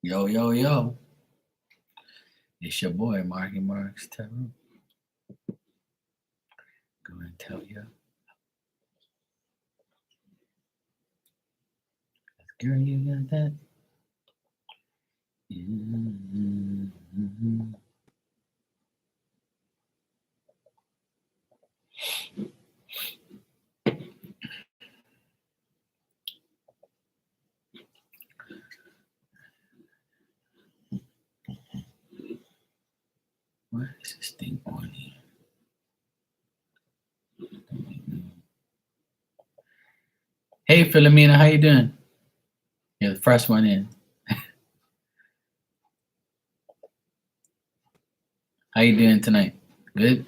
Yo, yo, yo. It's your boy, Marky Marks Tarot. Go and tell you. Girl, you got that? Mm-hmm. Why is this thing on here? Hey, Philomena, how you doing? You're the first one in. How you doing tonight? Good?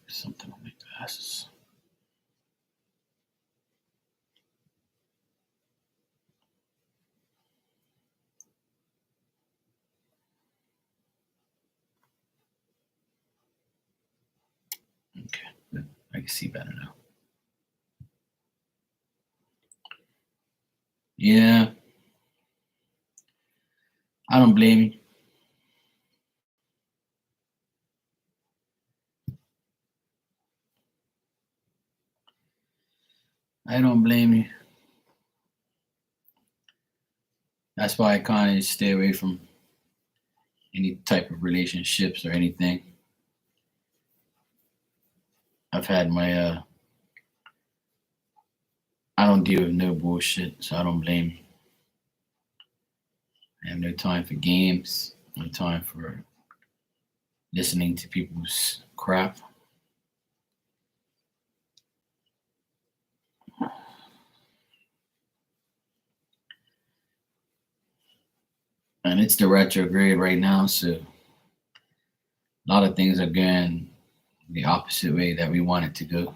Something on my glasses. Okay, good. I can see better now. Yeah. I don't blame you. I don't blame you. That's why I kind of stay away from any type of relationships or anything. I've had my I don't deal with no bullshit, so I don't blame you. I have no time for games, no time for listening to people's crap. And it's the retrograde right now, so a lot of things are going the opposite way that we want it to go.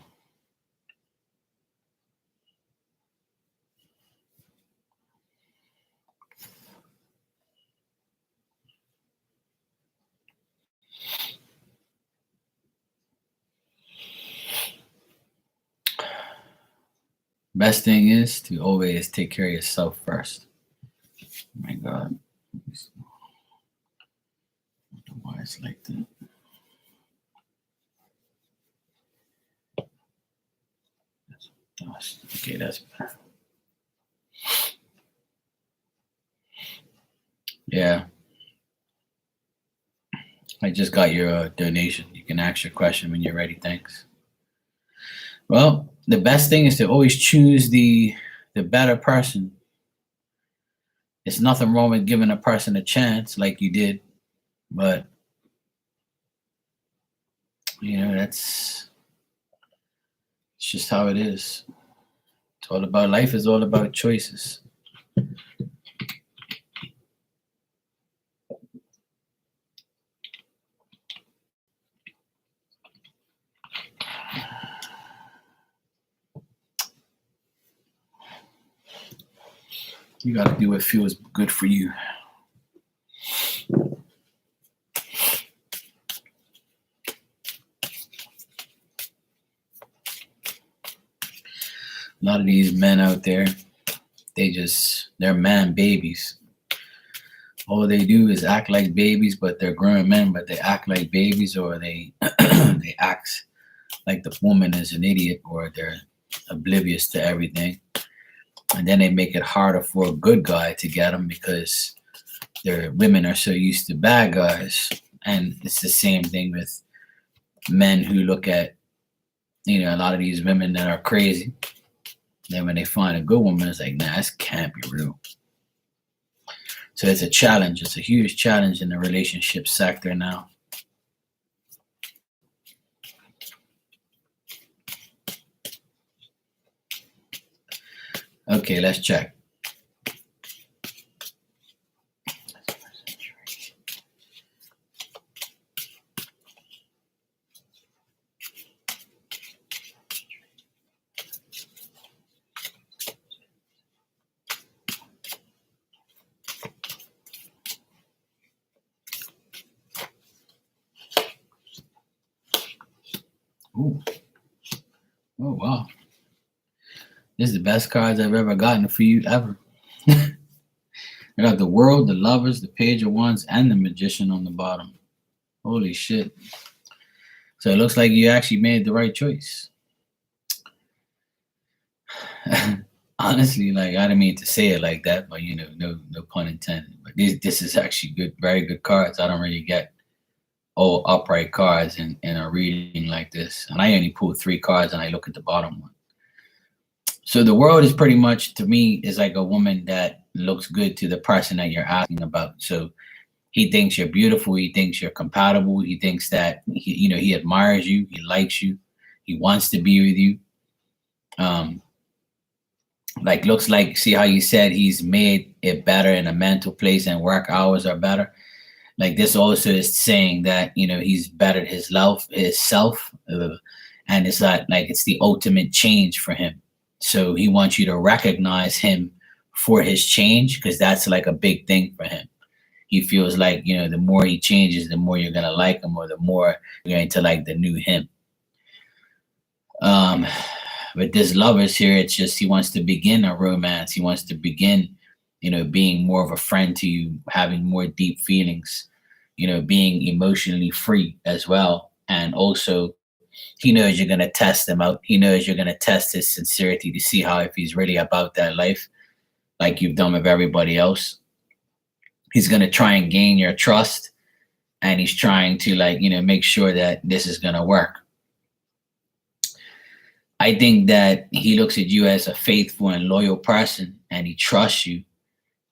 Best thing is to always take care of yourself first. Oh my God. I don't know why it's like that. Dust. Okay, that's bad. Yeah. I just got your donation. You can ask your question when you're ready. Thanks. Well, the best thing is to always choose the better person. It's nothing wrong with giving a person a chance like you did, but that's it's just how it is. It's all about life is all about choices. You got to do what feels good for you. A lot of these men out there, they're man babies. All they do is act like babies, but they're grown men, but they act like babies, or they they act like the woman is an idiot, or they're oblivious to everything. And then they make it harder for a good guy to get them because their women are so used to bad guys. And it's the same thing with men who look at, a lot of these women that are crazy. Then when they find a good woman, it's like, nah, this can't be real. So it's a challenge. It's a huge challenge in the relationship sector now. Okay, let's check. Ooh, Oh wow. This is the best cards I've ever gotten for you ever. I got the world, the lovers, the page of wands, and the magician on the bottom. Holy shit. So it looks like you actually made the right choice. Honestly, like I didn't mean to say it like that, but no pun intended. But this is actually good, very good cards. I don't really get all upright cards in a reading like this. And I only pull three cards and I look at the bottom one. So the world is pretty much to me is like a woman that looks good to the person that you're asking about. So he thinks you're beautiful, he thinks you're compatible, he thinks that he admires you, he likes you, he wants to be with you. Um, like looks like see how you said he's made it better in a mental place and work hours are better. Like this also is saying that he's bettered his self, and it's not like it's the ultimate change for him. So he wants you to recognize him for his change because that's like a big thing for him. He feels like the more he changes, the more you're gonna like him, or the more you're going to like the new him. Um, with this lovers here, it's just he wants to begin a romance. He wants to begin, being more of a friend to you, having more deep feelings, being emotionally free as well. And also, he knows you're going to test him out. He knows you're going to test his sincerity to see how if he's really about that life, like you've done with everybody else. He's going to try and gain your trust, and he's trying to make sure that this is going to work. I think that he looks at you as a faithful and loyal person, and he trusts you,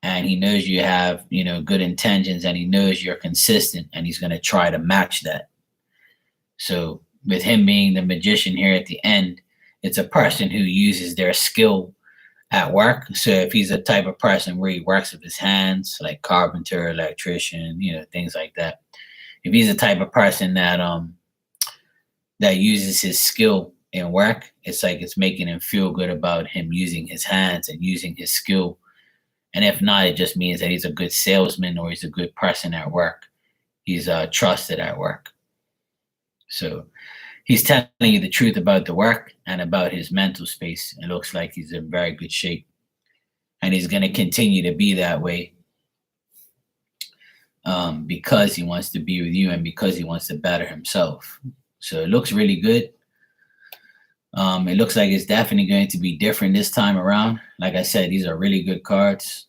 and he knows you have, good intentions, and he knows you're consistent, and he's going to try to match that. So with him being the magician here at the end, it's a person who uses their skill at work. So if he's a type of person where he works with his hands, like carpenter, electrician, things like that. If he's the type of person that uses his skill in work, it's like it's making him feel good about him using his hands and using his skill. And if not, it just means that he's a good salesman or he's a good person at work. He's trusted at work. So he's telling you the truth about the work and about his mental space. It looks like he's in very good shape. And he's going to continue to be that way because he wants to be with you and because he wants to better himself. So it looks really good. It looks like it's definitely going to be different this time around. Like I said, these are really good cards.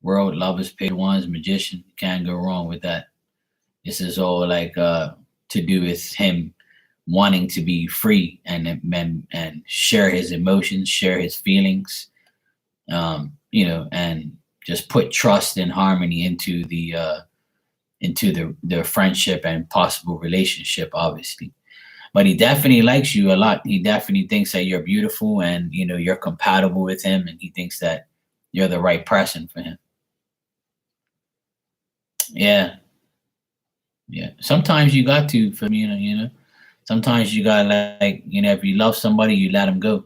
World, lovers, paid ones, magician. Can't go wrong with that. This is all like to do with him wanting to be free and share his emotions, share his feelings, and just put trust and harmony into the friendship and possible relationship, obviously. But he definitely likes you a lot. He definitely thinks that you're beautiful and you're compatible with him, and he thinks that you're the right person for him. Yeah, yeah. Sometimes you got to, for sometimes you got like if you love somebody, you let them go,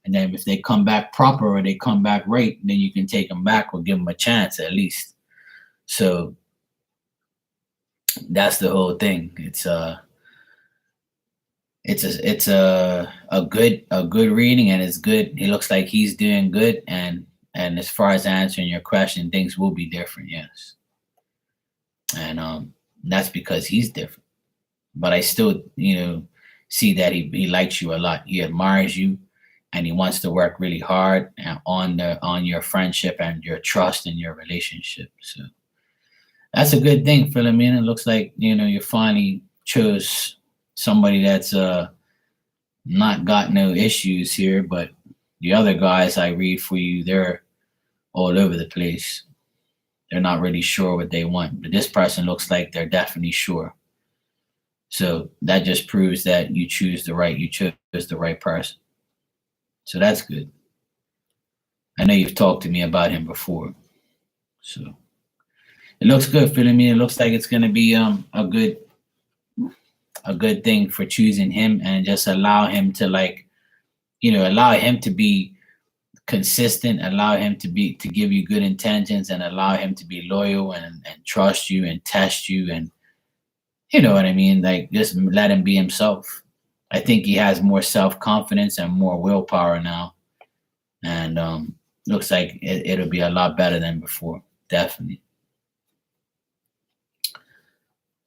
and then if they come back proper or they come back right, then you can take them back or give them a chance at least. So that's the whole thing. It's a good reading, and it's good. He looks like he's doing good, and as far as answering your question, things will be different, yes. And that's because he's different. But I still, see that he likes you a lot. He admires you, and he wants to work really hard on your friendship and your trust and your relationship. So that's a good thing, Philomena. It looks like you finally chose somebody that's not got no issues here, but the other guys I read for you, they're all over the place. They're not really sure what they want, but this person looks like they're definitely sure. So that just proves that you chose the right person. So that's good. I know you've talked to me about him before. So it looks good, Philomena. It looks like it's gonna be a good thing for choosing him, and just allow him to allow him to be consistent, allow him to give you good intentions, and allow him to be loyal and trust you and test you, and you know what I mean, like just let him be himself. I think he has more self-confidence and more willpower now, and looks like it'll be a lot better than before, definitely.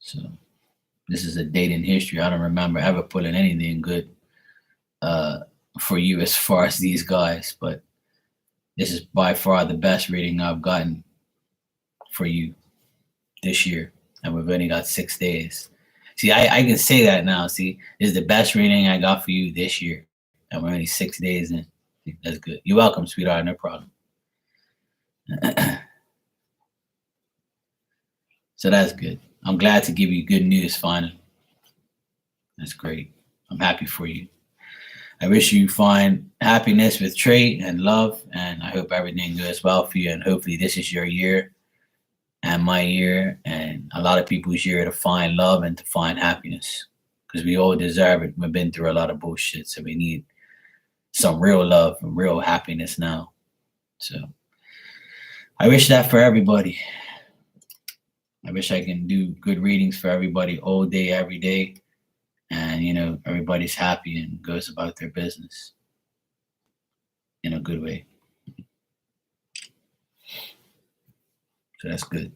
So this is a date in history. I don't remember ever pulling anything good uh, for you as far as these guys, but this is by far the best reading I've gotten for you this year, and we've only got 6 days. See, I can say that now. See, this is the best reading I got for you this year, and we're only 6 days in. That's good. You're welcome, sweetheart. No problem. So that's good. I'm glad to give you good news finally. That's great. I'm happy for you. I wish you find happiness with Trey and love, and I hope everything goes well for you. And hopefully, this is your year and my year and a lot of people's year to find love and to find happiness, because we all deserve it. We've been through a lot of bullshit, so we need some real love and real happiness now. So I wish that for everybody. I wish I can do good readings for everybody all day, every day, and everybody's happy and goes about their business in a good way. So that's good.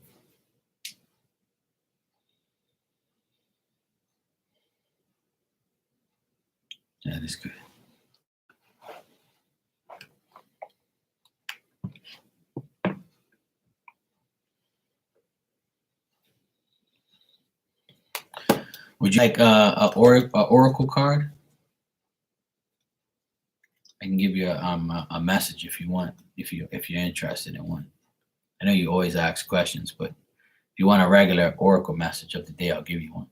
That is good. Would you like a oracle card? I can give you a message if you want, if you're interested in one. I know you always ask questions, but if you want a regular oracle message of the day, I'll give you one.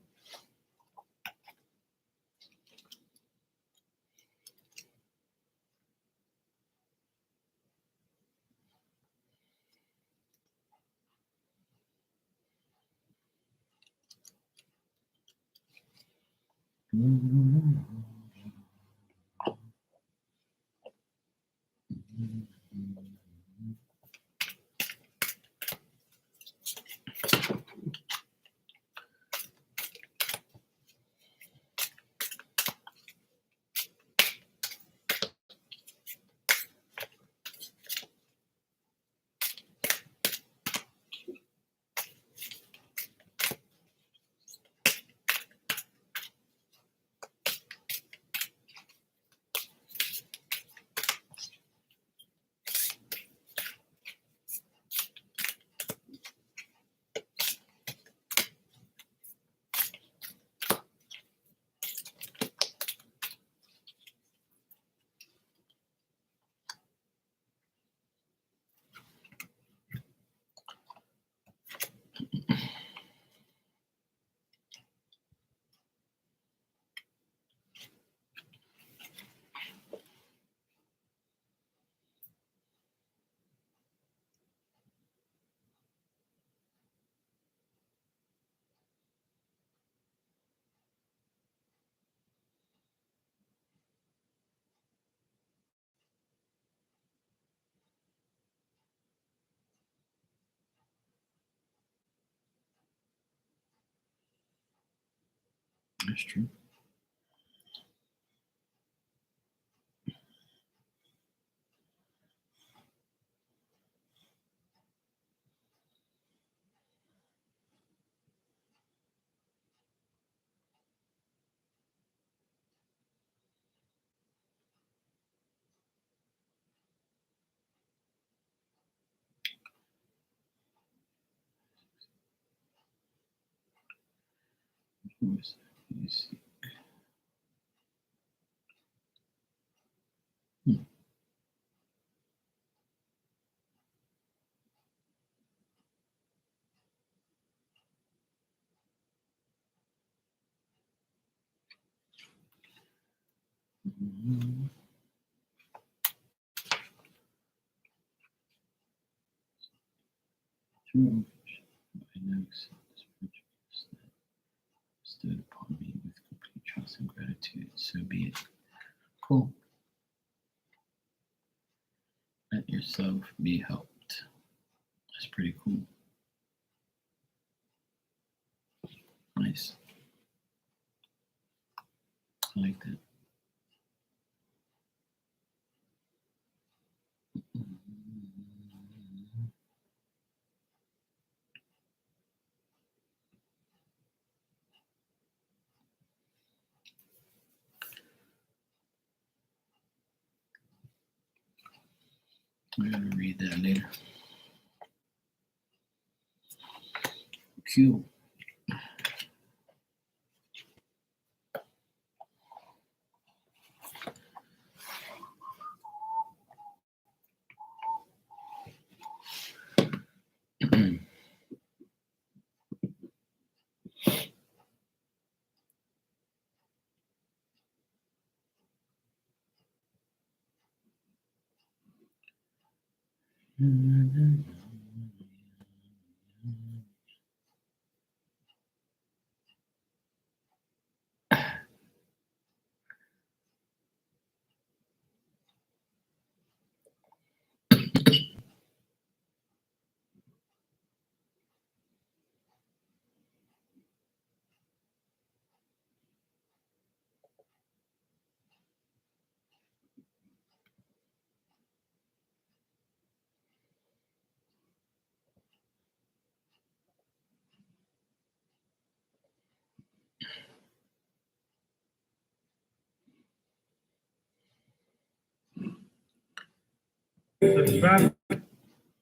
That's true. Let me see. True. I now accept this prejudice that stood upon me with complete trust and gratitude. So be it. Cool. Let yourself be helped. That's pretty cool. Nice. like that. We're gonna read that later. Q.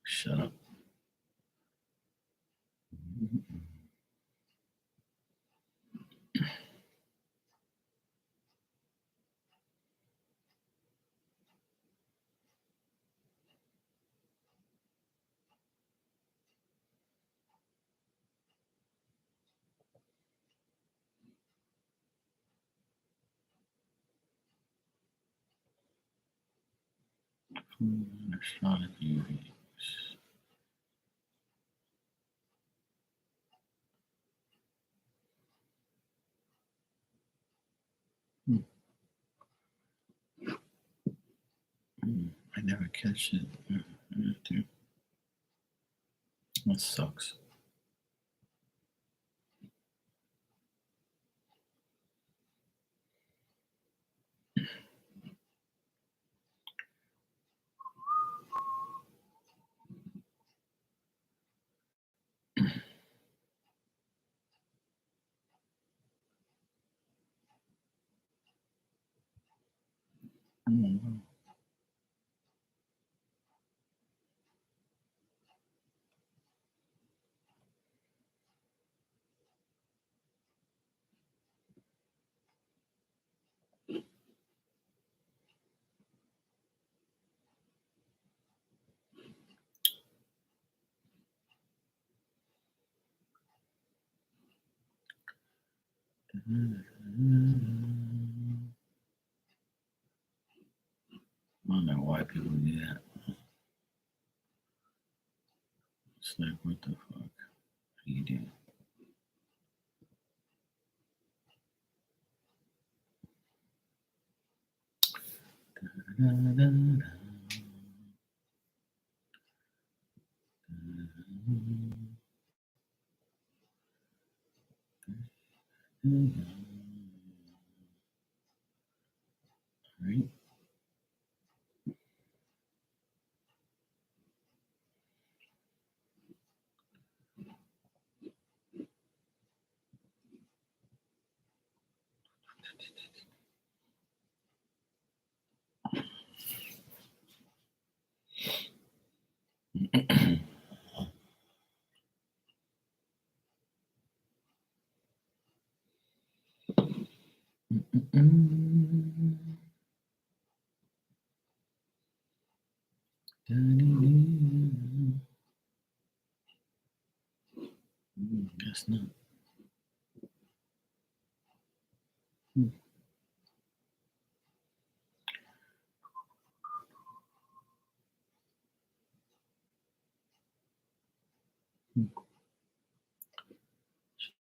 Shut up. Astrology. I never catch it. That sucks. I don't know why people do that. It's like, what the fuck are you doing? Right? Guess not.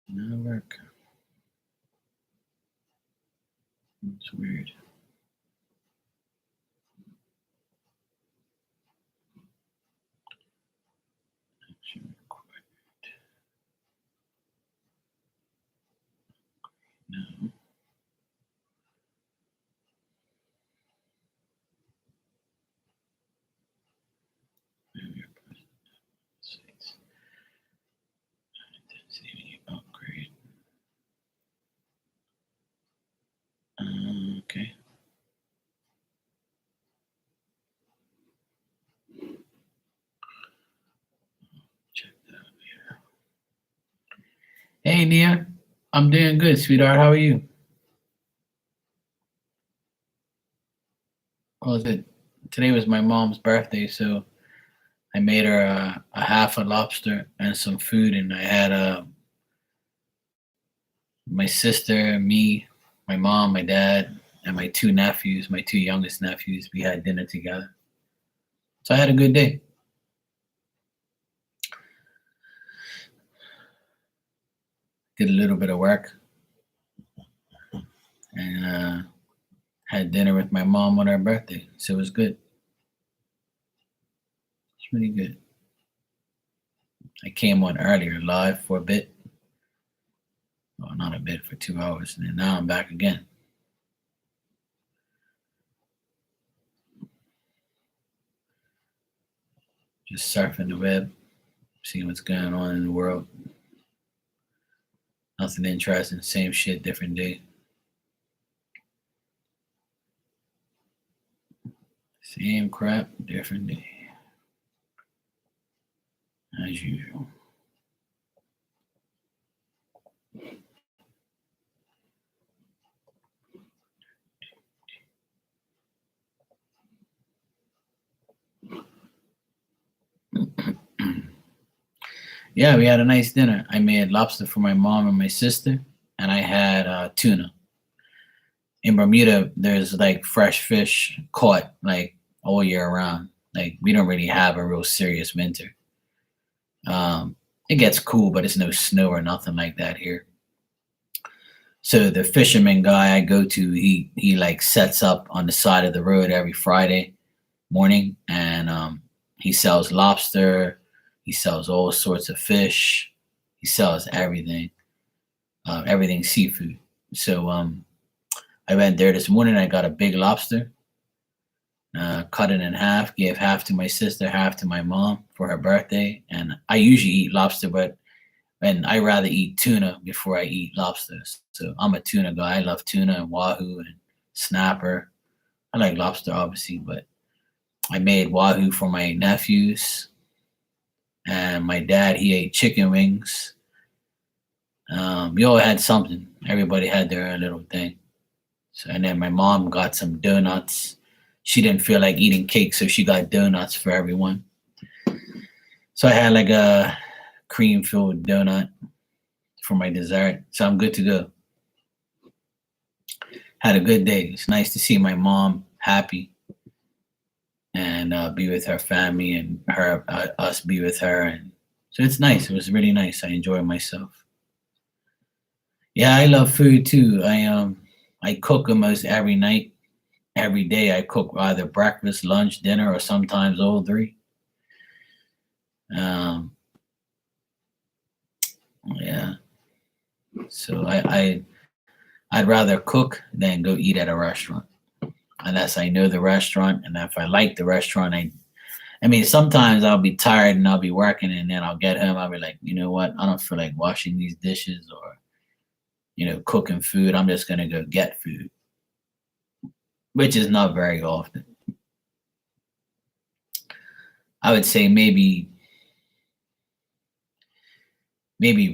Not work. It's weird. Action required. No. Hey, Nia. I'm doing good, sweetheart. How are you? What was it? Today was my mom's birthday, so I made her a half a lobster and some food, and I had my sister, me, my mom, my dad, and my two nephews, my two youngest nephews. We had dinner together, so I had a good day. Did a little bit of work and had dinner with my mom on her birthday, so it was good. It's really good. I came on earlier live for a bit, well, not a bit, for 2 hours, and then now I'm back again. Just surfing the web, seeing what's going on in the world. Nothing interesting, same shit, different day. Same crap, different day. As usual. Yeah, we had a nice dinner. I made lobster for my mom and my sister, and I had tuna. In Bermuda, there's like fresh fish caught like all year round. Like we don't really have a real serious winter. It gets cool, but it's no snow or nothing like that here. So the fisherman guy I go to, he like sets up on the side of the road every Friday morning, and he sells lobster. He sells all sorts of fish. He sells everything, everything seafood. So I went there this morning. I got a big lobster, cut it in half, gave half to my sister, half to my mom for her birthday. And I usually eat lobster, but and I rather eat tuna before I eat lobsters. So I'm a tuna guy. I love tuna and wahoo and snapper. I like lobster, obviously, but I made wahoo for my nephews, and my dad, he ate chicken wings. We all had something. Everybody had their own little thing. So, and then my mom got some donuts. She didn't feel like eating cake, so she got donuts for everyone. So I had like a cream filled donut for my dessert. So I'm good to go. Had a good day. It's nice to see my mom happy and be with her family, and her us be with her, and so it's nice. It was really nice. I enjoyed myself. Yeah, I love food too. I cook almost every night, every day. I cook either breakfast, lunch, dinner, or sometimes all three. Um, yeah, so I'd rather cook than go eat at a restaurant unless I know the restaurant, and if I like the restaurant, I mean, sometimes I'll be tired and I'll be working, and then I'll get home. I'll be like, you know what? I don't feel like washing these dishes or, cooking food. I'm just gonna go get food, which is not very often. I would say maybe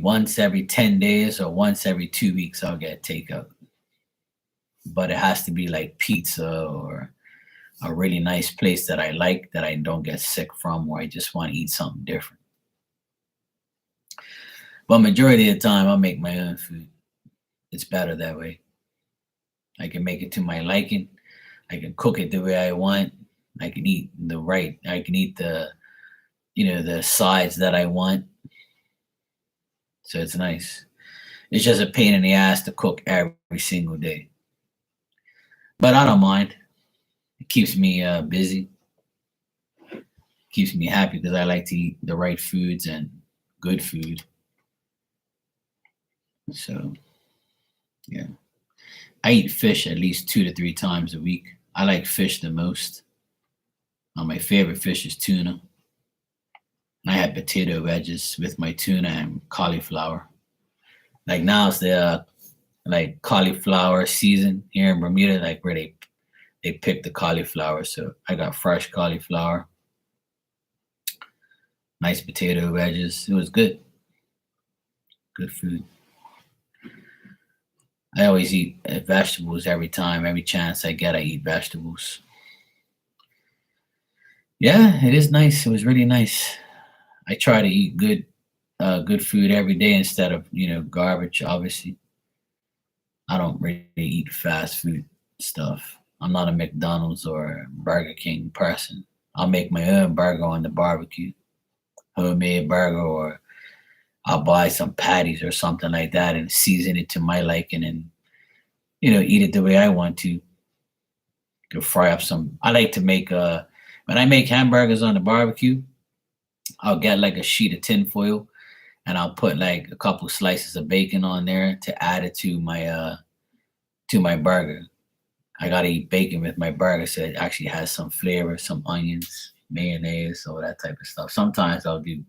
once every 10 days or once every 2 weeks I'll get takeout. But it has to be like pizza or a really nice place that I like, that I don't get sick from, or I just want to eat something different. But majority of the time I'll make my own food. It's better that way. I can make it to my liking. I can cook it the way I want. I can eat I can eat the sides that I want. So it's nice. It's just a pain in the ass to cook every single day. But I don't mind. It keeps me busy, keeps me happy because I like to eat the right foods and good food. So yeah. I eat fish at least 2 to 3 times a week. I like fish the most. My favorite fish is tuna. I had potato wedges with my tuna and cauliflower. Like now it's the like cauliflower season here in Bermuda, like where they pick the cauliflower. So I got fresh cauliflower, nice potato wedges. It was good. Good food. I always eat vegetables every time, every chance I get, I eat vegetables. Yeah, it is nice. It was really nice. I try to eat good food every day instead of garbage. Obviously, I don't really eat fast food stuff. I'm not a McDonald's or Burger King person. I'll make my own burger on the barbecue, homemade burger, or I'll buy some patties or something like that and season it to my liking and eat it the way I want to. Go fry up some. I like to make when I make hamburgers on the barbecue, I'll get like a sheet of tin foil and I'll put like a couple slices of bacon on there to add it to my burger. I gotta eat bacon with my burger so it actually has some flavor, some onions, mayonnaise, all that type of stuff. Sometimes I'll do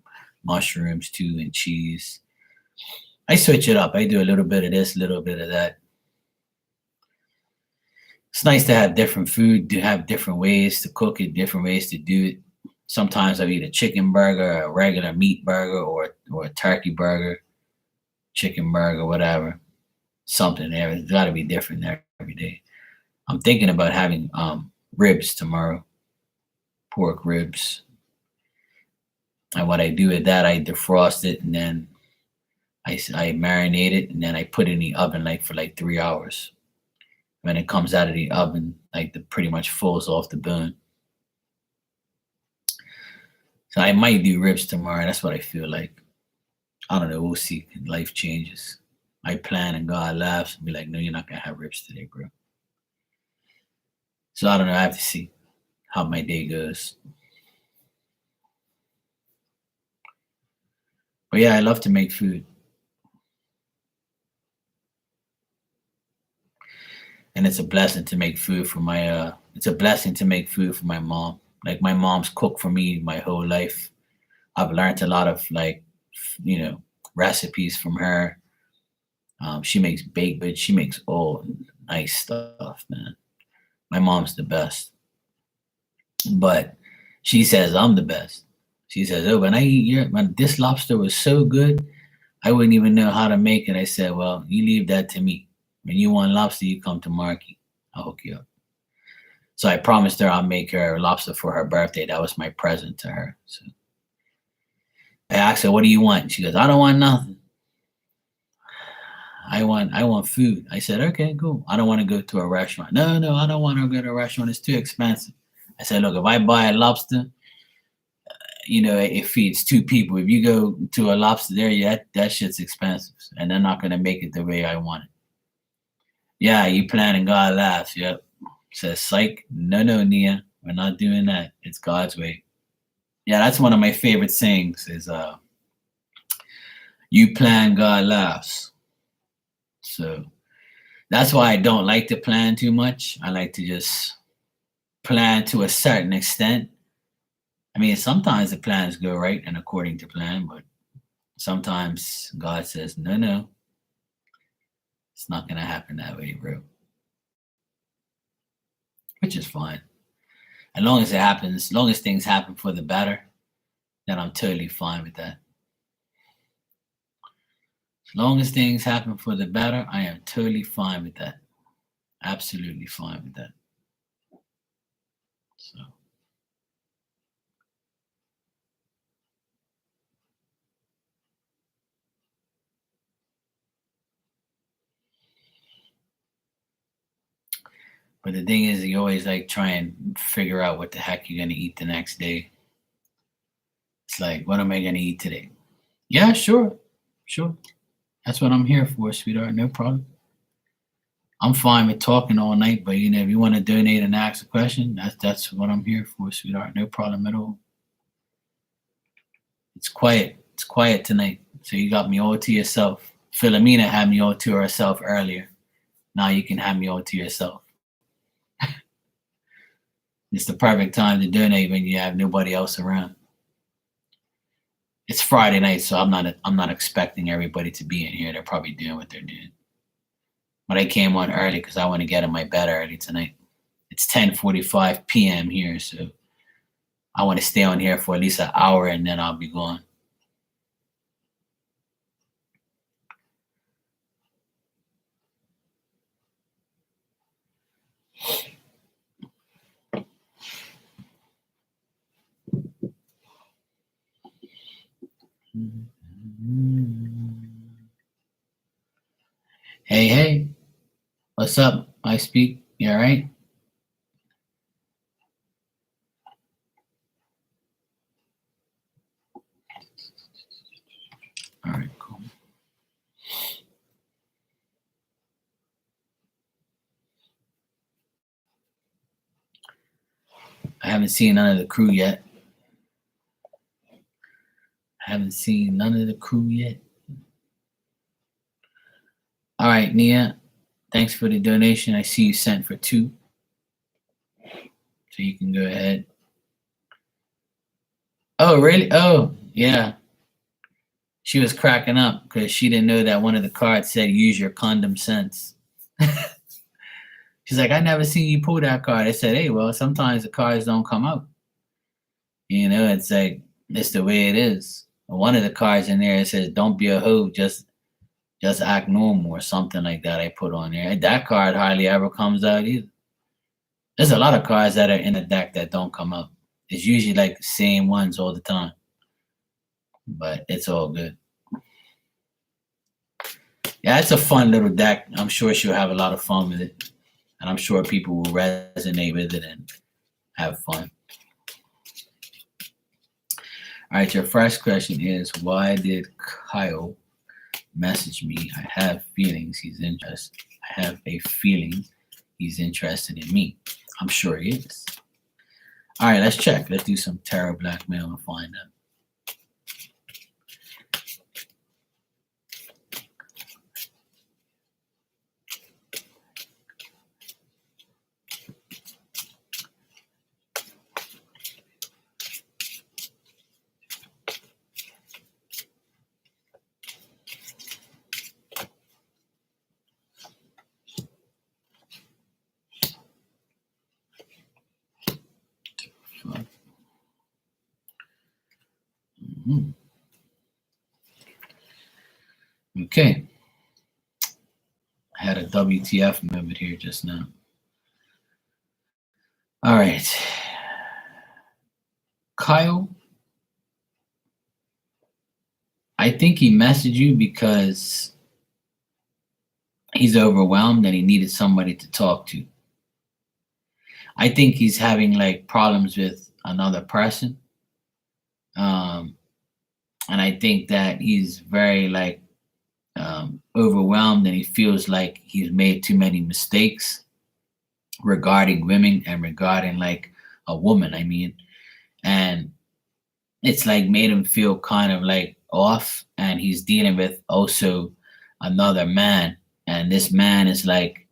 mushrooms too and cheese. I switch it up. I do a little bit of this, a little bit of that. It's nice to have different food, to have different ways to cook it, different ways to do it. Sometimes I'll eat a chicken burger, a regular meat burger, or a turkey burger, chicken burger, whatever. Something there. It's got to be different there every day. I'm thinking about having ribs tomorrow, pork ribs. And what I do with that, I defrost it and then I marinate it and then I put it in the oven like for like 3 hours. When it comes out of the oven, like the pretty much falls off the bone. So I might do ribs tomorrow. That's what I feel like. I don't know. We'll see. Life changes. I plan and God laughs and be like, no, you're not gonna have ribs today, bro. So I don't know. I have to see how my day goes. But yeah, I love to make food. And it's a blessing to make food for my it's a blessing to make food for my mom. Like my mom's cooked for me my whole life. I've learned a lot of like recipes from her. She makes baked goods. She makes all nice stuff, man. My mom's the best. But she says I'm the best. She says, "Oh, when this lobster was so good, I wouldn't even know how to make it." I said, "Well, you leave that to me. When you want lobster, you come to Marky. I'll hook you up." So I promised her I'll make her lobster for her birthday. That was my present to her. So I asked her, "What do you want?" She goes, "I don't want nothing. I want food." I said, "Okay, cool. I don't want to go to a restaurant." No, no, I don't want to go to a restaurant. It's too expensive. I said, "Look, if I buy a lobster, it feeds two people. If you go to a lobster there, yeah, that shit's expensive, and they're not gonna make it the way I want it." Yeah, you plan and God laughs. Yep. Says psych. No, no, Nia, we're not doing that. It's God's way. Yeah, that's one of my favorite sayings. Is you plan, God laughs. So that's why I don't like to plan too much. I like to just plan to a certain extent. I mean, sometimes the plans go right and according to plan, but sometimes God says, no, no, it's not going to happen that way, bro. Which is fine. As long as it happens, as long as things happen for the better, then I'm totally fine with that. As long as things happen for the better, I am totally fine with that. Absolutely fine with that. So. But the thing is, you always like try and figure out what the heck you're gonna eat the next day. It's like, what am I gonna eat today? Yeah, sure, sure. That's what I'm here for, sweetheart. No problem. I'm fine with talking all night, but if you want to donate and ask a question, that's what I'm here for, sweetheart. No problem at all. It's quiet. It's quiet tonight. So you got me all to yourself. Philomena had me all to herself earlier. Now you can have me all to yourself. It's the perfect time to donate when you have nobody else around. It's Friday night, so I'm not expecting everybody to be in here. They're probably doing what they're doing. But I came on early because I want to get in my bed early tonight. It's 10:45 p.m. here, so I want to stay on here for at least an hour and then I'll be gone. Hey, hey, what's up? I speak. You all right? All right, cool. I haven't seen none of the crew yet. Haven't seen none of the crew yet. All right, Nia, thanks for the donation. I see you sent for 2. So you can go ahead. Oh, really? Oh, yeah. She was cracking up because she didn't know that one of the cards said use your condom sense. She's like, I never seen you pull that card. I said, hey, well, sometimes the cards don't come out. You know, it's like, it's the way it is. One of the cards in there, it says, don't be a hoe, just act normal or something like that I put on there. That card hardly ever comes out either. There's a lot of cards that are in the deck that don't come out. It's usually like the same ones all the time. But it's all good. Yeah, it's a fun little deck. I'm sure she'll have a lot of fun with it. And I'm sure people will resonate with it and have fun. All right, your first question is, why did Kyle message me? I have feelings he's interested. I have a feeling he's interested in me. I'm sure he is. All right, let's check. Let's do some tarot blackmail and find out. Okay. I had a WTF moment here just now. All right. Kyle, I think he messaged you because he's overwhelmed and he needed somebody to talk to. I think he's having like problems with another person. And I think that he's very like overwhelmed and he feels like he's made too many mistakes regarding women and regarding like a woman, I mean. And it's like made him feel kind of like off, and he's dealing with also another man, and this man is like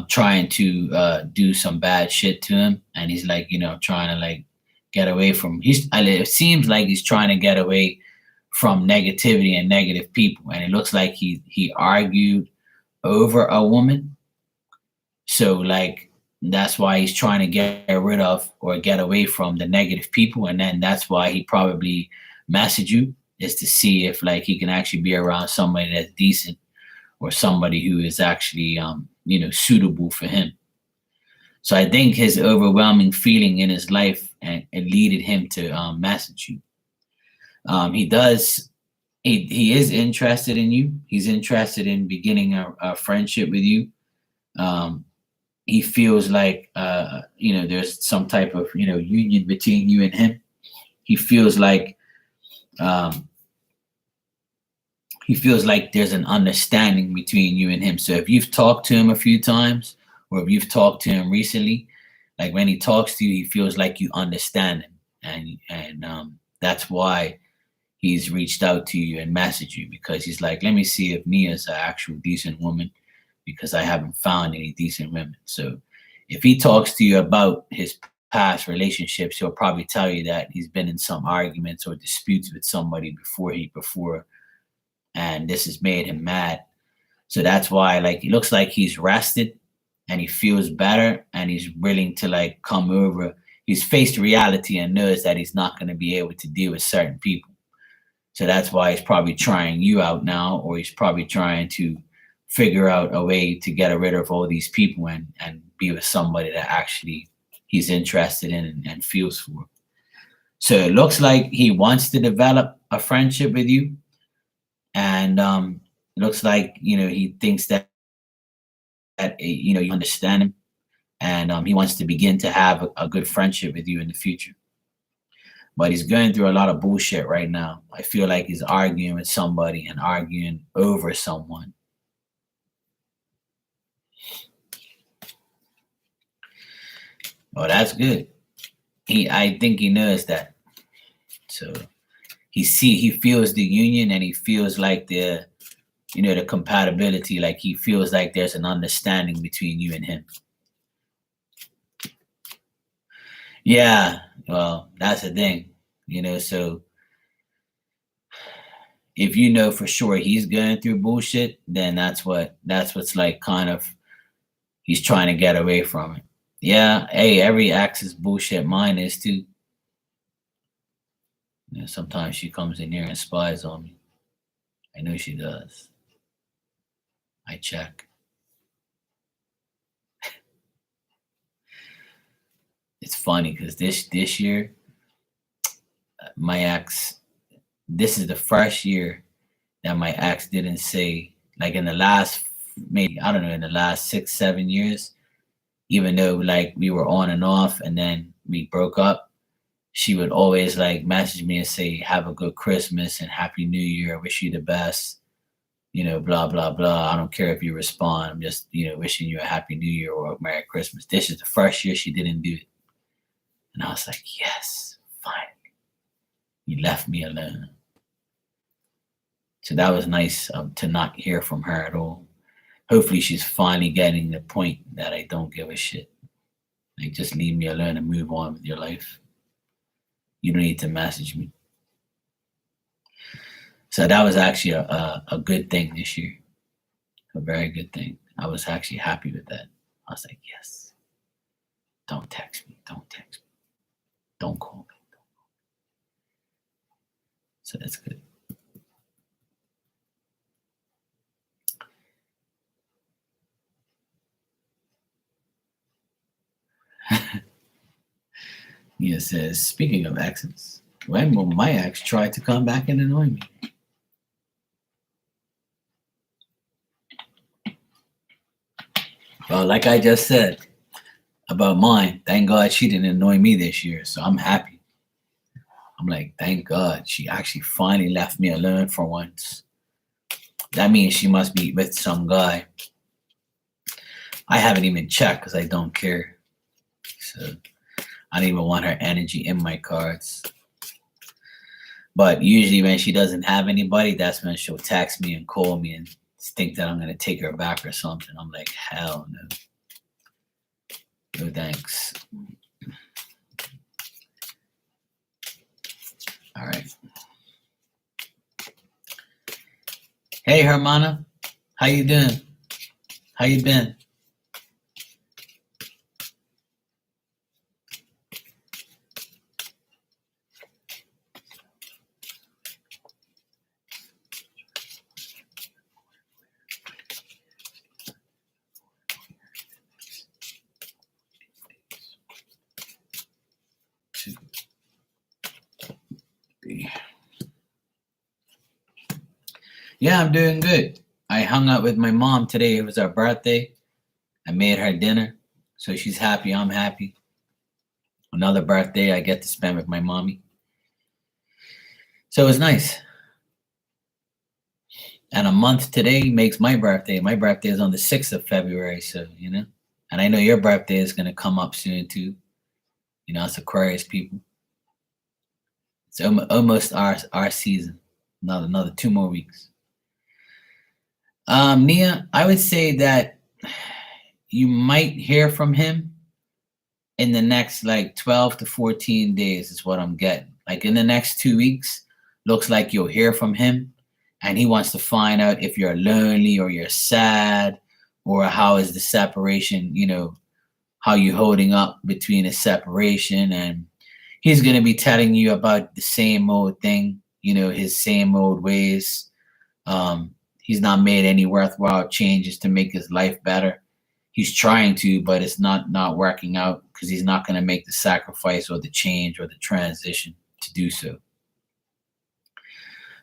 trying to do some bad shit to him, and he's like, you know, trying to like get away from, it seems like he's trying to get away from negativity and negative people, and it looks like he argued over a woman, so like that's why he's trying to get rid of or get away from the negative people, and then that's why he probably messaged you, is to see if like he can actually be around somebody that's decent or somebody who is actually you know, suitable for him. So I think his overwhelming feeling in his life and it leaded him to message you. He is interested in you. He's interested in beginning a friendship with you. He feels like you know, there's some type of, you know, union between you and him. He feels like there's an understanding between you and him. So if you've talked to him a few times, or if you've talked to him recently, like when he talks to you, he feels like you understand him, and that's why he's reached out to you and messaged you, because he's like, let me see if Nia's an actual decent woman, because I haven't found any decent women. So if he talks to you about his past relationships, he'll probably tell you that he's been in some arguments or disputes with somebody before, and this has made him mad. So that's why, like, it looks like he's rested and he feels better and he's willing to like come over. He's faced reality and knows that he's not going to be able to deal with certain people. So that's why he's probably trying you out now, or he's probably trying to figure out a way to get rid of all these people and be with somebody that actually he's interested in and feels for. So it looks like he wants to develop a friendship with you, and it looks like he thinks that you understand him, and he wants to begin to have a good friendship with you in the future. But he's going through a lot of bullshit right now. I feel like he's arguing with somebody and arguing over someone. Oh, that's good. I think he knows that. So he feels the union, and he feels like the compatibility. Like he feels like there's an understanding between you and him. Yeah, well, that's the thing. So if you know for sure he's going through bullshit, then that's what's like kind of he's trying to get away from it. Yeah, hey, every ex is bullshit. Mine is too. Sometimes she comes in here and spies on me. I know she does. I check. It's funny because this year, my ex, this is the first year that my ex didn't say, like, in the last, maybe I don't know, in the last 6 7 years, even though like we were on and off and then we broke up, she would always like message me and say, "Have a good Christmas and Happy New Year. I wish you the best." Blah blah blah. I don't care if you respond. I'm just wishing you a Happy New Year or a Merry Christmas. This is the first year she didn't do it, and I was like, yes, finally, you left me alone. So that was nice, to not hear from her at all. Hopefully, she's finally getting the point that I don't give a shit. Like, just leave me alone and move on with your life. You don't need to message me. So that was actually a good thing this year, a very good thing. I was actually happy with that. I was like, yes, don't text me, don't text me, don't call me. So that's good. He says, speaking of exes, when will my ex try to come back and annoy me? Well, like I just said about mine, thank God she didn't annoy me this year. So I'm happy. I'm like, thank God she actually finally left me alone for once. That means she must be with some guy. I haven't even checked because I don't care. So I don't even want her energy in my cards. But usually when she doesn't have anybody, that's when she'll text me and call me and think that I'm going to take her back or something. I'm like, hell no. No thanks. All right. Hey, Hermana. How you doing? How you been? Yeah, I'm doing good. I hung out with my mom today. It was her birthday. I made her dinner. So she's happy. I'm happy. Another birthday I get to spend with my mommy. So it was nice. And a month today makes my birthday. My birthday is on the 6th of February. So, and I know your birthday is going to come up soon too. It's Aquarius people. It's almost our season. Another 2 more weeks. Nia, I would say that you might hear from him in the next like 12 to 14 days is what I'm getting. Like in the next 2 weeks, looks like you'll hear from him, and he wants to find out if you're lonely or you're sad, or how is the separation, how you holding up between a separation. And he's going to be telling you about the same old thing, his same old ways. He's not made any worthwhile changes to make his life better. He's trying to, but it's not working out because he's not going to make the sacrifice or the change or the transition. do so.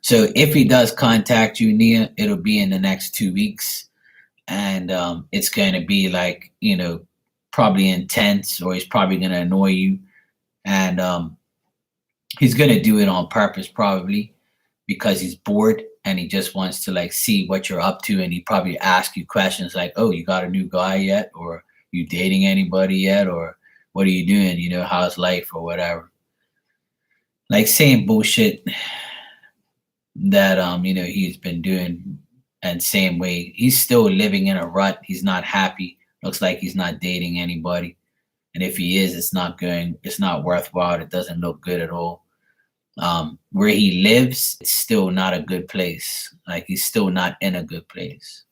So if he does contact you, Nia, it'll be in the next 2 weeks. And it's going to be like, probably intense, or he's probably going to annoy you. And he's going to do it on purpose, probably because he's bored and he just wants to like see what you're up to. And he probably ask you questions like, oh, you got a new guy yet? Or you dating anybody yet? Or what are you doing? How's life or whatever? Like same bullshit that he's been doing, and same way he's still living in a rut. He's not happy. Looks like he's not dating anybody, and if he is, it's not worthwhile. It doesn't look good at all. Where he lives, it's still not a good place. Like he's still not in a good place.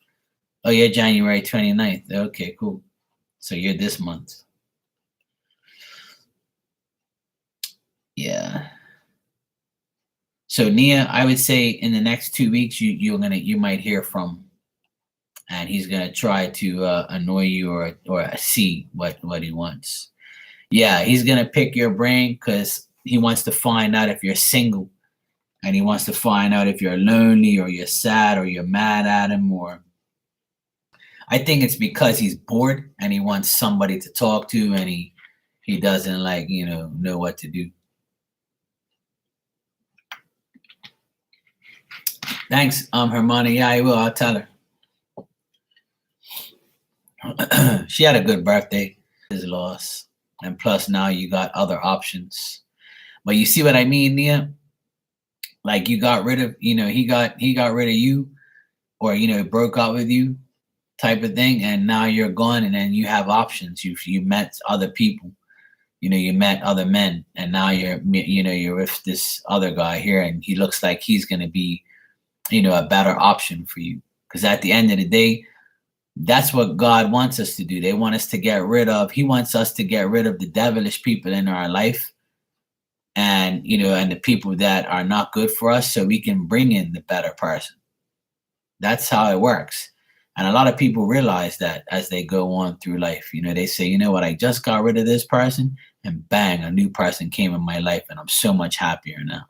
Oh, you're January 29th. Okay, cool. So you're this month. Yeah. So Nia, I would say in the next 2 weeks, you might hear from him, and he's gonna try to annoy you or see what he wants. Yeah, he's gonna pick your brain because he wants to find out if you're single, and he wants to find out if you're lonely or you're sad or you're mad at him. Or I think it's because he's bored and he wants somebody to talk to, and he doesn't know what to do. Thanks, Hermione. Yeah, I will. I'll tell her. She had a good birthday. His loss, and plus now you got other options. But you see what I mean, Nia? Like you got rid of, he got rid of you, or broke up with you, type of thing, and now you're gone, and then you have options. You met other people, you met other men, and now you're with this other guy here, and he looks like he's gonna be a better option for you. Because at the end of the day, that's what God wants us to do. He wants us to get rid of the devilish people in our life, and and the people that are not good for us, so we can bring in the better person. That's how it works. And a lot of people realize that as they go on through life. They say, you know what, I just got rid of this person, and bang, a new person came in my life, and I'm so much happier now.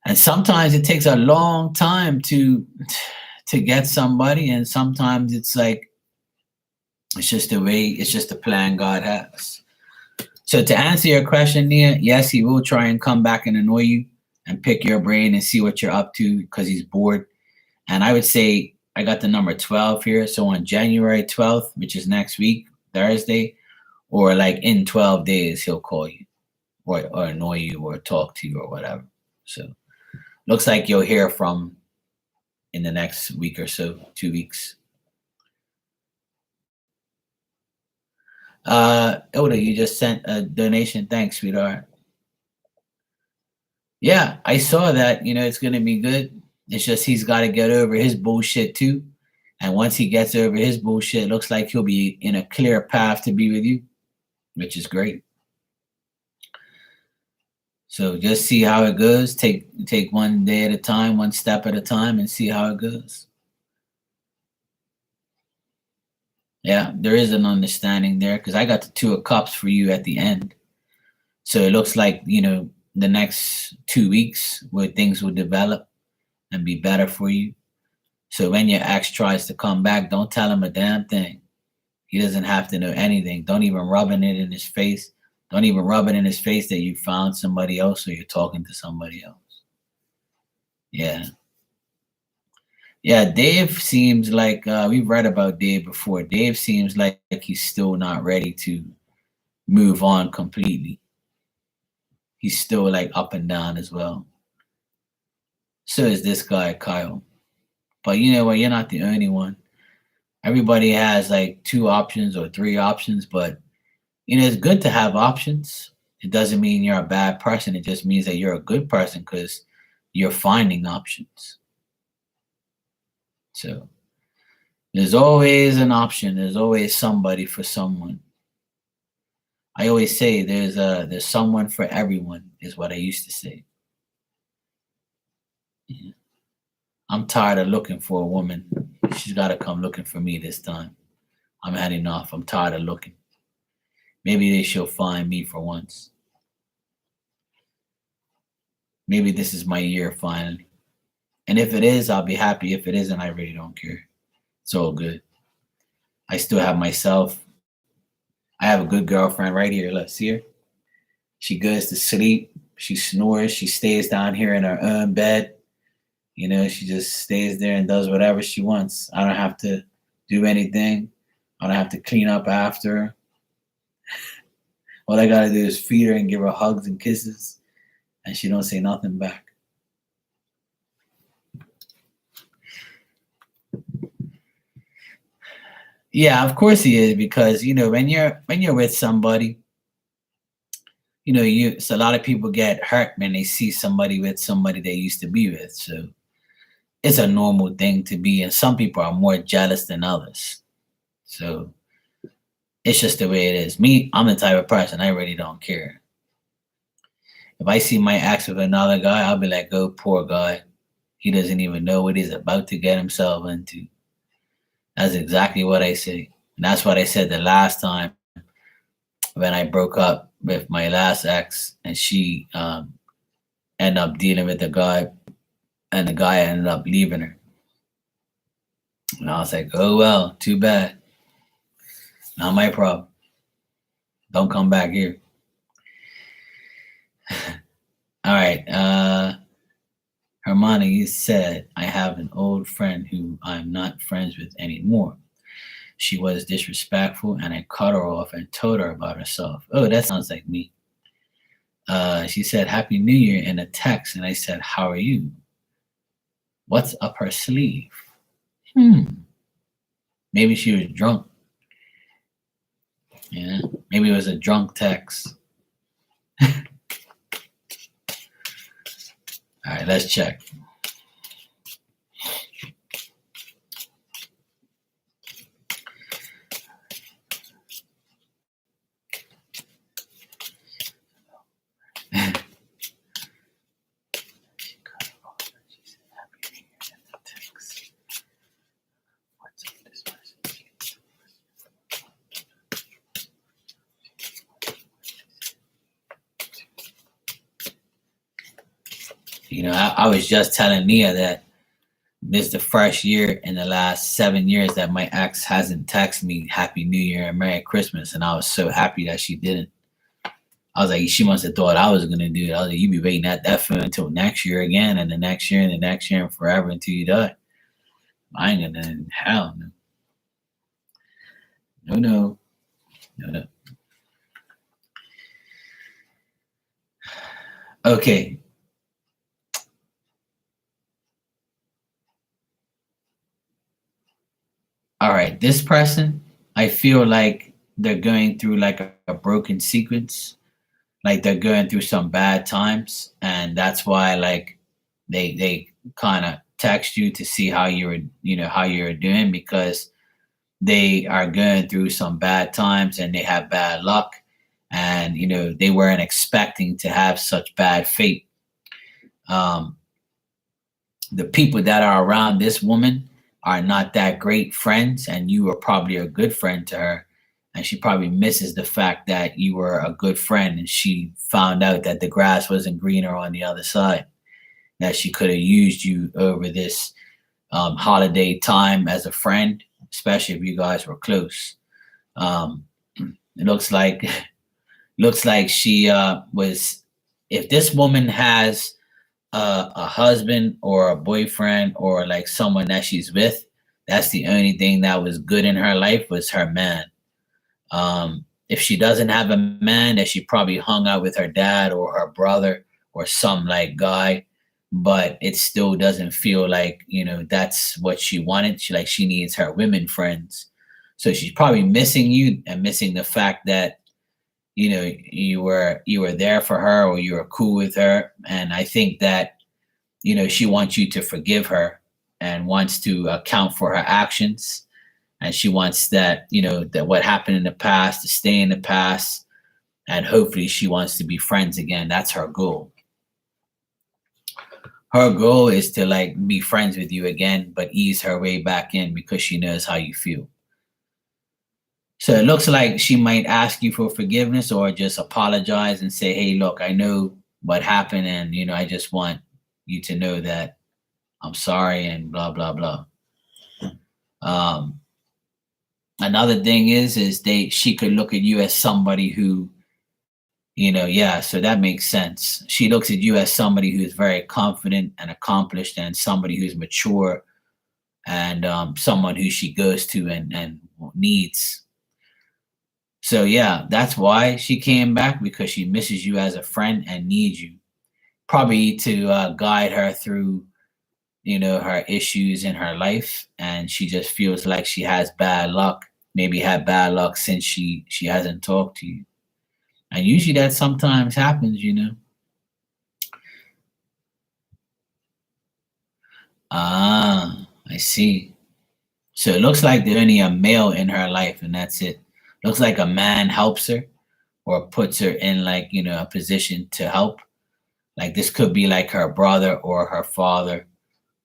And sometimes it takes a long time to get somebody, and sometimes it's like it's just the plan God has. So to answer your question, Nia, yes, he will try and come back and annoy you and pick your brain and see what you're up to because he's bored. And I would say I got the number 12 here. So on January 12th, which is next week, Thursday, or like in 12 days, he'll call you or annoy you or talk to you or whatever. So looks like you'll hear from in the next week or so, 2 weeks. Oda, you just sent a donation. Thanks, sweetheart. Yeah, I saw that. It's going to be good. It's just he's got to get over his bullshit too. And once he gets over his bullshit, it looks like he'll be in a clear path to be with you, which is great. So just see how it goes. Take one day at a time, one step at a time, and see how it goes. Yeah, there is an understanding there because I got the 2 of Cups for you at the end. So it looks like, the next 2 weeks where things will develop and be better for you. So when your ex tries to come back, don't tell him a damn thing. He doesn't have to know anything. Don't even rub it in his face. Don't even rub it in his face that you found somebody else or you're talking to somebody else. Yeah. Yeah, Dave seems like we've read about Dave before. Dave seems like he's still not ready to move on completely. He's still like up and down as well. So is this guy, Kyle. But you know what? You're not the only one. Everybody has like 2 options or 3 options, but it's good to have options. It doesn't mean you're a bad person. It just means that you're a good person because you're finding options. So there's always an option. There's always somebody for someone. I always say there's someone for everyone is what I used to say. Yeah. I'm tired of looking for a woman. She's got to come looking for me this time. I'm heading off. I'm tired of looking. Maybe she'll find me for once. Maybe this is my year finally. And if it is, I'll be happy. If it isn't, I really don't care. It's all good. I still have myself. I have a good girlfriend right here. Let's see her. She goes to sleep. She snores. She stays down here in her own bed. You know, she just stays there and does whatever she wants. I don't have to do anything. I don't have to clean up after her. All I gotta do is feed her and give her hugs and kisses, and she don't say nothing back. Yeah, of course he is, because you know when you're with somebody, you know, so a lot of people get hurt when they see somebody with somebody they used to be with. So it's a normal thing to be, and some people are more jealous than others. So it's just the way it is. Me, I'm the type of person I really don't care. If I see my ex with another guy, I'll be like, "Oh, poor guy. He doesn't even know what he's about to get himself into." That's exactly what I say. And that's what I said the last time when I broke up with my last ex, and she ended up dealing with the guy, and the guy ended up leaving her. And I was like, "Oh well, too bad. Not my problem. Don't come back here." All right. Hermione, you said, "I have an old friend who I'm not friends with anymore. She was disrespectful and I cut her off and told her about herself." Oh, that sounds like me. She said, "Happy New Year" in a text. And I said, "How are you? What's up her sleeve?" Hmm. Maybe she was drunk. Yeah. Maybe it was a drunk text. All right, let's check. You know, I was just telling Nia that this is the first year in the last 7 years that my ex hasn't texted me Happy New Year and Merry Christmas, and I was so happy that she didn't. I was like, she must have thought I was gonna do it. I was like, you be waiting at that phone until next year again, and the next year, and the next year, and forever until you die. I ain't gonna. Hell no. No, no, no, no. Okay. All right. This person, I feel like they're going through like a broken sequence, like they're going through some bad times, and that's why like they kind of text you to see how how you're doing, because they are going through some bad times and they have bad luck, and they weren't expecting to have such bad fate. um the people that are around this woman are not that great friends, and you are probably a good friend to her, and she probably misses the fact that you were a good friend, and she found out that the grass wasn't greener on the other side, that she could have used you over this holiday time as a friend, especially if you guys were close. It looks like she was. If this woman has a husband or a boyfriend or like someone that she's with, that's the only thing that was good in her life was her man. If she doesn't have a man, that she probably hung out with her dad or her brother or some like guy, but it still doesn't feel like that's what she wanted. She needs her women friends, so she's probably missing you and missing the fact that you were there for her, or you were cool with her. And I think that she wants you to forgive her and wants to account for her actions, and she wants that what happened in the past to stay in the past, and hopefully she wants to be friends again. That's her goal. Her goal is to like be friends with you again, but ease her way back in because she knows how you feel. So it looks like she might ask you for forgiveness or just apologize and say, "Hey, look, I know what happened, and I just want you to know that I'm sorry and blah blah blah. Um, Another thing is she could look at you as somebody who, yeah, so that makes sense. She looks at you as somebody who's very confident and accomplished, and somebody who's mature, and someone who she goes to and needs. So yeah, that's why she came back, because she misses you as a friend and needs you, probably to guide her through her issues in her life, and she just feels like she has bad luck, maybe had bad luck since she hasn't talked to you. And usually that sometimes happens. Ah, I see. So it looks like there's only a male in her life, and that's it. Looks like a man helps her or puts her in, like, a position to help. Like, this could be like her brother or her father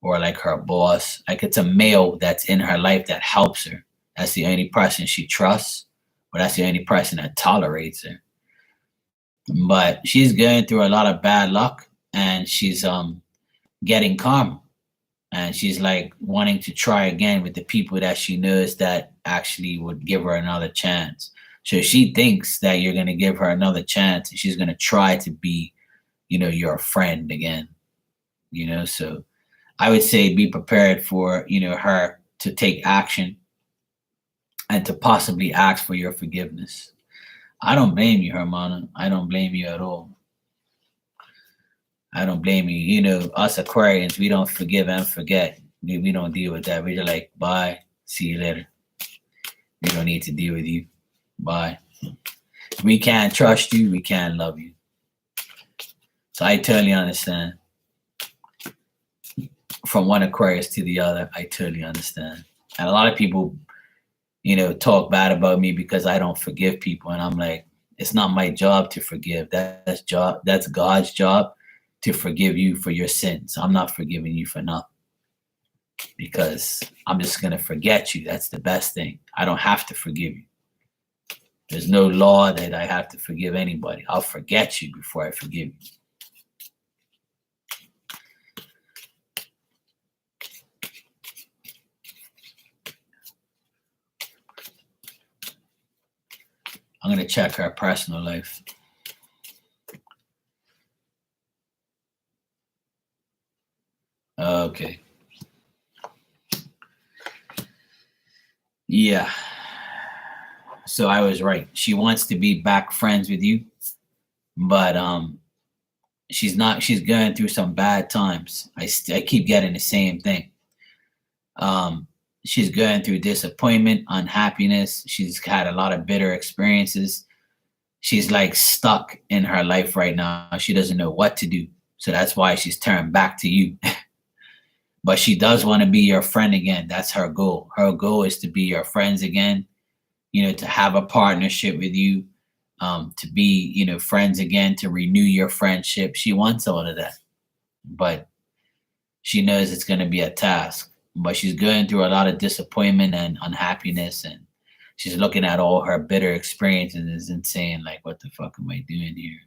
or like her boss. Like, it's a male that's in her life that helps her. That's the only person she trusts, or that's the only person that tolerates her. But she's going through a lot of bad luck, and she's getting calm, and she's like wanting to try again with the people that she knows that actually would give her another chance. So she thinks that you're going to give her another chance, and she's going to try to be, your friend again. So I would say be prepared for, her to take action and to possibly ask for your forgiveness. I don't blame you, Hermana. I don't blame you at all. I don't blame you. Us Aquarians, we don't forgive and forget. We don't deal with that. We're just like, bye, see you later. We don't need to deal with you. Bye. We can't trust you. We can't love you. So I totally understand. From one Aquarius to the other, I totally understand. And a lot of people, talk bad about me because I don't forgive people, and I'm like, it's not my job to forgive. That's God's job to forgive you for your sins. I'm not forgiving you for nothing, because I'm just gonna forget you. That's the best thing. I don't have to forgive you. There's no law that I have to forgive anybody. I'll forget you before I forgive you. I'm gonna check her personal life. Okay. Yeah. So I was right. She wants to be back friends with you, but she's not. She's going through some bad times. I keep getting the same thing. Um, she's going through disappointment, unhappiness. She's had a lot of bitter experiences. She's like stuck in her life right now. She doesn't know what to do. So that's why she's turned back to you. But she does want to be your friend again. That's her goal. Her goal is to be your friends again, to have a partnership with you, to be, friends again, to renew your friendship. She wants all of that. But she knows it's going to be a task. But she's going through a lot of disappointment and unhappiness, and she's looking at all her bitter experiences and saying, like, what the fuck am I doing here?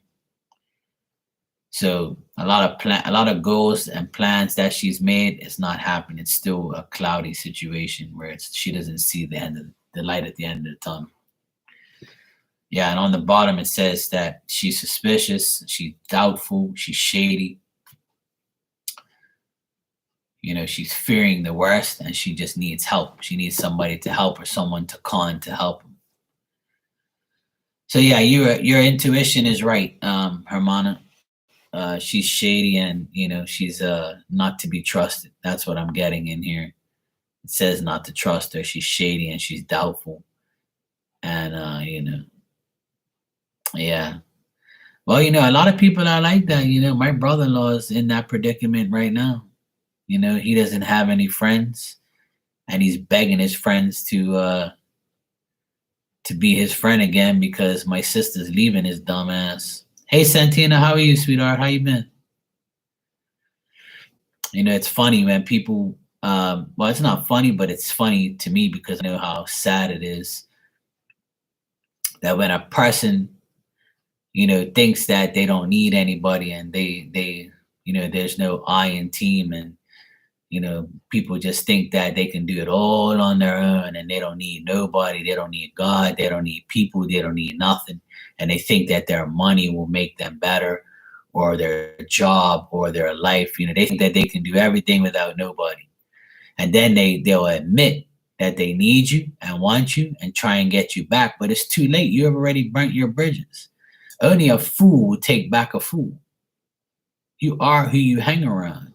So a lot of goals and plans that she's made is not happening. It's still a cloudy situation where she doesn't see the light at the end of the tunnel. Yeah, and on the bottom it says that she's suspicious, she's doubtful, she's shady. She's fearing the worst, and she just needs help. She needs somebody to help her, someone to con to help her. So yeah, your intuition is right, Hermana. She's shady, and she's not to be trusted. That's what I'm getting in here. It says not to trust her. She's shady and she's doubtful, and yeah. Well, a lot of people are like that. My brother-in-law is in that predicament right now. He doesn't have any friends, and he's begging his friends to be his friend again because my sister's leaving his dumb ass. Hey, Santina, how are you, sweetheart? How you been? It's funny when people. Well, it's not funny, but it's funny to me because I know how sad it is that when a person thinks that they don't need anybody, and they there's no I in team, and people just think that they can do it all on their own, and they don't need nobody, they don't need God, they don't need people, they don't need nothing, and they think that their money will make them better, or their job, or their life. They think that they can do everything without nobody, and then they'll admit that they need you and want you and try and get you back, but it's too late. You have already burnt your bridges. Only a fool will take back a fool. You are who you hang around.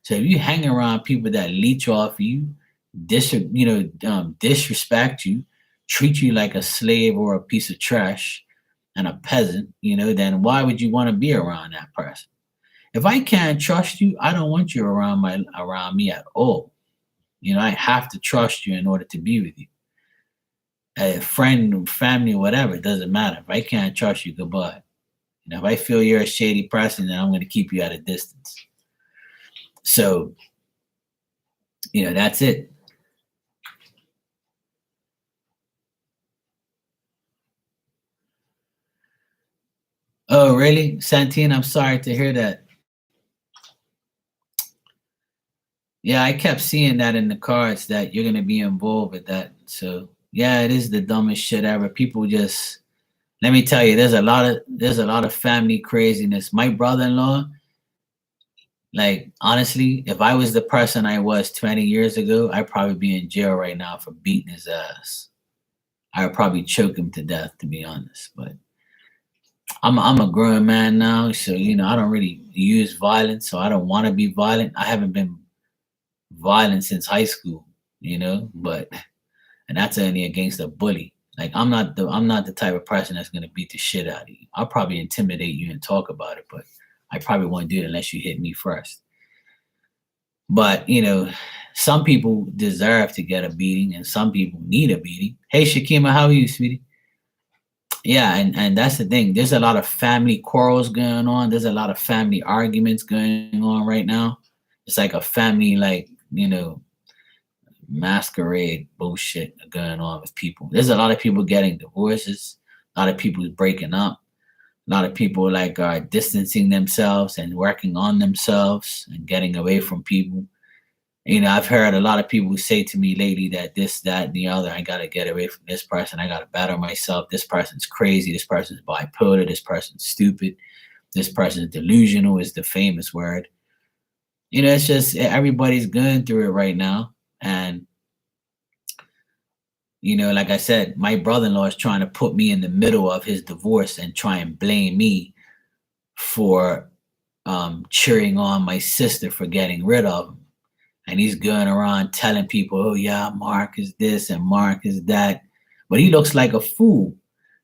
So if you hang around people that leech off you, disrespect you, treat you like a slave or a piece of trash and a peasant, then why would you want to be around that person? If I can't trust you, I don't want you around me at all. I have to trust you in order to be with you. A friend, family, whatever, it doesn't matter. If I can't trust you, goodbye. If I feel you're a shady person, then I'm going to keep you at a distance. So, that's it. Oh, really? Santine, I'm sorry to hear that. Yeah, I kept seeing that in the cards that you're going to be involved with that. So, yeah, it is the dumbest shit ever. People just, let me tell you, there's a lot of family craziness. My brother-in-law, like, honestly, if I was the person I was 20 years ago, I'd probably be in jail right now for beating his ass. I would probably choke him to death, to be honest. But I'm a grown man now, so I don't really use violence, so I don't want to be violent. I haven't been violent since high school, but and that's only against a bully. Like I'm not the type of person that's gonna beat the shit out of you. I'll probably intimidate you and talk about it, but I probably won't do it unless you hit me first. But some people deserve to get a beating, and some people need a beating. Hey, Shakima, how are you, sweetie? Yeah, and that's the thing. There's a lot of family quarrels going on. There's a lot of family arguments going on right now. It's like a family, like masquerade bullshit going on with people. There's a lot of people getting divorces. A lot of people breaking up. A lot of people like are distancing themselves and working on themselves and getting away from people. I've heard a lot of people say to me lately that this, that, and the other, I got to get away from this person. I got to better myself. This person's crazy. This person's bipolar. This person's stupid. This person's delusional is the famous word. It's just everybody's going through it right now. And, like I said, my brother-in-law is trying to put me in the middle of his divorce and try and blame me for cheering on my sister for getting rid of him. And he's going around telling people, oh, yeah, Mark is this and Mark is that. But he looks like a fool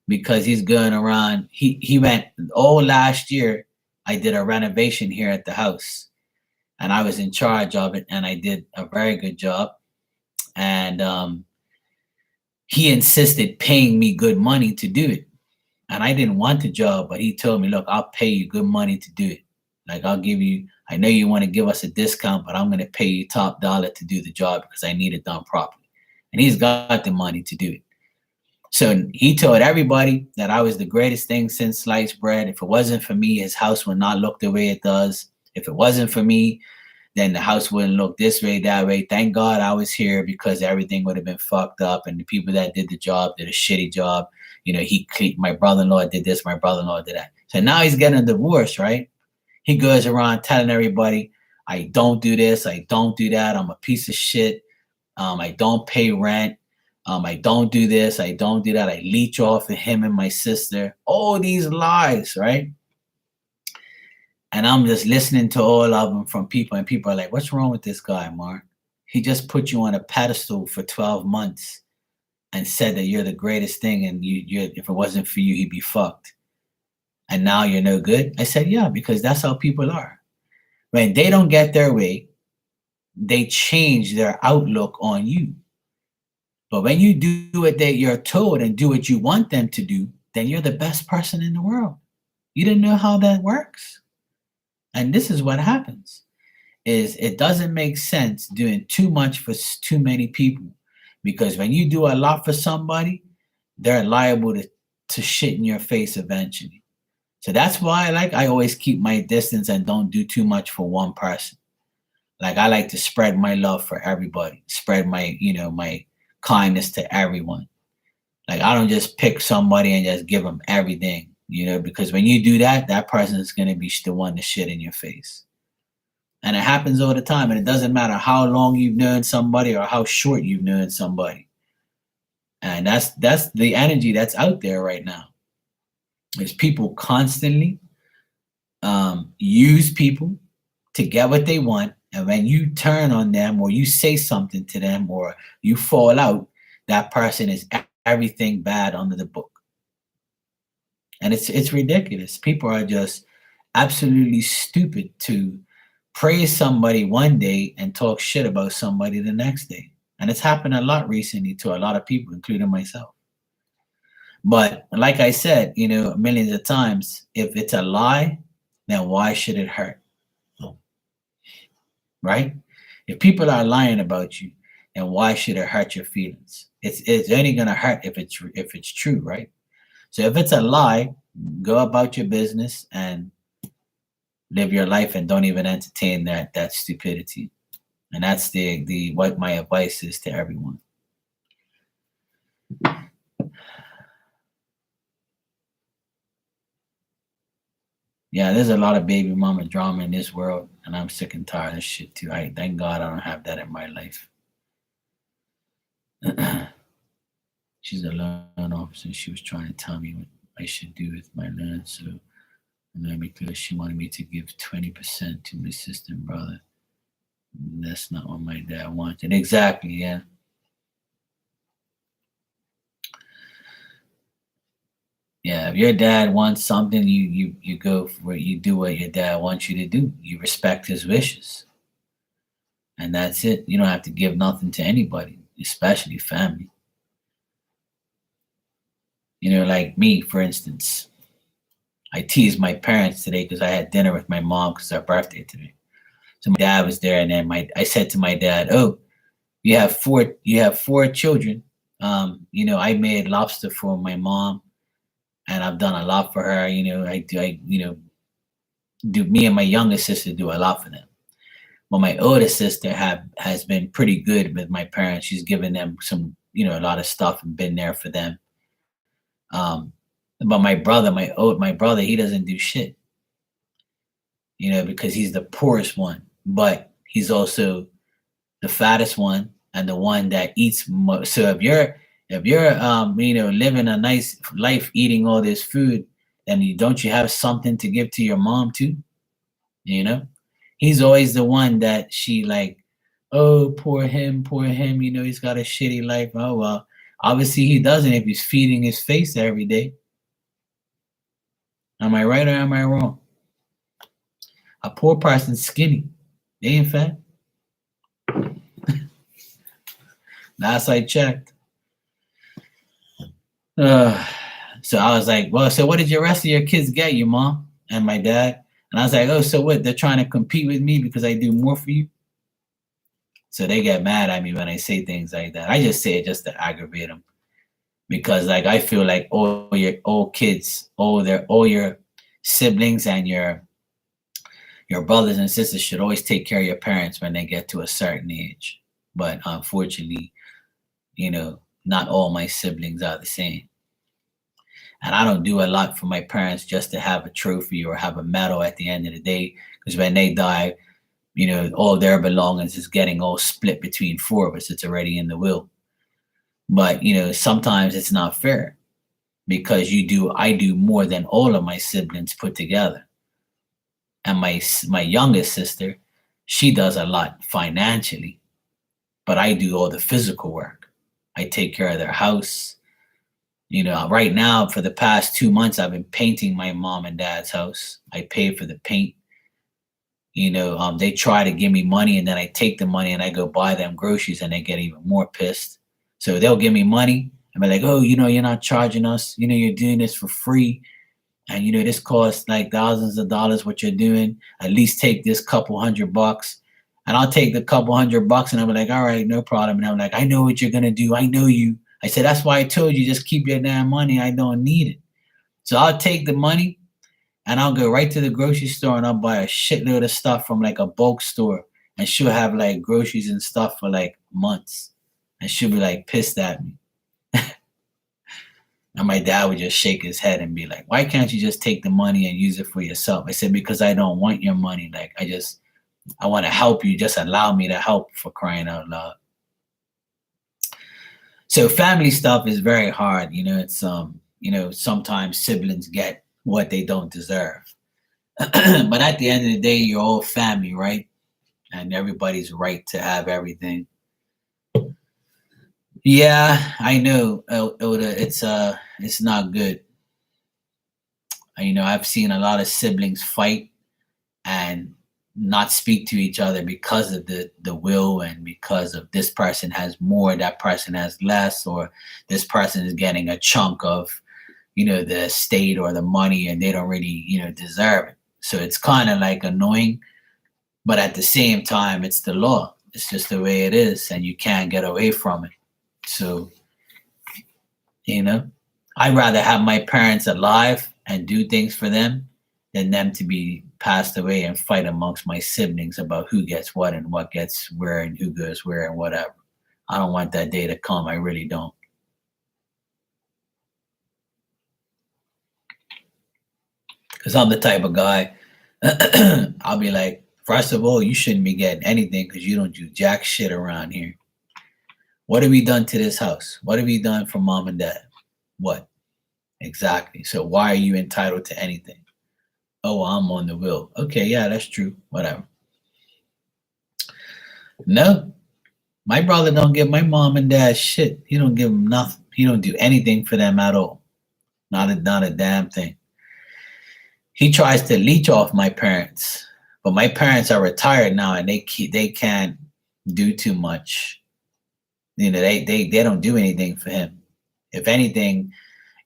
because he's going around. He went all last year. I did a renovation here at the house and I was in charge of it. And I did a very good job. And he insisted paying me good money to do it. And I didn't want the job, but he told me, look, I'll pay you good money to do it. Like I'll give you, I know you want to give us a discount, but I'm going to pay you top dollar to do the job because I need it done properly. And he's got the money to do it. So he told everybody that I was the greatest thing since sliced bread. If it wasn't for me, his house would not look the way it does. If it wasn't for me, then the house wouldn't look this way, that way. Thank God I was here because everything would have been fucked up. And the people that did the job did a shitty job. My brother-in-law did this, my brother-in-law did that. So now he's getting a divorce, right? He goes around telling everybody, I don't do this, I don't do that, I'm a piece of shit, I don't pay rent, I don't do this, I don't do that, I leech off of him and my sister. All these lies, right? And I'm just listening to all of them from people, and people are like, what's wrong with this guy, Mark? He just put you on a pedestal for 12 months and said that you're the greatest thing, and if it wasn't for you, he'd be fucked. And now you're no good? I said, yeah, because that's how people are. When they don't get their way, they change their outlook on you. But when you do what you're told and do what you want them to do, then you're the best person in the world. You didn't know how that works. And this is what happens, is it doesn't make sense doing too much for too many people. Because when you do a lot for somebody, they're liable to shit in your face eventually. So that's why I always keep my distance and don't do too much for one person. Like I like to spread my love for everybody, spread my, my kindness to everyone. Like I don't just pick somebody and just give them everything, because when you do that, that person is going to be the one to shit in your face. And it happens all the time. And it doesn't matter how long you've known somebody or how short you've known somebody. And that's the energy that's out there right now. Is people constantly use people to get what they want. And when you turn on them or you say something to them or you fall out, that person is everything bad under the book. And it's ridiculous. People are just absolutely stupid to praise somebody one day and talk shit about somebody the next day. And it's happened a lot recently to a lot of people, including myself. But like I said, millions of times, if it's a lie, then why should it hurt? Right? If people are lying about you, then why should it hurt your feelings? It's only gonna hurt if it's true, right? So if it's a lie, go about your business and live your life and don't even entertain that stupidity. And that's the what my advice is to everyone. Yeah, there's a lot of baby mama drama in this world, and I'm sick and tired of this shit too. I thank God I don't have that in my life. She's a loan officer. She was trying to tell me what I should do with my loan. So, because she wanted me to give 20% to my sister and brother. That's not what my dad wanted. Exactly, yeah. Yeah, if your dad wants something, you go for it. You do what your dad wants you to do. You respect his wishes. And that's it. You don't have to give nothing to anybody, especially family. Like me, for instance. I teased my parents today because I had dinner with my mom because it's her birthday today. So my dad was there, and then I said to my dad, "Oh, you have four children. I made lobster for my mom, and I've done a lot for her. Do me and my youngest sister do a lot for them. But my oldest sister has been pretty good with my parents. She's given them some, a lot of stuff and been there for them. But my brother, he doesn't do shit, because he's the poorest one, but he's also the fattest one and the one that eats most. So if you're living a nice life, eating all this food, then don't you have something to give to your mom too? He's always the one that she like, oh, poor him, he's got a shitty life. Oh, well, obviously he doesn't if he's feeding his face every day. Am I right or am I wrong? A poor person's skinny. They ain't fat. Last I checked. So I was like, well, so what did your rest of your kids get you, mom and my dad? And I was like, oh, so what? They're trying to compete with me because I do more for you? So they get mad at me when I say things like that. I just say it just to aggravate them. Because I feel like all your siblings and your brothers and sisters should always take care of your parents when they get to a certain age. But unfortunately, not all my siblings are the same. And I don't do a lot for my parents just to have a trophy or have a medal at the end of the day. Because when they die, all their belongings is getting all split between four of us. It's already in the will. But, sometimes it's not fair because I do more than all of my siblings put together. And my youngest sister, she does a lot financially, but I do all the physical work. I take care of their house. Right now, for the past 2 months, I've been painting my mom and dad's house. I pay for the paint. They try to give me money, and then I take the money and I go buy them groceries, and they get even more pissed. So they'll give me money and be like, oh, you're not charging us. You're doing this for free. And, this costs like thousands of dollars what you're doing. At least take this couple $100. And I'll take the couple $100 and I'll be like, all right, no problem. And I'm like, I know what you're going to do. I know you. I said, that's why I told you, just keep your damn money. I don't need it. So I'll take the money And I'll go right to the grocery store and I'll buy a shitload of stuff from like a bulk store. And she'll have like groceries and stuff for like months. And she'll be like pissed at me. And my dad would just shake his head and be like, why can't you just take the money and use it for yourself? I said, because I don't want your money. Like, I want to help you. Just allow me to help, for crying out loud. So family stuff is very hard. It's, sometimes siblings get what they don't deserve. But at the end of the day, you're all family, right? And everybody's right to have everything. Yeah, I know, Oda. It's not good. I've seen a lot of siblings fight and not speak to each other because of the will, and because of this person has more, that person has less, or this person is getting a chunk of, the estate or the money, and they don't really, deserve it. So it's kind of like annoying, but at the same time, it's the law. It's just the way it is, and you can't get away from it. So, I'd rather have my parents alive and do things for them than them to be passed away and fight amongst my siblings about who gets what and what gets where and who goes where and whatever. I don't want that day to come. I really don't. Because I'm the type of guy, I'll be like, first of all, you shouldn't be getting anything because you don't do jack shit around here. What have we done to this house? What have we done for mom and dad? What? Exactly. So why are you entitled to anything? Oh, I'm on the will. Okay, yeah, that's true. Whatever. No, my brother don't give my mom and dad shit. He don't give them nothing. He don't do anything for them at all. Not a damn thing. He tries to leech off my parents, but my parents are retired now, and they can't do too much. They don't do anything for him. If anything,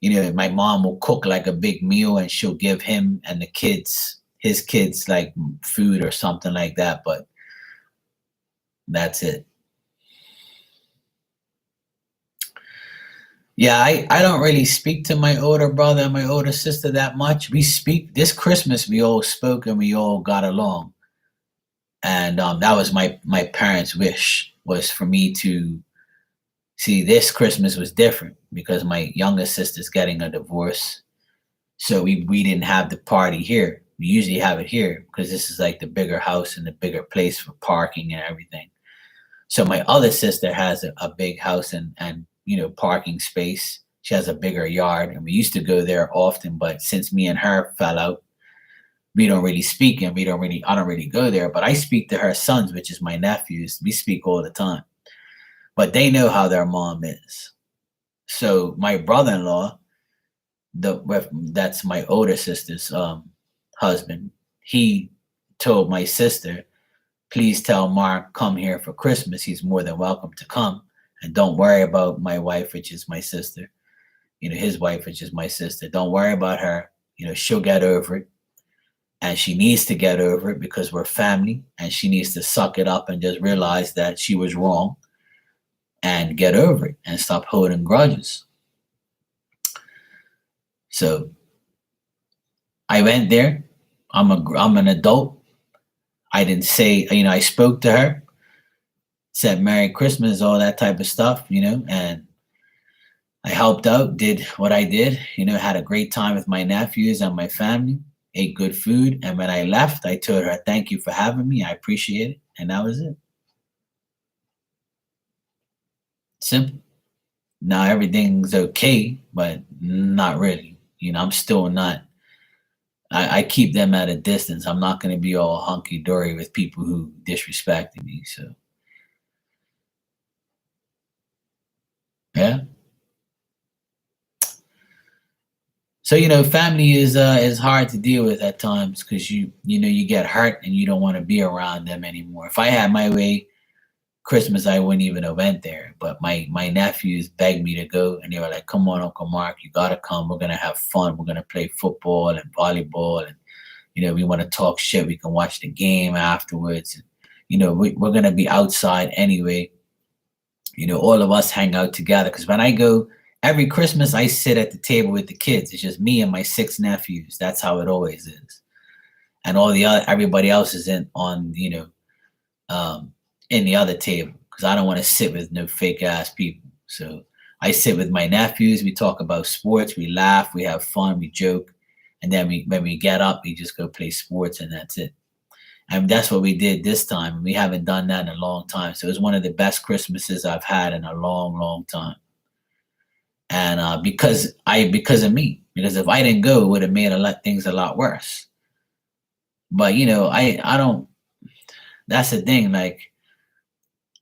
my mom will cook like a big meal and she'll give him and his kids like food or something like that, but that's it. Yeah, I don't really speak to my older brother and my older sister that much. We speak this Christmas, we all spoke and we all got along. And that was my parents' wish, was for me to see. This Christmas was different because my youngest sister's getting a divorce. So we didn't have the party here. We usually have it here because this is like the bigger house and the bigger place for parking and everything. So my other sister has a big house and parking space. She has a bigger yard, and we used to go there often. But since me and her fell out, we don't really speak, and I don't really go there. But I speak to her sons, which is my nephews. We speak all the time, but they know how their mom is. So my brother-in-law, that's my older sister's husband, he told my sister, please tell Mark come here for Christmas. He's more than welcome to come. And don't worry about my wife, which is my sister. His wife, which is my sister. Don't worry about her. She'll get over it. And she needs to get over it because we're family. And she needs to suck it up and just realize that she was wrong and get over it and stop holding grudges. So I went there. I'm an adult. I didn't say, I spoke to her, said Merry Christmas, all that type of stuff, and I helped out, did what I did, had a great time with my nephews and my family, ate good food. And when I left, I told her, thank you for having me. I appreciate it. And that was it. Simple. Now everything's okay, but not really. I'm still not. I keep them at a distance. I'm not going to be all hunky dory with people who disrespected me. So, yeah. So family is hard to deal with at times because you get hurt and you don't want to be around them anymore. If I had my way, Christmas I wouldn't even have went there. But my nephews begged me to go, and they were like, "Come on, Uncle Mark, you gotta come. We're gonna have fun. We're gonna play football and volleyball, and we want to talk shit. We can watch the game afterwards. We're gonna be outside anyway. All of us hang out together. Because when I go Every Christmas, I sit at the table with the kids. It's just me and my 6 nephews. That's how it always is. And all the other everybody else is in on um, in the other table because I don't want to sit with no fake ass people. So I sit with my nephews. We talk about sports. We laugh. We have fun. We joke. And then when we get up, we just go play sports, and that's it. And that's what we did this time. We haven't done that in a long time. So it was one of the best Christmases I've had in a long, long time. And because of me, because if I didn't go, it would have made a lot things a lot worse. But I don't. That's the thing. Like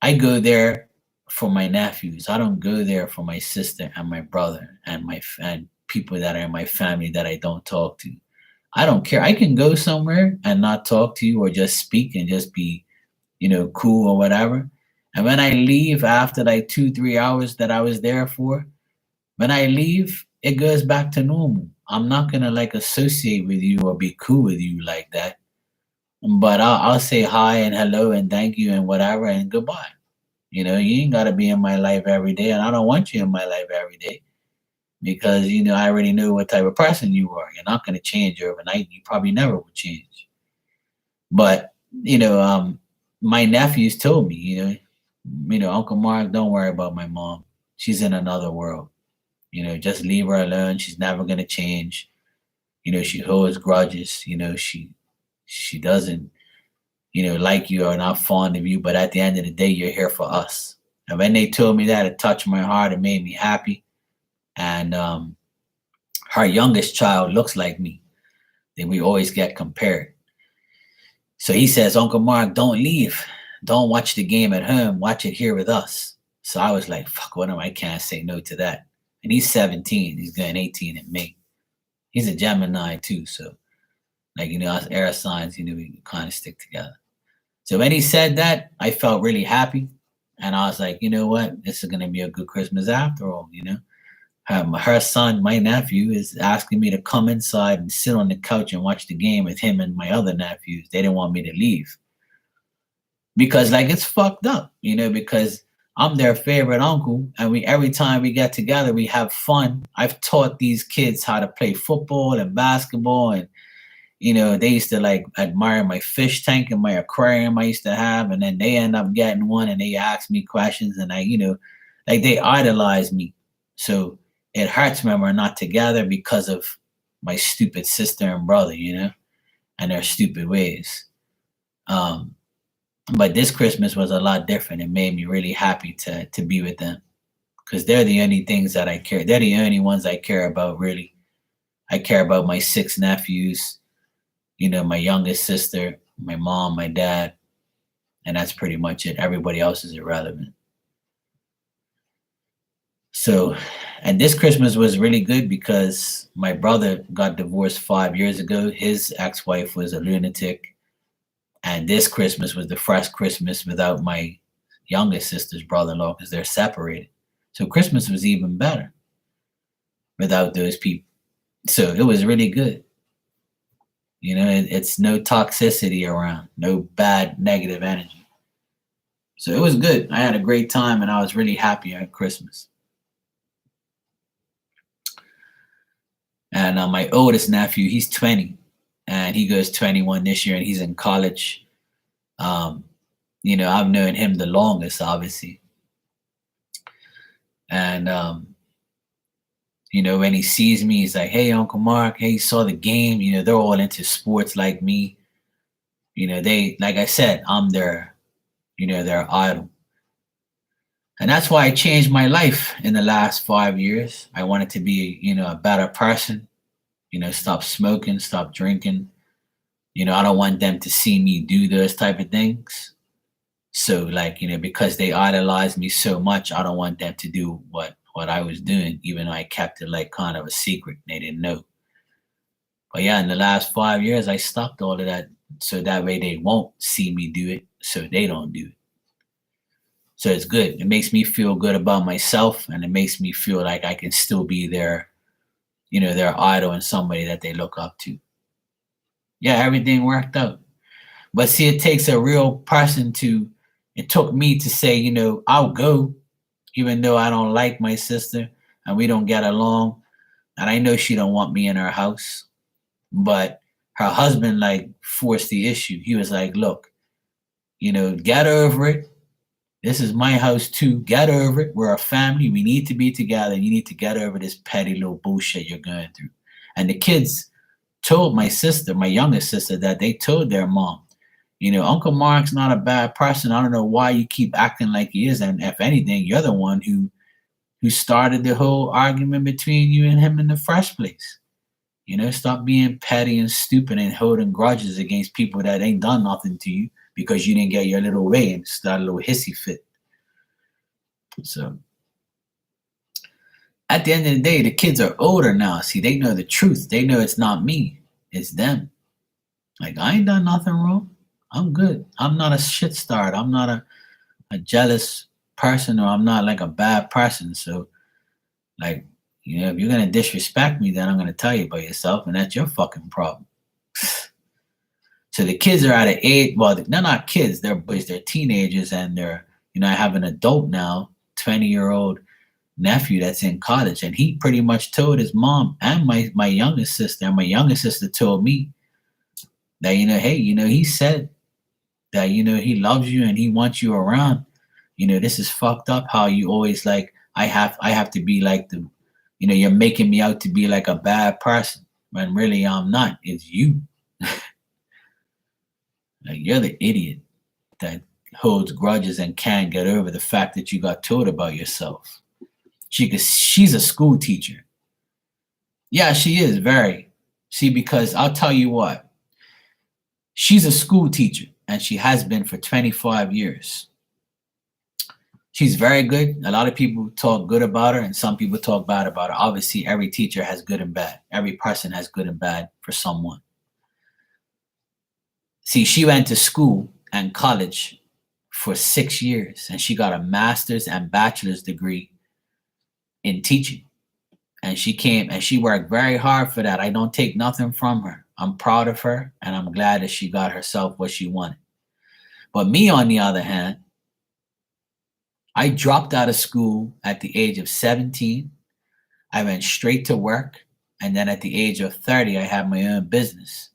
I go there for my nephews. I don't go there for my sister and my brother and and people that are in my family that I don't talk to. I don't care. I can go somewhere and not talk to you or just speak and just be, cool or whatever. And when I leave after like 2, 3 hours that I was there for, when I leave, it goes back to normal. I'm not gonna like associate with you or be cool with you like that. But I'll say hi and hello and thank you and whatever and goodbye. You ain't gotta be in my life every day, and I don't want you in my life every day because I already know what type of person you are. You're not gonna change overnight. You probably never will change. But my nephews told me, Uncle Mark, don't worry about my mom. She's in another world. Just leave her alone. She's never gonna change. She holds grudges. She doesn't, like you or not fond of you. But at the end of the day, you're here for us. And when they told me that, it touched my heart. It made me happy. And her youngest child looks like me. Then we always get compared. So he says, Uncle Mark, don't leave. Don't watch the game at home. Watch it here with us. So I was like, fuck, what am I can't say no to that. And he's 17. He's going 18 in May. He's a Gemini too. So like, us air signs, we kind of stick together. So when he said that, I felt really happy. And I was like, you know what? This is going to be a good Christmas after all, Her son, my nephew, is asking me to come inside and sit on the couch and watch the game with him and my other nephews. They didn't want me to leave. Because like it's fucked up, because I'm their favorite uncle, and every time we get together, we have fun. I've taught these kids how to play football and basketball, and they used to like admire my fish tank and my aquarium I used to have, and then they end up getting one, and they ask me questions, and I, like they idolize me. So it hurts when we're not together because of my stupid sister and brother, and their stupid ways. But this Christmas was a lot different. It made me really happy to be with them because they're the only things that I care. They're the only ones I care about, really. I care about my 6 nephews, my youngest sister, my mom, my dad, and that's pretty much it. Everybody else is irrelevant. So, and this Christmas was really good because my brother got divorced 5 years ago. His ex-wife was a lunatic. And this Christmas was the first Christmas without my youngest sister's brother-in-law because they're separated. So Christmas was even better without those people. So it was really good. It's no toxicity around, no bad negative energy. So it was good. I had a great time and I was really happy at Christmas. And my oldest nephew, he's 20 and he goes 21 this year and he's in college. I've known him the longest, obviously. And, when he sees me, he's like, hey, Uncle Mark, hey, you saw the game. They're all into sports like me. They, like I said, I'm their idol. And that's why I changed my life in the last 5 years. I wanted to be, a better person, stop smoking, stop drinking. I don't want them to see me do those type of things. So like, because they idolize me so much, I don't want them to do what I was doing, even though I kept it like kind of a secret. They didn't know. But yeah, in the last 5 years, I stopped all of that. So that way they won't see me do it. So they don't do it. So it's good. It makes me feel good about myself. And it makes me feel like I can still be their idol and somebody that they look up to. Yeah, everything worked out. But see, it takes a real person it took me to say, I'll go, even though I don't like my sister. and we don't get along. And I know she don't want me in her house, but her husband like forced the issue. He was like, look, get over it. This is my house too. Get over it. We're a family. We need to be together. You need to get over this petty little bullshit you're going through. And the kids told my sister, my youngest sister, that they told their mom, Uncle Mark's not a bad person. I don't know why you keep acting like he is. And if anything, you're the one who started the whole argument between you and him in the first place. Stop being petty and stupid and holding grudges against people that ain't done nothing to you because you didn't get your little way and start a little hissy fit. So at the end of the day, the kids are older now. See, they know the truth. They know it's not me, it's them. Like, I ain't done nothing wrong. I'm good. I'm not a shit start. I'm not a jealous person, or I'm not like a bad person. So, like, if you're going to disrespect me, then I'm going to tell you about yourself, and that's your fucking problem. So the kids are at an age, well, they're not kids, they're boys, they're teenagers, and they're, I have an adult now, 20-year-old nephew that's in college, and he pretty much told his mom and my youngest sister, and my youngest sister told me that, hey, he said that, he loves you and he wants you around. This is fucked up how you always like, I have to be like the, you're making me out to be like a bad person when really I'm not. It's you. Like, you're the idiot that holds grudges and can't get over the fact that you got told about yourself. She's a school teacher. Yeah, she is very. See, because I'll tell you what, she's a school teacher and she has been for 25 years. She's very good. A lot of people talk good about her and some people talk bad about her. Obviously, every teacher has good and bad. Every person has good and bad for someone. See, she went to school and college for 6 years, and she got a master's and bachelor's degree in teaching. And she came and she worked very hard for that. I don't take nothing from her. I'm proud of her, and I'm glad that she got herself what she wanted. But me, on the other hand, I dropped out of school at the age of 17. I went straight to work. And then at the age of 30, I had my own business.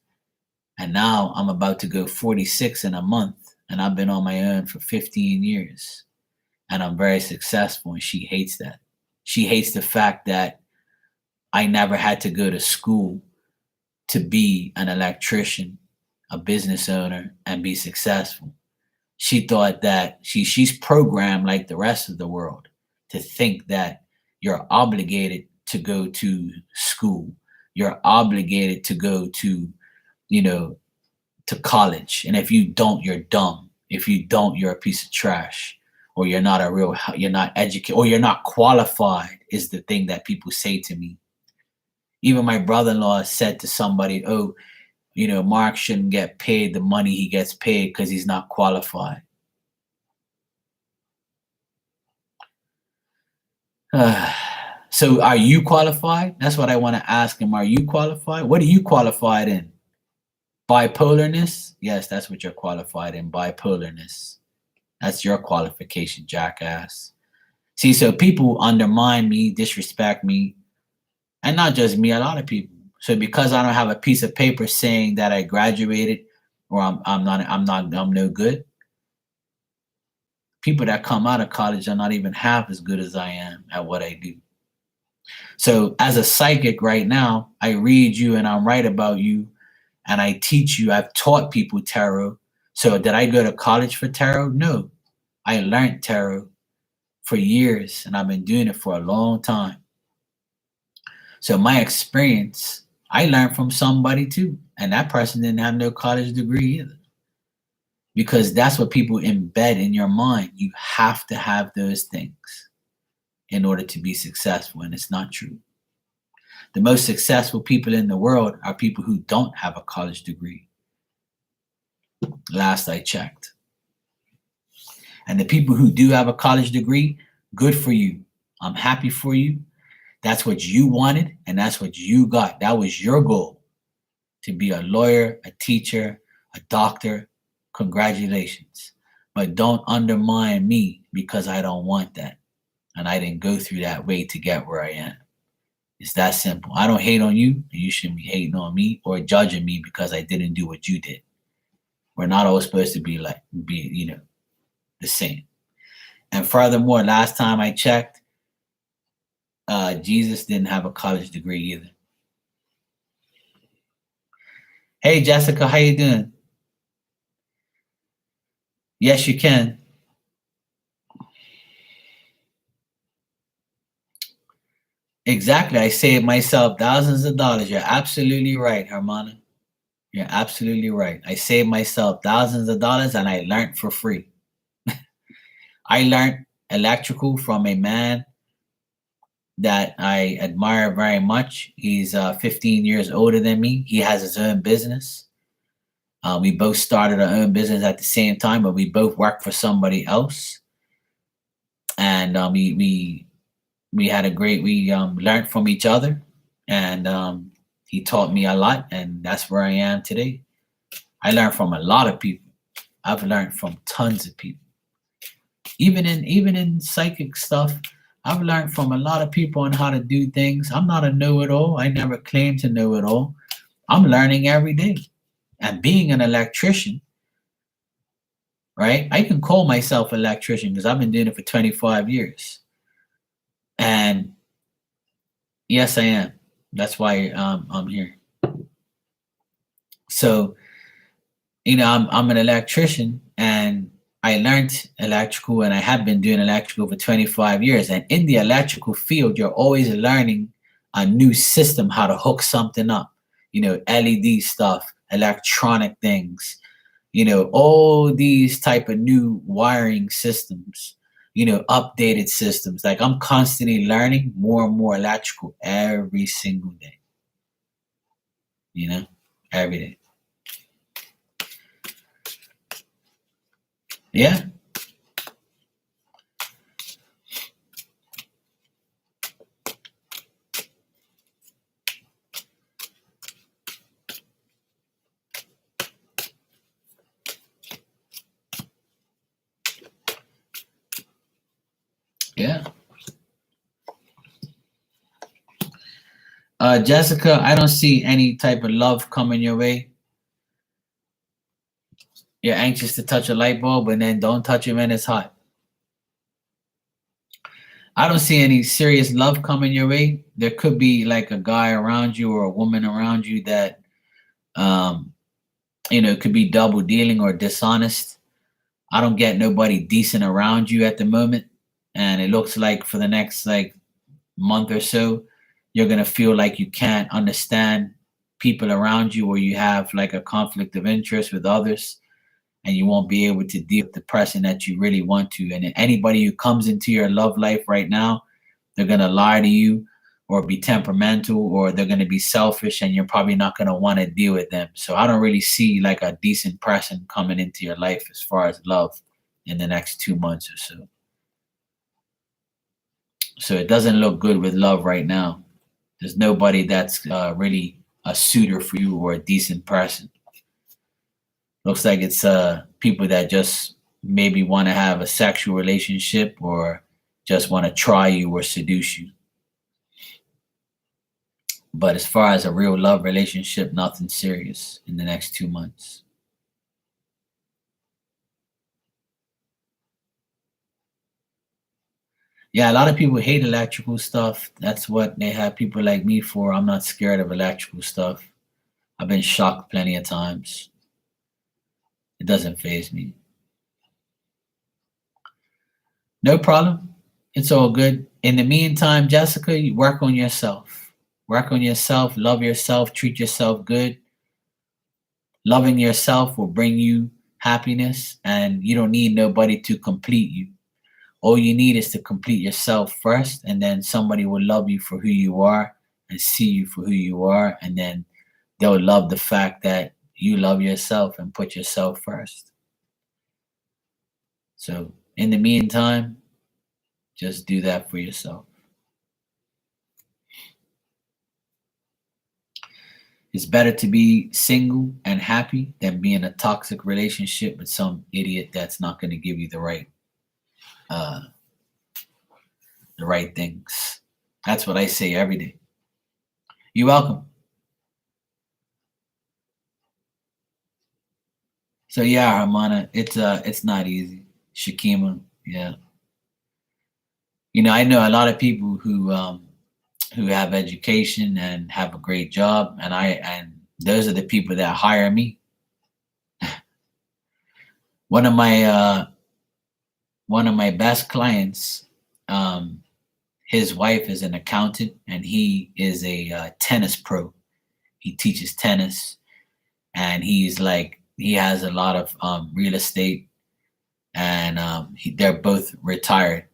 And now I'm about to go 46 in a month. And I've been on my own for 15 years. And I'm very successful. And she hates that. She hates the fact that I never had to go to school to be an electrician, a business owner, and be successful. She thought that she's programmed like the rest of the world to think that you're obligated to go to school. You're obligated to go to, to college. And if you don't, you're dumb. If you don't, you're a piece of trash, or you're not educated, or you're not qualified, is the thing that people say to me. Even my brother-in-law said to somebody, oh, Mark shouldn't get paid the money he gets paid because he's not qualified. So are you qualified? That's what I want to ask him. Are you qualified? What are you qualified in? Bipolarness? Yes, that's what you're qualified in, bipolarness. That's your qualification, jackass. See, so people undermine me, disrespect me, and not just me, a lot of people. So because I don't have a piece of paper saying that I graduated or I'm no good, people that come out of college are not even half as good as I am at what I do. So as a psychic right now, I read you and I write about you and I teach you. I've taught people tarot. So did I go to college for tarot? No. I learned tarot for years and I've been doing it for a long time. So my experience, I learned from somebody too. And that person didn't have no college degree either. Because that's what people embed in your mind. You have to have those things in order to be successful. And it's not true. The most successful people in the world are people who don't have a college degree. Last I checked. And the people who do have a college degree, good for you. I'm happy for you. That's what you wanted, and that's what you got. That was your goal, to be a lawyer, a teacher, a doctor. Congratulations. But don't undermine me because I don't want that. And I didn't go through that way to get where I am. It's that simple. I don't hate on you, and you shouldn't be hating on me or judging me because I didn't do what you did. We're not all supposed to be the same. And furthermore, last time I checked, Jesus didn't have a college degree either. Hey, Jessica, how you doing? Yes, you can. Exactly. I saved myself thousands of dollars. You're absolutely right, Hermana. You're absolutely right. I saved myself thousands of dollars and I learned for free. I learned electrical from a man that I admire very much. He's 15 years older than me. He has his own business. We both started our own business at the same time, but we both worked for somebody else. And we had a great, we learned from each other, and he taught me a lot, and that's where I am today. I learned from a lot of people. I've learned from tons of people. Even in psychic stuff, I've learned from a lot of people on how to do things. I'm not a know-it-all. I never claimed to know it all. I'm learning every day. And being an electrician, right? I can call myself an electrician because I've been doing it for 25 years. And yes, I am. That's why I'm here. So, I'm an electrician, and I learned electrical, and I have been doing electrical for 25 years. And in the electrical field, you're always learning a new system, how to hook something up, LED stuff, electronic things, all these type of new wiring systems, updated systems. Like, I'm constantly learning more and more electrical every single day, every day. Yeah. Yeah. Jessica, I don't see any type of love coming your way. You're anxious to touch a light bulb, and then don't touch it when it's hot. I don't see any serious love coming your way. There could be like a guy around you or a woman around you that, could be double dealing or dishonest. I don't get nobody decent around you at the moment. And it looks like for the next month or so, you're going to feel like you can't understand people around you, or you have like a conflict of interest with others, and you won't be able to deal with the person that you really want to. And anybody who comes into your love life right now, they're going to lie to you or be temperamental, or they're going to be selfish, and you're probably not going to want to deal with them. So I don't really see like a decent person coming into your life as far as love in the next 2 months or so. So it doesn't look good with love right now. There's nobody that's really a suitor for you or a decent person. Looks like it's people that just maybe want to have a sexual relationship, or just want to try you or seduce you. But as far as a real love relationship, nothing serious in the next 2 months. Yeah, a lot of people hate electrical stuff. That's what they have people like me for. I'm not scared of electrical stuff. I've been shocked plenty of times. It doesn't faze me. No problem. It's all good. In the meantime, Jessica, you work on yourself. Work on yourself, love yourself, treat yourself good. Loving yourself will bring you happiness, and you don't need nobody to complete you. All you need is to complete yourself first, and then somebody will love you for who you are and see you for who you are, and then they'll love the fact that you love yourself and put yourself first. So in the meantime, just do that for yourself. It's better to be single and happy than be in a toxic relationship with some idiot that's not going to give you the right the right things. That's what I say every day. You're welcome. So yeah, Hermana, it's not easy. Shakima, yeah. I know a lot of people who have education and have a great job, and those are the people that hire me. One of my best clients, um, his wife is an accountant, and he is a tennis pro. He teaches tennis, and he has a lot of real estate, and they're both retired,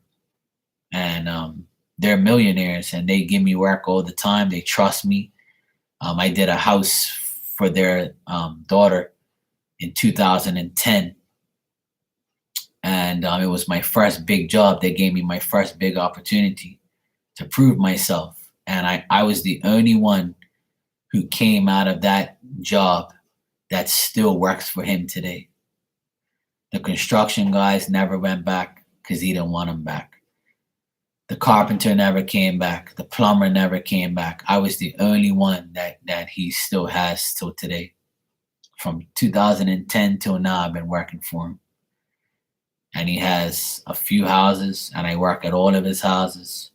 and they're millionaires, and they give me work all the time. They trust me. I did a house for their daughter in 2010, and it was my first big job. They gave me my first big opportunity to prove myself, and I was the only one who came out of that job that still works for him today. The construction guys never went back because he didn't want them back. The carpenter never came back. The plumber never came back. I was the only one that he still has till today. From 2010 till now, I've been working for him. And he has a few houses, and I work at all of his houses.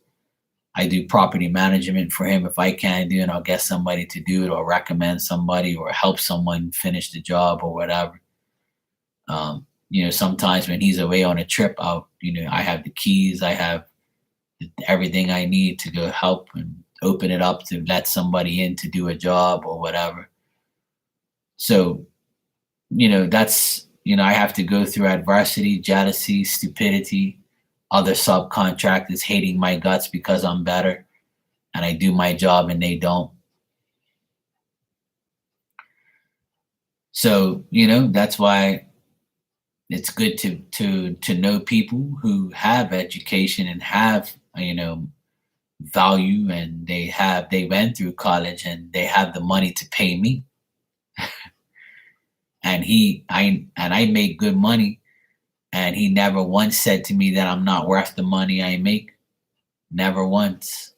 I do property management for him if I can't do it. I'll get somebody to do it, or recommend somebody, or help someone finish the job, or whatever. Sometimes when he's away on a trip, I have the keys. I have everything I need to go help and open it up to let somebody in to do a job or whatever. So, that's, I have to go through adversity, jealousy, stupidity, other subcontractors hating my guts because I'm better and I do my job and they don't. So, that's why it's good to know people who have education and have, value, and they went through college and they have the money to pay me. And I make good money, and he never once said to me that I'm not worth the money I make. Never once.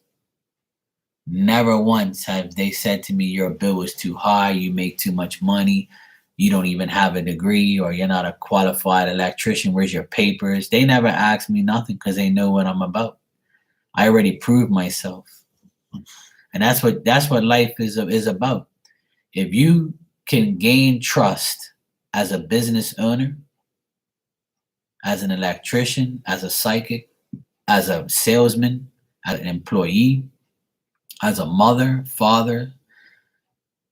Never once have they said to me, your bill is too high, you make too much money, you don't even have a degree, or you're not a qualified electrician, where's your papers? They never ask me nothing because they know what I'm about. I already proved myself. And that's what life is about. If you can gain trust as a business owner, as an electrician, as a psychic, as a salesman, as an employee, as a mother, father,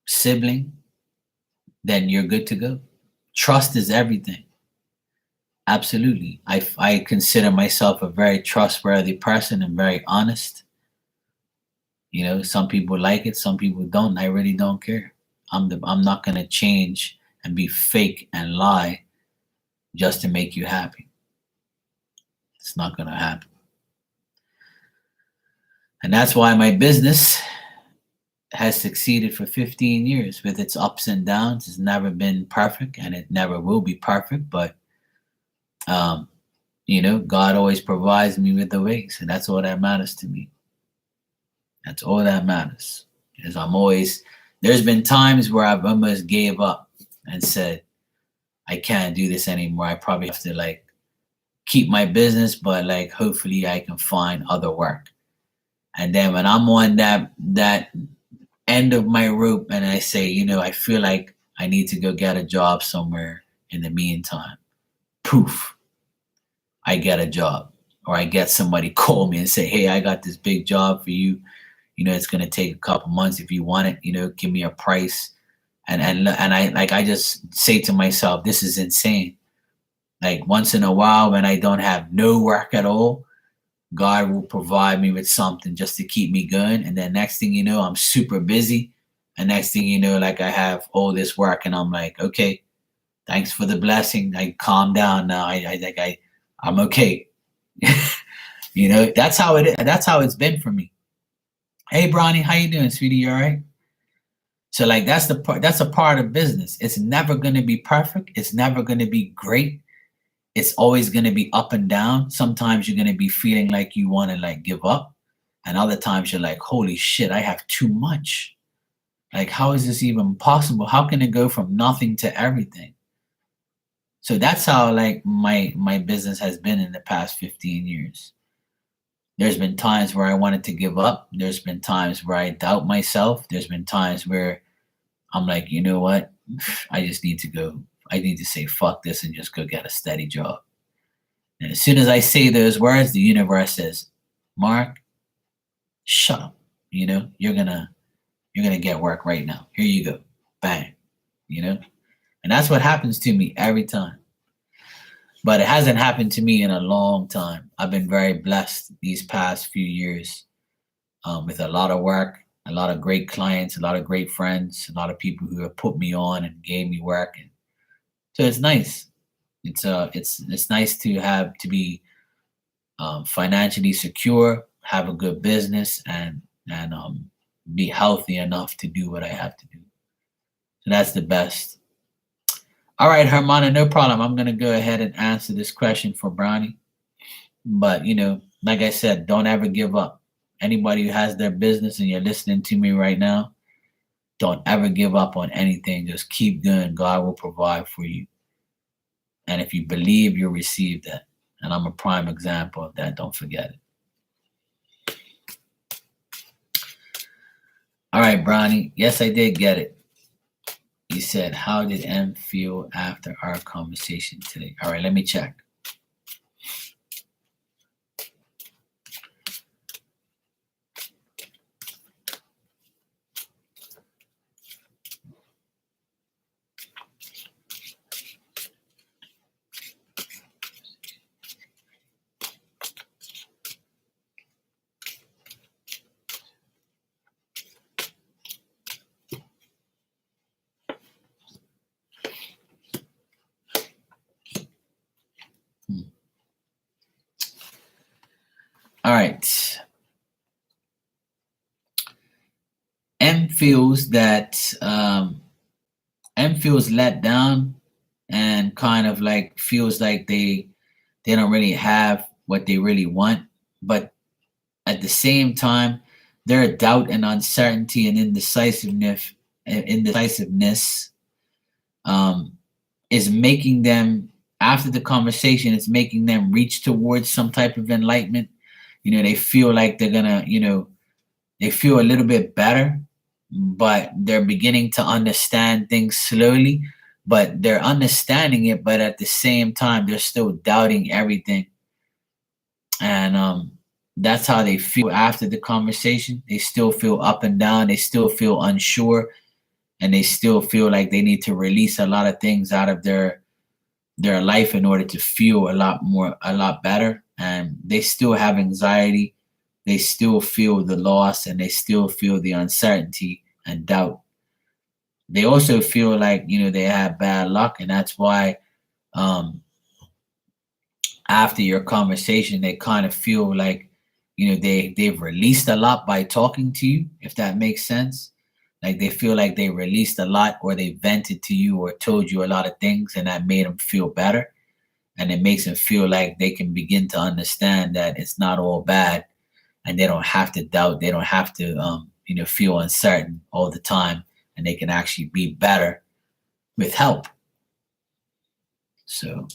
sibling, then you're good to go. Trust is everything. Absolutely. I consider myself a very trustworthy person and very honest. Some people like it, some people don't. I really don't care. I'm not gonna change and be fake and lie just to make you happy. It's not gonna happen. And that's why my business has succeeded for 15 years with its ups and downs. It's never been perfect, and it never will be perfect, but God always provides me with the ways, and that's all that matters to me. That's all that matters. Is there's been times where I've almost gave up and said, I can't do this anymore. I probably have to keep my business, but hopefully I can find other work. And then when I'm on that end of my rope and I say, I feel like I need to go get a job somewhere in the meantime, poof, I get a job, or I get somebody call me and say, hey, I got this big job for you. It's going to take a couple months. If you want it, give me a price. And I just say to myself, this is insane. Once in a while, when I don't have no work at all, God will provide me with something just to keep me going. And then next thing you know, I'm super busy. And next thing you know, I have all this work, and I'm like, okay, thanks for the blessing. I calm down now. I'm okay. That's how it is. That's how it's been for me. Hey, Bronny, how you doing, sweetie? You all right? So that's a part of business. It's never going to be perfect. It's never going to be great. it's always going to be up and down. Sometimes you're going to be feeling like you want to like give up, and other times you're like, holy shit, I have too much. Like, how is this even possible? How can it go from nothing to everything? So that's how like my business has been in the past 15 years. There's been times where I wanted to give up. There's been times where I doubt myself. There's been times where I'm like, you know what? I just need to go. I need to say fuck this and just go get a steady job. And as soon as I say those words, the universe says, Mark, shut up. You know, you're gonna get work right now. Here you go. Bang. You know? And that's what happens to me every time. But it hasn't happened to me in a long time. I've been very blessed these past few years with a lot of work, a lot of great clients, a lot of great friends, a lot of people who have put me on and gave me work. And so it's nice. It's nice to have to be financially secure, have a good business, and be healthy enough to do what I have to do. So that's the best. All right, Hermana, no problem. I'm gonna go ahead and answer this question for Brownie. But like I said, don't ever give up. Anybody who has their business and you're listening to me right now, don't ever give up on anything. Just keep going. God will provide for you. And if you believe, you'll receive that. And I'm a prime example of that. Don't forget it. All right, Brownie. Yes, I did get it. You said, how did M feel after our conversation today? All right, let me check. All right. M feels that M feels let down and kind of like feels like they don't really have what they really want, but at the same time, their doubt and uncertainty and indecisiveness um, is making them after the conversation. It's making them reach towards some type of enlightenment. They feel like they're gonna, they feel a little bit better, but they're beginning to understand things slowly. But they're understanding it, but at the same time, they're still doubting everything. And that's how they feel after the conversation. They still feel up and down. They still feel unsure, and they still feel like they need to release a lot of things out of their life in order to feel a lot better. And they still have anxiety. They still feel the loss, and they still feel the uncertainty and doubt. They also feel like they have bad luck, and that's why um, after your conversation, they kind of feel like they've released a lot by talking to you, if that makes sense. Like they feel like they released a lot, or they vented to you, or told you a lot of things, and that made them feel better. And it makes them feel like they can begin to understand that it's not all bad, and they don't have to doubt. They don't have to feel uncertain all the time, and they can actually be better with help. So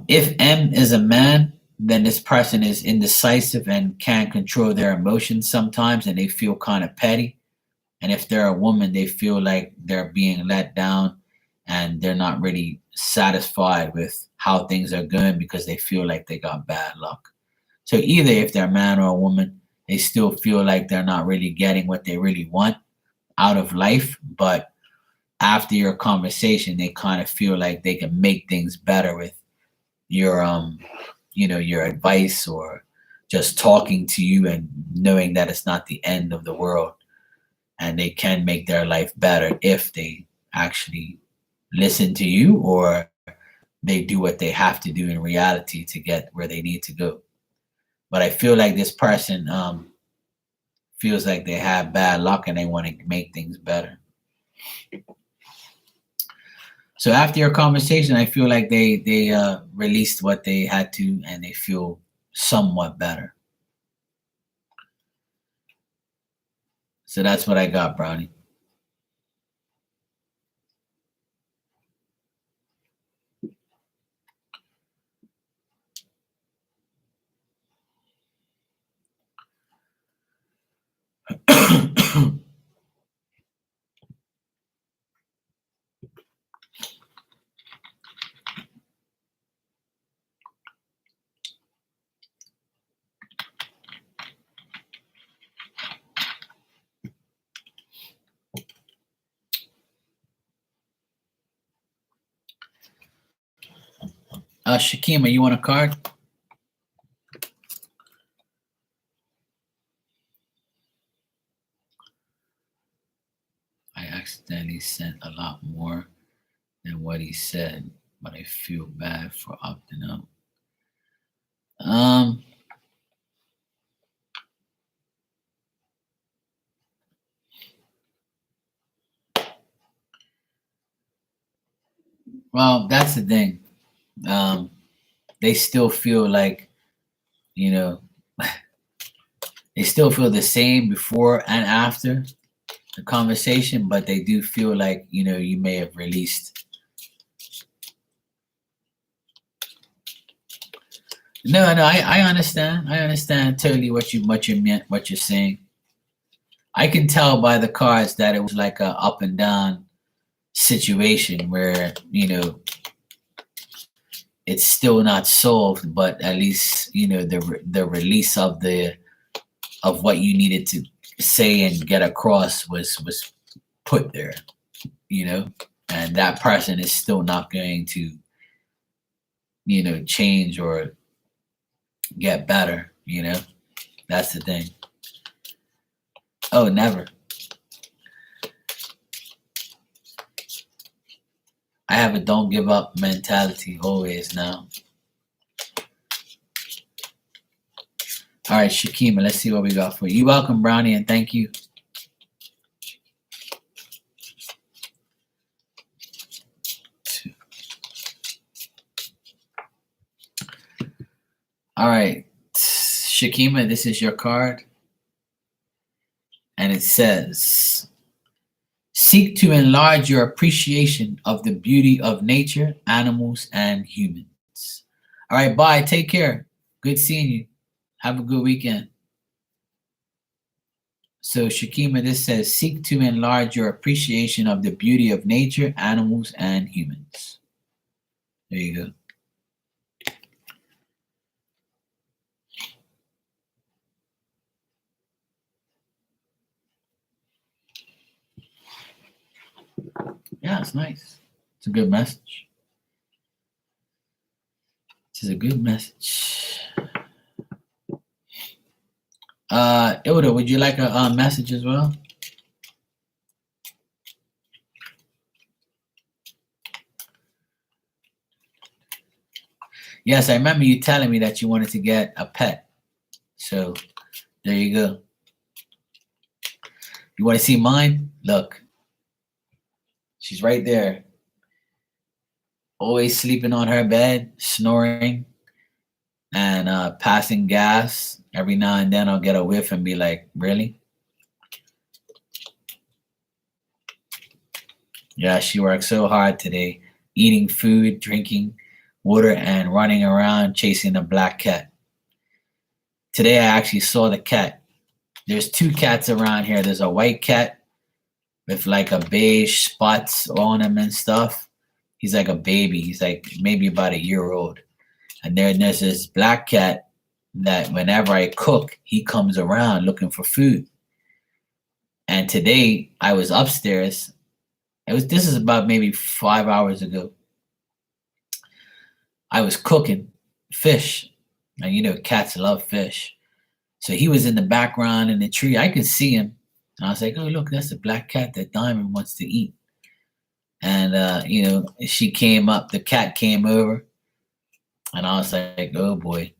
if M is a man, then this person is indecisive and can't control their emotions sometimes, and they feel kind of petty. And if they're a woman, they feel like they're being let down, and they're not really satisfied with how things are going because they feel like they got bad luck. So either if they're a man or a woman, they still feel like they're not really getting what they really want out of life. But after your conversation, they kind of feel like they can make things better with your your advice, or just talking to you and knowing that it's not the end of the world, and they can make their life better if they actually listen to you, or they do what they have to do in reality to get where they need to go. But I feel like this person feels like they have bad luck, and they want to make things better. So after your conversation, I feel like they released what they had to, and they feel somewhat better. So that's what I got, Brownie. Shakima, you want a card? I accidentally sent a lot more than what he said, but I feel bad for opting out. Um, well, that's the thing. Um, they still feel like, you know, they still feel the same before and after the conversation, but they do feel like, you may have released. No, no, I understand. I understand totally what you meant, what you're saying. I can tell by the cards that it was like a up and down situation where, it's still not solved, but at least, the release of what you needed to say and get across was put there, you know, and that person is still not going to, change or get better, That's the thing. Oh, never. I have a don't give up mentality always now. All right, Shakima, let's see what we got for you. You're welcome, Brownie, and thank you. All right, Shakima, this is your card. And it says, seek to enlarge your appreciation of the beauty of nature, animals, and humans. All right, bye. Take care. Good seeing you. Have a good weekend. So, Shakima, this says, seek to enlarge your appreciation of the beauty of nature, animals, and humans. There you go. Yeah, it's nice. It's a good message. This is a good message. Ilda, would you like a message as well? Yes, I remember you telling me that you wanted to get a pet. So there you go. You want to see mine? Look, she's right there. Always sleeping on her bed, snoring, and passing gas. Every now and then I'll get a whiff and be like, really? Yeah, she worked so hard today, eating food, drinking water, and running around chasing a black cat. Today I actually saw the cat. There's two cats around here. There's a white cat with like a beige spots on him and stuff. He's like a baby. He's like maybe about a year old. And there's this black cat that whenever I cook, he comes around looking for food. And today I was upstairs. This is about maybe 5 hours ago. I was cooking fish. And cats love fish. So he was in the background in the tree. I could see him. And I was like, oh, look, that's the black cat that Diamond wants to eat. And, she came up, the cat came over. And I was like, oh, boy.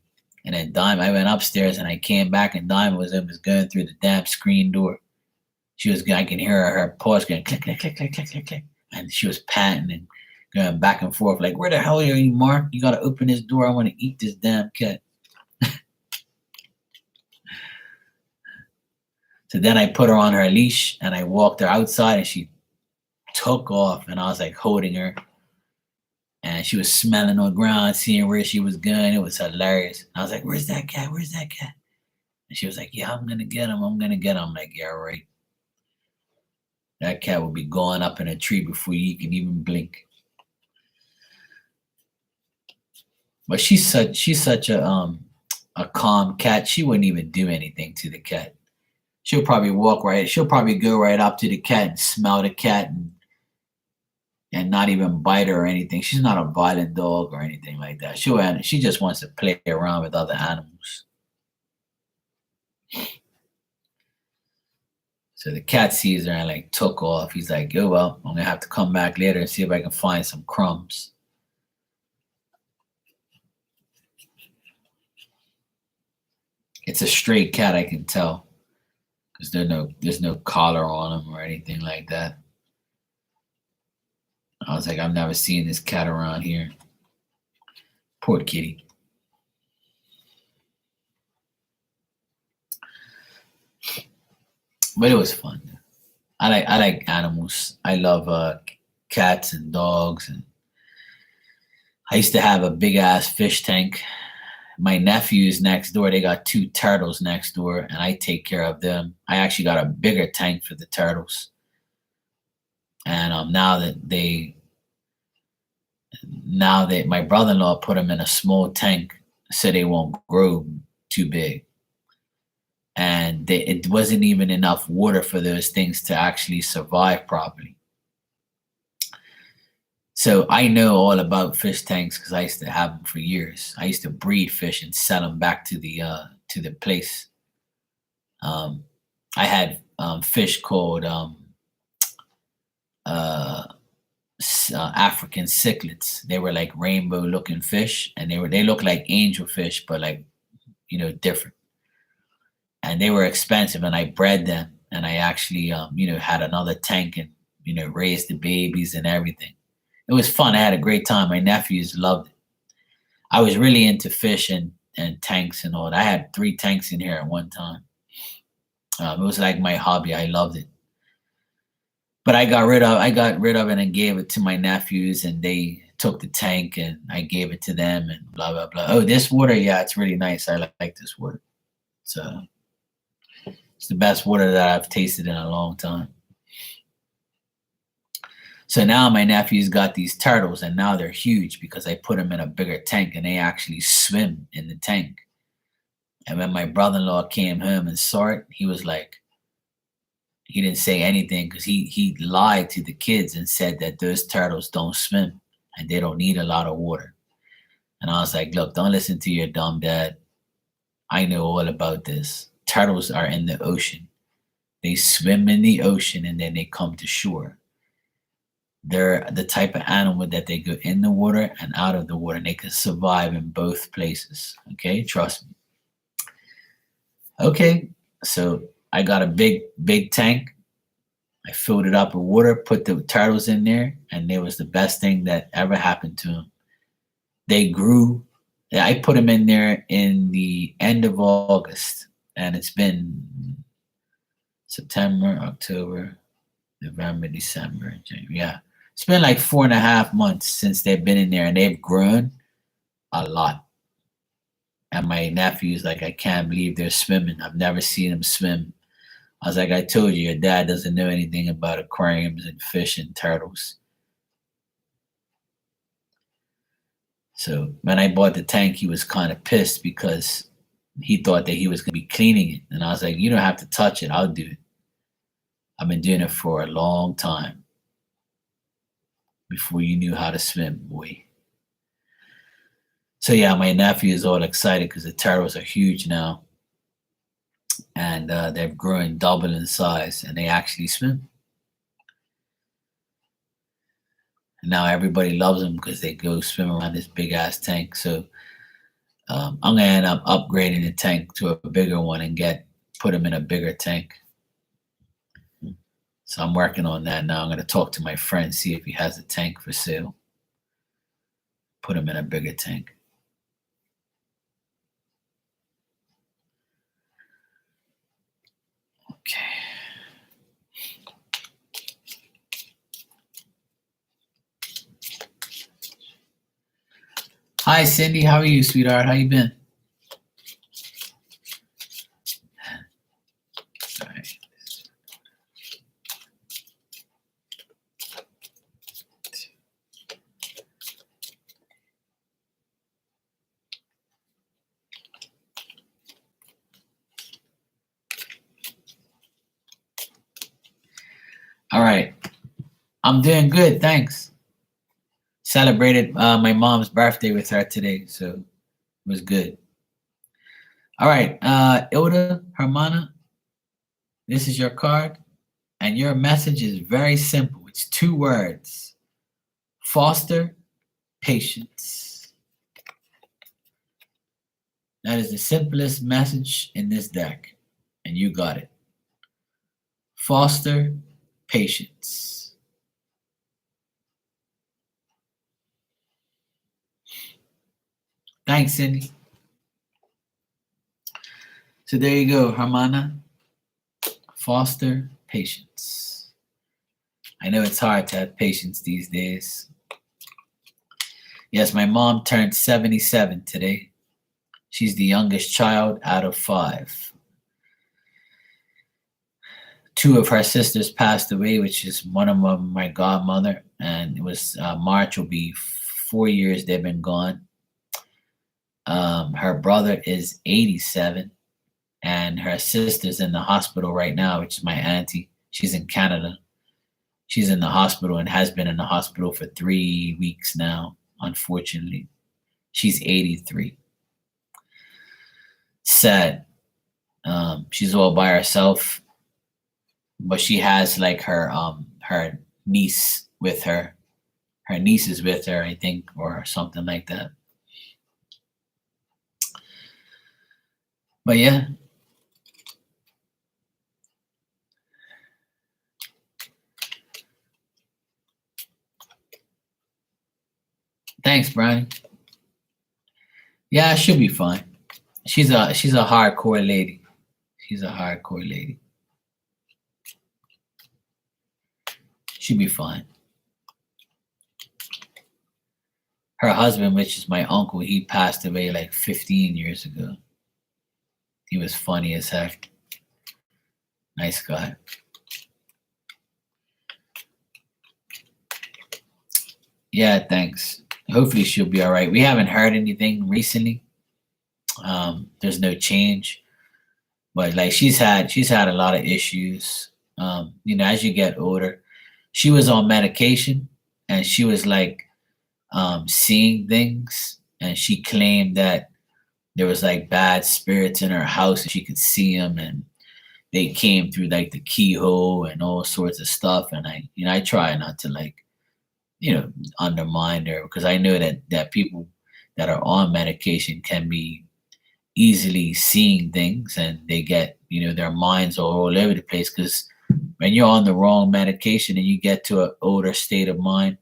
And then I went upstairs and I came back and Diamond was going through the damn screen door. I can hear her paws going click, click, click, click, click, click, click. And she was panting and going back and forth like, where the hell are you, Mark? You gotta open this door. I want to eat this damn cat. So then I put her on her leash and I walked her outside and she took off and I was like holding her and she was smelling on the ground, seeing where she was going. It was hilarious. I was like, where's that cat? Where's that cat? And she was like, yeah, I'm gonna get him. I'm gonna get him. I'm like, yeah, all right. That cat will be going up in a tree before you can even blink. But she's such a calm cat. She wouldn't even do anything to the cat. She'll probably walk right. She'll probably go right up to the cat and smell the cat and not even bite her or anything. She's not a violent dog or anything like that. She just wants to play around with other animals. So the cat sees her and like took off. He's like, oh well, I'm gonna have to come back later and see if I can find some crumbs. It's a stray cat, I can tell, because there's no collar on him or anything like that. I was like, I've never seen this cat around here. Poor kitty. But it was fun. I like animals. I love cats and dogs, and I used to have a big ass fish tank. My nephews next door, they got 2 turtles next door, and I take care of them. I actually got a bigger tank for the turtles, and now that my brother-in-law put them in a small tank so they won't grow too big, and it wasn't even enough water for those things to actually survive properly. So I know all about fish tanks because I used to have them for years. I used to breed fish and sell them back to the place. Um, I had fish called African cichlids. They were like rainbow looking fish, and they look like angel fish, but like different. And they were expensive, and I bred them, and I actually had another tank and raised the babies and everything. It was fun. I had a great time. My nephews loved it. I was really into fish and tanks and all that. I had 3 tanks in here at one time. It was like my hobby. I loved it. But I got rid of it and gave it to my nephews, and they took the tank and I gave it to them and blah blah blah. Oh, this water, yeah, it's really nice. I like this water. So it's the best water that I've tasted in a long time. So now my nephew's got these turtles, and now they're huge because I put them in a bigger tank, and they actually swim in the tank. And when my brother-in-law came home and saw it, he was like, he didn't say anything because he lied to the kids and said that those turtles don't swim and they don't need a lot of water. And I was like, look, don't listen to your dumb dad. I know all about this. Turtles are in the ocean. They swim in the ocean and then they come to shore. They're the type of animal that they go in the water and out of the water, and they can survive in both places. Okay, trust me. Okay, so I got a big tank. I filled it up with water, put the turtles in there, and it was the best thing that ever happened to them. They grew. I put them in there in the end of August, and it's been September, October, November, December, January. Yeah. It's been like 4.5 months since they've been in there, and they've grown a lot. And my nephew's like, I can't believe they're swimming. I've never seen them swim. I was like, I told you, your dad doesn't know anything about aquariums and fish and turtles. So when I bought the tank, he was kind of pissed because he thought that he was going to be cleaning it. And I was like, you don't have to touch it. I'll do it. I've been doing it for a long time. Before you knew how to swim, boy. So yeah, my nephew is all excited because the turtles are huge now, and they're growing double in size, and they actually swim. And now everybody loves them because they go swim around this big ass tank. So I'm gonna end up upgrading the tank to a bigger one and put them in a bigger tank. So I'm working on that now. I'm going to talk to my friend, see if he has a tank for sale. Put them in a bigger tank. Okay. Hi, Cindy. How are you, sweetheart? How you been? All right. All right. I'm doing good, thanks. Celebrated my mom's birthday with her today, so it was good. All right, Ilda Hermana, this is your card, and your message is very simple. It's 2 words: foster patience. That is the simplest message in this deck, and you got it. Foster patience. Thanks, Cindy. So there you go, Hermana. Foster patience. I know it's hard to have patience these days. Yes, my mom turned 77 today. She's the youngest child out of 5. 2 of her sisters passed away, which is one of them my godmother, and it was March will be 4 years they've been gone. Her brother is 87, and her sister's in the hospital right now, which is my auntie. She's in Canada. She's in the hospital and has been in the hospital for 3 weeks now, unfortunately. She's 83. Sad. She's all by herself, but she has like her niece with her. Her niece is with her, I think, or something like that. But yeah. Thanks, Brian. Yeah, she'll be fine. She's a hardcore lady. She's a hardcore lady. She'll be fine. Her husband, which is my uncle, he passed away like 15 years ago. He was funny as heck. Nice guy. Yeah, thanks. Hopefully she'll be all right. We haven't heard anything recently. There's no change, but like she's had a lot of issues. As you get older, she was on medication and she was like seeing things, and she claimed that there was like bad spirits in her house and she could see them, and they came through like the keyhole and all sorts of stuff. And I try not to like undermine her, because I know that people that are on medication can be easily seeing things, and they get their minds are all over the place, because when you're on the wrong medication and you get to an older state of mind,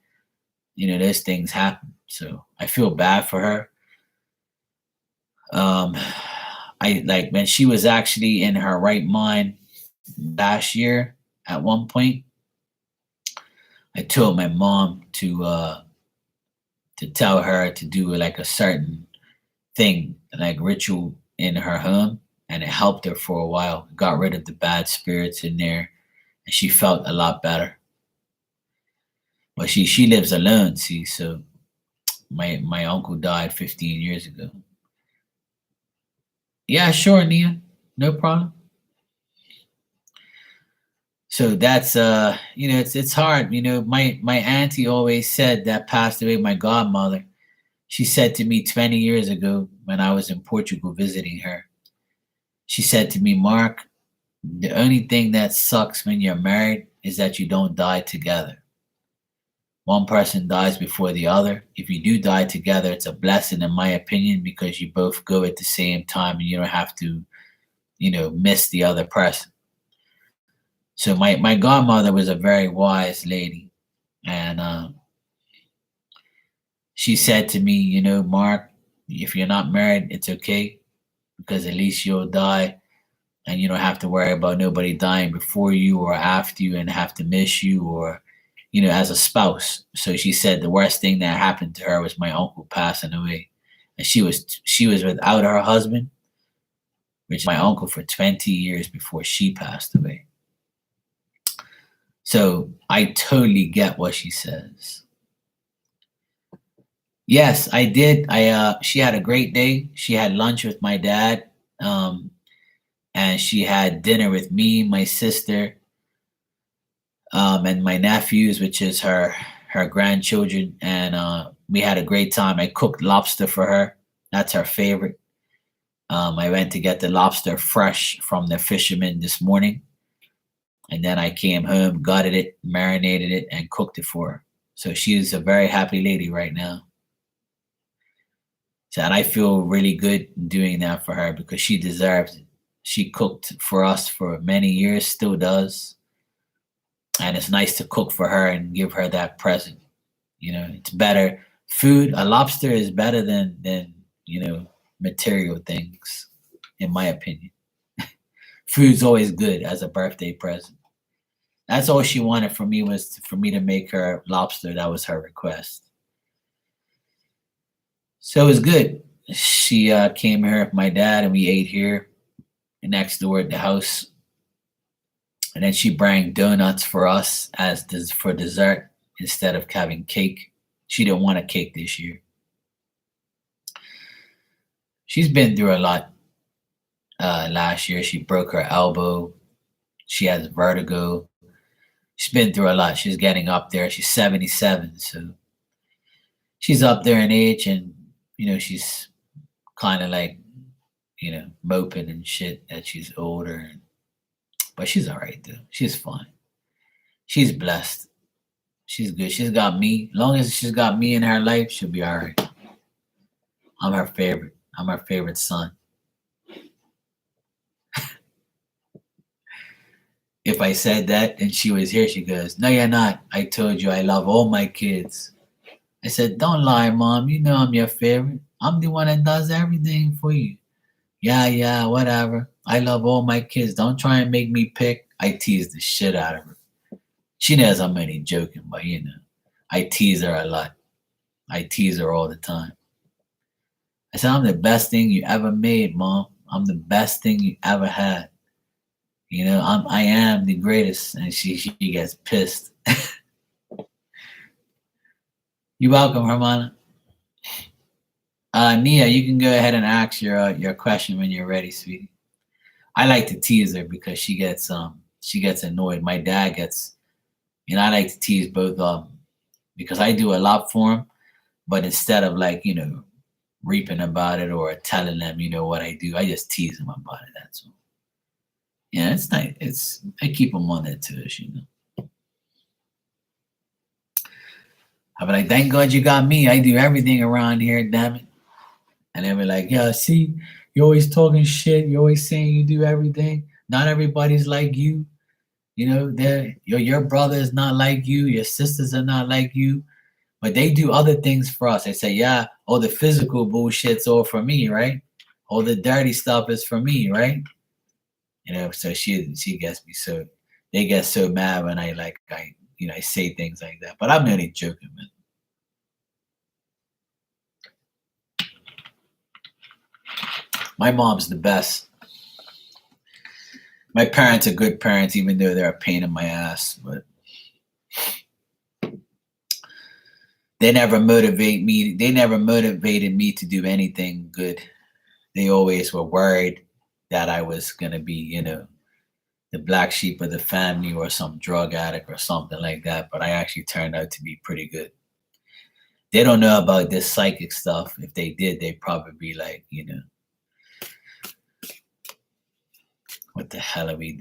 those things happen. So I feel bad for her. um I like when she was actually in her right mind last year. At one point I told my mom to tell her to do like a certain thing, like ritual in her home, and it helped her for a while. Got rid of the bad spirits in there, and she felt a lot better. But she lives alone, see. So my uncle died 15 years ago. Yeah, sure, Nia, no problem. So that's it's hard. My auntie always said, that passed away, my godmother. She said to me 20 years ago when I was in Portugal visiting her. She said to me, Mark, the only thing that sucks when you're married is that you don't die together. One person dies before the other. If you do die together, it's a blessing, in my opinion, because you both go at the same time and you don't have to, miss the other person. So my godmother was a very wise lady, and she said to me, you know, Mark, if you're not married, it's okay because at least you'll die and you don't have to worry about nobody dying before you or after you and have to miss you or, you know, as a spouse. So she said the worst thing that happened to her was my uncle passing away. And she was without her husband, which is my uncle, for 20 years before she passed away. So I totally get what she says. Yes, I did. She had a great day. She had lunch with my dad, um, and she had dinner with me, my sister, and my nephews, which is her grandchildren, and we had a great time. I cooked lobster for her. That's her favorite. I went to get the lobster fresh from the fisherman this morning, and then I came home, gutted it, marinated it, and cooked it for her. So she's a very happy lady right now. So, and I feel really good doing that for her because she deserves it. She cooked for us for many years, still does. And it's nice to cook for her and give her that present. You know, it's better. Food, a lobster is better than you know, material things, in my opinion. Food's always good as a birthday present. That's all she wanted from me was for me to make her lobster. That was her request. So it was good. She came here with my dad and we ate here next door at the house. And then she brought donuts for us as for dessert instead of having cake. She didn't want a cake this year. She's been through a lot. Last year, she broke her elbow. She has vertigo. She's been through a lot. She's getting up there. She's 77, so she's up there in age, and you know she's kind of like, you know, moping and shit that she's older. But she's all right though. She's fine. She's blessed. She's good. She's got me. Long as she's got me in her life, she'll be all right. I'm her favorite. I'm her favorite son. If I said that and she was here, she goes, "No, you're not. I told you I love all my kids." I said, "Don't lie, mom. You know I'm your favorite. I'm the one that does everything for you." Yeah, whatever. I love all my kids. Don't try and make me pick. I tease the shit out of her. She knows I'm only joking, but you know, I tease her a lot. I tease her all the time. I said, "I'm the best thing you ever made, mom. I'm the best thing you ever had. You know, I am the greatest." And she gets pissed. You're welcome, Hermana. Nia, you can go ahead and ask your question when you're ready, sweetie. I like to tease her because she gets annoyed. My dad gets, you know, I like to tease both of them because I do a lot for him, but instead of like, you know, reaping about it or telling them, you know, what I do, I just tease them about it. That's all. Yeah, it's nice. I keep them on their toes, you know. I'll be like, "Thank God you got me. I do everything around here, damn it." And they'll be like, "Yeah, see, you're always talking shit. You're always saying you do everything. Not everybody's like you. You know, your brother is not like you. Your sisters are not like you. But they do other things for us." I say, "Yeah, all the physical bullshit's all for me, right? All the dirty stuff is for me, right?" You know, so she gets me so they get so mad when I say things like that. But I'm only joking, man. My mom's the best. My parents are good parents, even though they're a pain in my ass. But they never motivate me. They never motivated me to do anything good. They always were worried that I was gonna be, you know, the black sheep of the family or some drug addict or something like that. But I actually turned out to be pretty good. They don't know about this psychic stuff. If they did, they'd probably be like, you know, what the hell are we?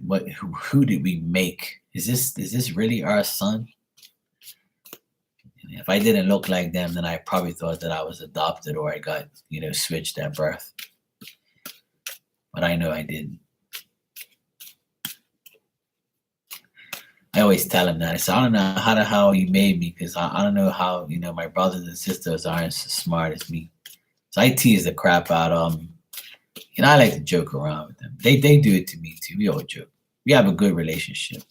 Who did we make? Is this really our son? If I didn't look like them, then I probably thought that I was adopted or I got, you know, switched at birth. But I know I didn't. I always tell him that. I said, I don't know how the hell you made me because I don't know how, my brothers and sisters aren't as smart as me. So I tease the crap out of them. I like to joke around with them. They do it to me too. We all joke. We have a good relationship.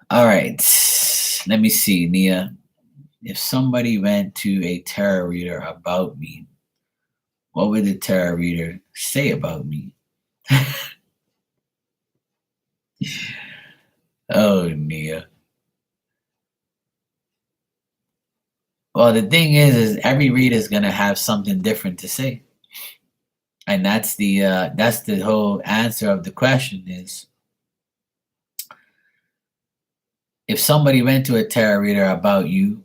All right. Let me see, Nia. If somebody went to a tarot reader about me, what would the tarot reader say about me? Oh, Nia. Well, the thing is every reader is gonna have something different to say, and that's the whole answer of the question. Is if somebody went to a tarot reader about you,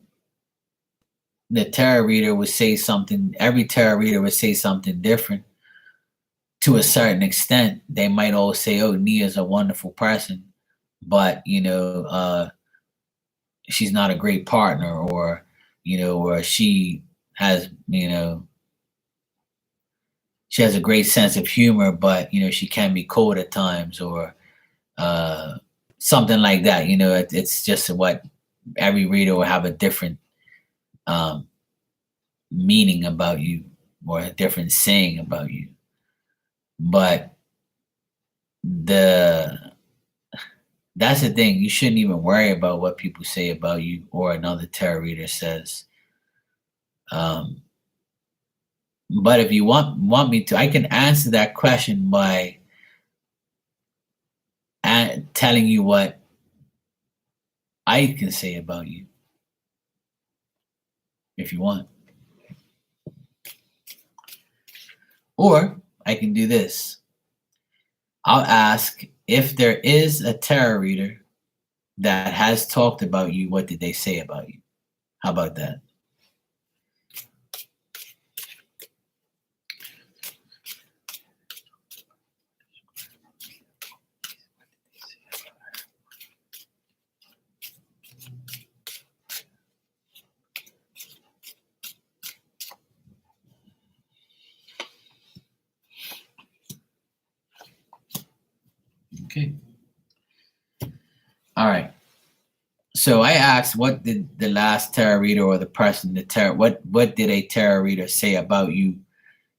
the tarot reader would say something. Every tarot reader would say something different. To a certain extent, they might all say, "Oh, Nia's a wonderful person," but she's not a great partner, or she has, she has a great sense of humor, but she can be cold at times, or something like that. It's just what every reader will have a different um, meaning about you, or a different saying about you. But the that's the thing. You shouldn't even worry about what people say about you or another tarot reader says. Um, but if you want me to, I can answer that question by telling you what I can say about you, if you want. Or I can do this. I'll ask if there is a tarot reader that has talked about you, what did they say about you? How about that? Okay. All right. So I asked, what did the last tarot reader or the person, what did a tarot reader say about you,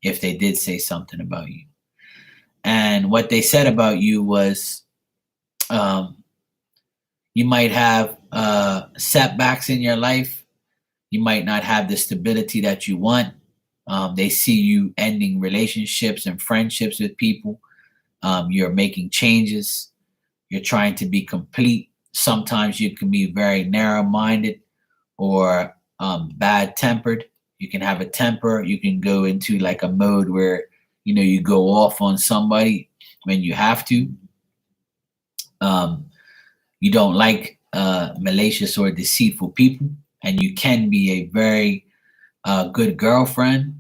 if they did say something about you? And what they said about you was, you might have setbacks in your life. You might not have the stability that you want. They see you ending relationships and friendships with people. You're making changes. You're trying to be complete. Sometimes you can be very narrow minded or bad tempered. You can have a temper. You can go into like a mode where, you go off on somebody when you have to. You don't like malicious or deceitful people, and you can be a very good girlfriend.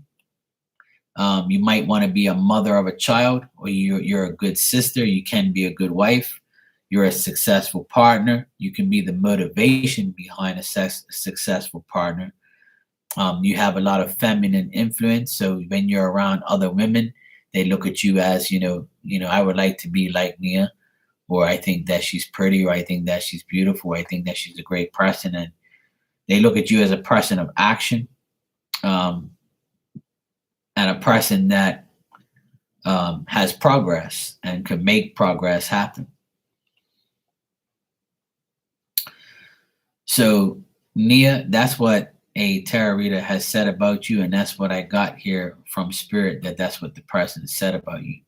You might want to be a mother of a child, or you're a good sister. You can be a good wife. You're a successful partner. You can be the motivation behind a successful partner. You have a lot of feminine influence. So when you're around other women, they look at you as, I would like to be like Nia, or I think that she's pretty, or I think that she's beautiful, or I think that she's a great person. And they look at you as a person of action, and a person that has progress and can make progress happen. So, Nia, that's what a tarot reader has said about you, and that's what I got here from Spirit, that's what the person said about you.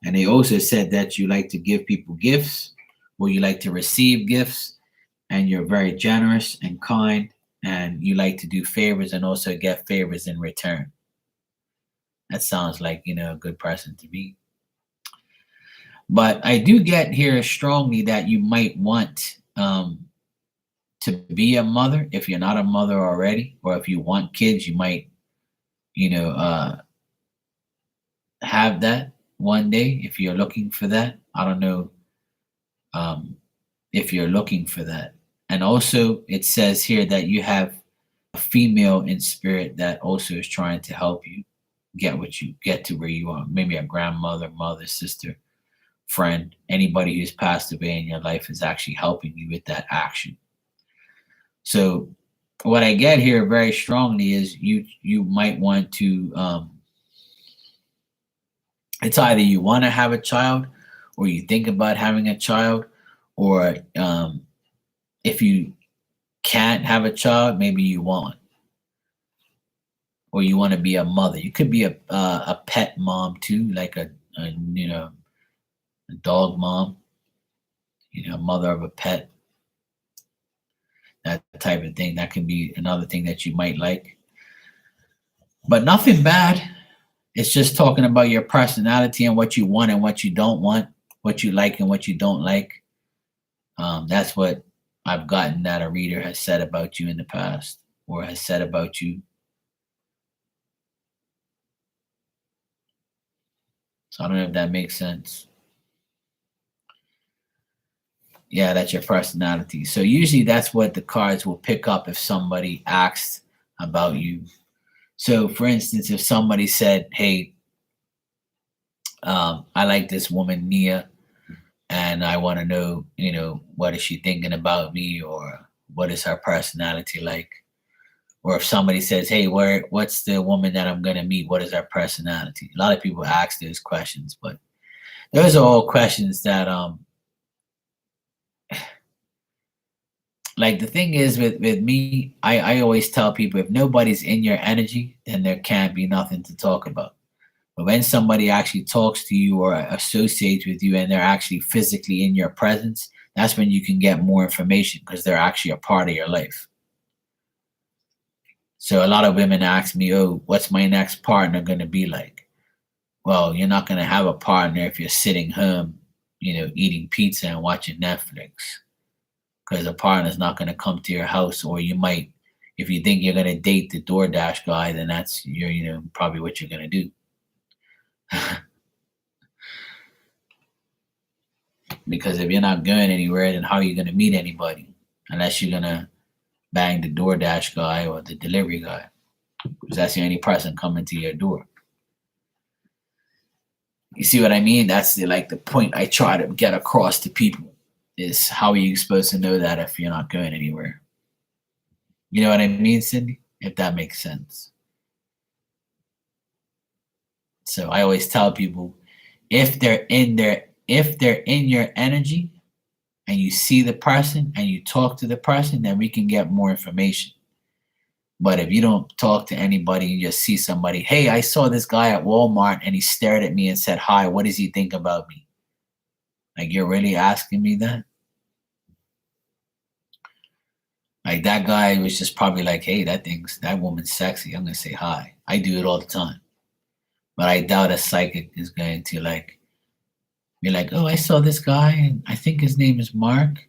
And they also said that you like to give people gifts, or you like to receive gifts, and you're very generous and kind, and you like to do favors and also get favors in return. That sounds like, a good person to me. But I do get here strongly that you might want to be a mother if you're not a mother already, or if you want kids, you might, have that one day if you're looking for that. I don't know if you're looking for that. And also, it says here that you have a female in spirit that also is trying to help you get to where you are. Maybe a grandmother, mother, sister, friend, anybody who's passed away in your life is actually helping you with that action. So what I get here very strongly is you might want to it's either you want to have a child or you think about having a child, or if you can't have a child, maybe you want, or you want to be a mother. You could be a pet mom too, like a a dog mom, mother of a pet, that type of thing. That can be another thing that you might like, but nothing bad. It's just talking about your personality and what you want and what you don't want, what you like and what you don't like. That's what I've gotten that a reader has said about you in the past, or has said about you. So I don't know if that makes sense. Yeah, that's your personality. So usually that's what the cards will pick up if somebody asks about you. So for instance, if somebody said, hey, I like this woman, Nia, and I want to know, what is she thinking about me, or what is her personality like? Or if somebody says, hey, what's the woman that I'm going to meet? What is her personality? A lot of people ask those questions, but those are all questions that, like the thing is with me, I always tell people, if nobody's in your energy, then there can't be nothing to talk about. But when somebody actually talks to you or associates with you and they're actually physically in your presence, that's when you can get more information, because they're actually a part of your life. So a lot of women ask me, oh, what's my next partner going to be like? Well, you're not going to have a partner if you're sitting home, eating pizza and watching Netflix, because a partner's not going to come to your house. Or you might, if you think you're going to date the DoorDash guy, then that's probably what you're going to do. Because if you're not going anywhere, then how are you going to meet anybody? Unless you're going to bang the DoorDash guy or the delivery guy, because that's the only person coming to your door. You see what I mean? That's the point I try to get across to people, is how are you supposed to know that if you're not going anywhere? You know what I mean, Cindy? If that makes sense. So I always tell people, if they're in your energy and you see the person and you talk to the person, then we can get more information. But if you don't talk to anybody, you just see somebody, hey, I saw this guy at Walmart and he stared at me and said, hi, what does he think about me? Like, you're really asking me that? Like, that guy was just probably like, hey, that woman's sexy, I'm going to say hi. I do it all the time. But I doubt a psychic is going to be like, oh, I saw this guy and I think his name is Mark.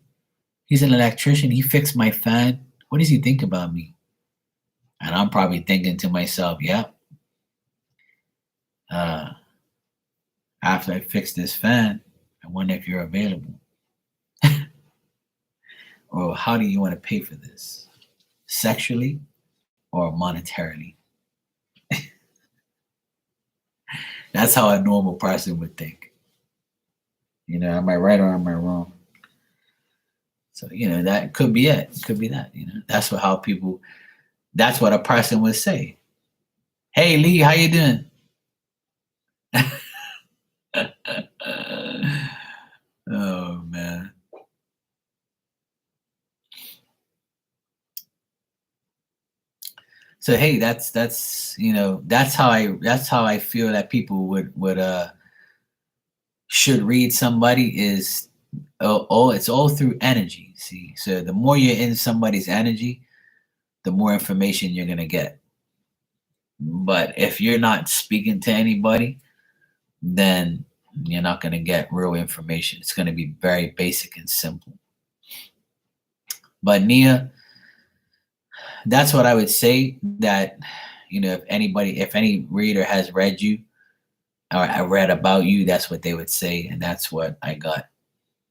He's an electrician. He fixed my fan. What does he think about me? And I'm probably thinking to myself, yeah, after I fix this fan, I wonder if you're available. Or how do you want to pay for this? Sexually or monetarily? That's how a normal person would think. Am I right or am I wrong? So, that could be it. It could be that, that's that's what a person would say. Hey, Lee, how you doing? Oh, man. So, hey, that's how I feel that people would should read somebody, is it's all through energy. See, so the more you're in somebody's energy, the more information you're gonna get. But if you're not speaking to anybody, then you're not gonna get real information. It's gonna be very basic and simple. But Nia, that's what I would say. That if any reader has read you, or I read about you, that's what they would say, and that's what I got.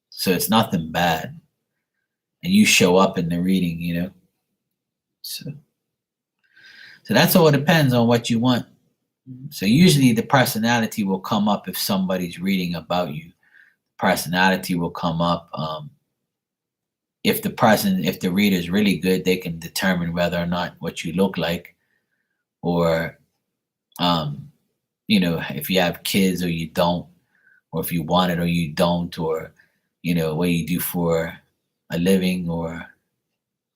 So it's nothing bad, and you show up in the reading, So that's all. It depends on what you want. So usually the personality will come up if somebody's reading about you. personality will come up. If the reader is really good, they can determine whether or not what you look like, or um, if you have kids or you don't, or if you want it or you don't, or what you do for a living, or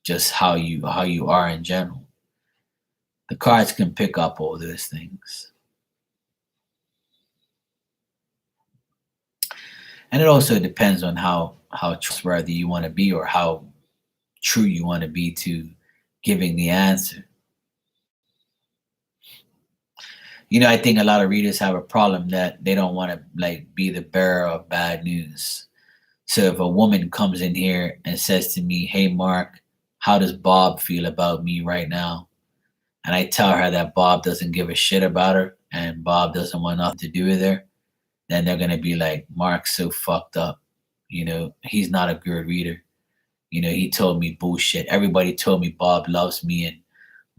just how you are in general. The cards can pick up all those things. And it also depends on how trustworthy you want to be, or how true you want to be to giving the answer. I think a lot of readers have a problem that they don't want to like be the bearer of bad news. So if a woman comes in here and says to me, "Hey Mark, how does Bob feel about me right now?" And I tell her that Bob doesn't give a shit about her and Bob doesn't want nothing to do with her, then they're gonna be like, "Mark's so fucked up. He's not a good reader. He told me bullshit. Everybody told me Bob loves me and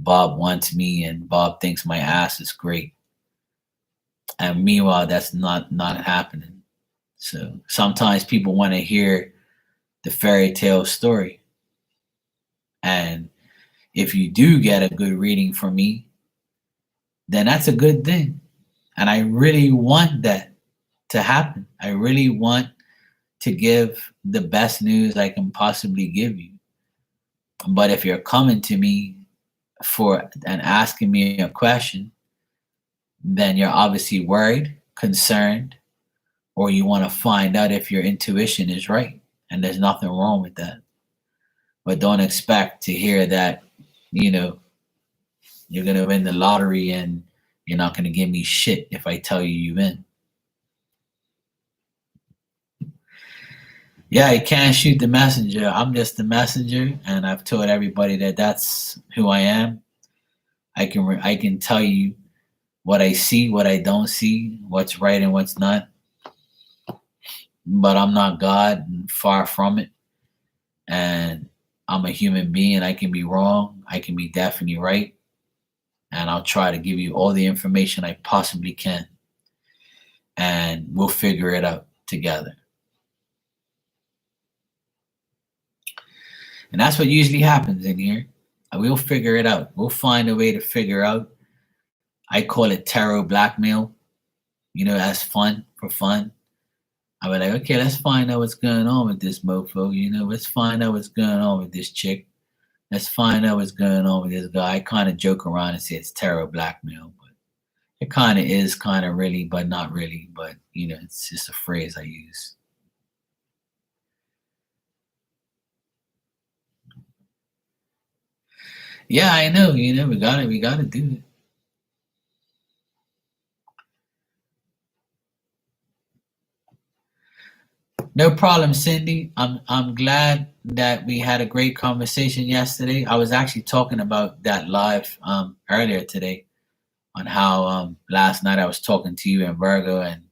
Bob wants me and Bob thinks my ass is great." And meanwhile, that's not happening. So sometimes people want to hear the fairy tale story. And if you do get a good reading from me, then that's a good thing. And I really want that to happen. I really want to give the best news I can possibly give you. But if you're coming to me for and asking me a question, then you're obviously worried, concerned, or you want to find out if your intuition is right. And there's nothing wrong with that. But don't expect to hear that, you know, you're going to win the lottery and you're not going to give me shit if I tell you win. Yeah, you can't shoot the messenger. I'm just the messenger, and I've told everybody that that's who I am. I can tell you what I see, what I don't see, what's right and what's not. But I'm not God, and far from it. And I'm a human being. I can be wrong. I can be definitely right. And I'll try to give you all the information I possibly can. And we'll figure it out together. And that's what usually happens in here. We'll figure it out. We'll find a way to figure out. I call it tarot blackmail. That's fun for fun. I'll be like, okay, let's find out what's going on with this mofo. Let's find out what's going on with this chick. Let's find out what's going on with this guy. I kind of joke around and say it's tarot blackmail, but it kind of is, kind of really, but not really. But it's just a phrase I use. Yeah, I know. We gotta do it. No problem, Cindy. I'm glad that we had a great conversation yesterday. I was actually talking about that live earlier today on how last night I was talking to you and Virgo, and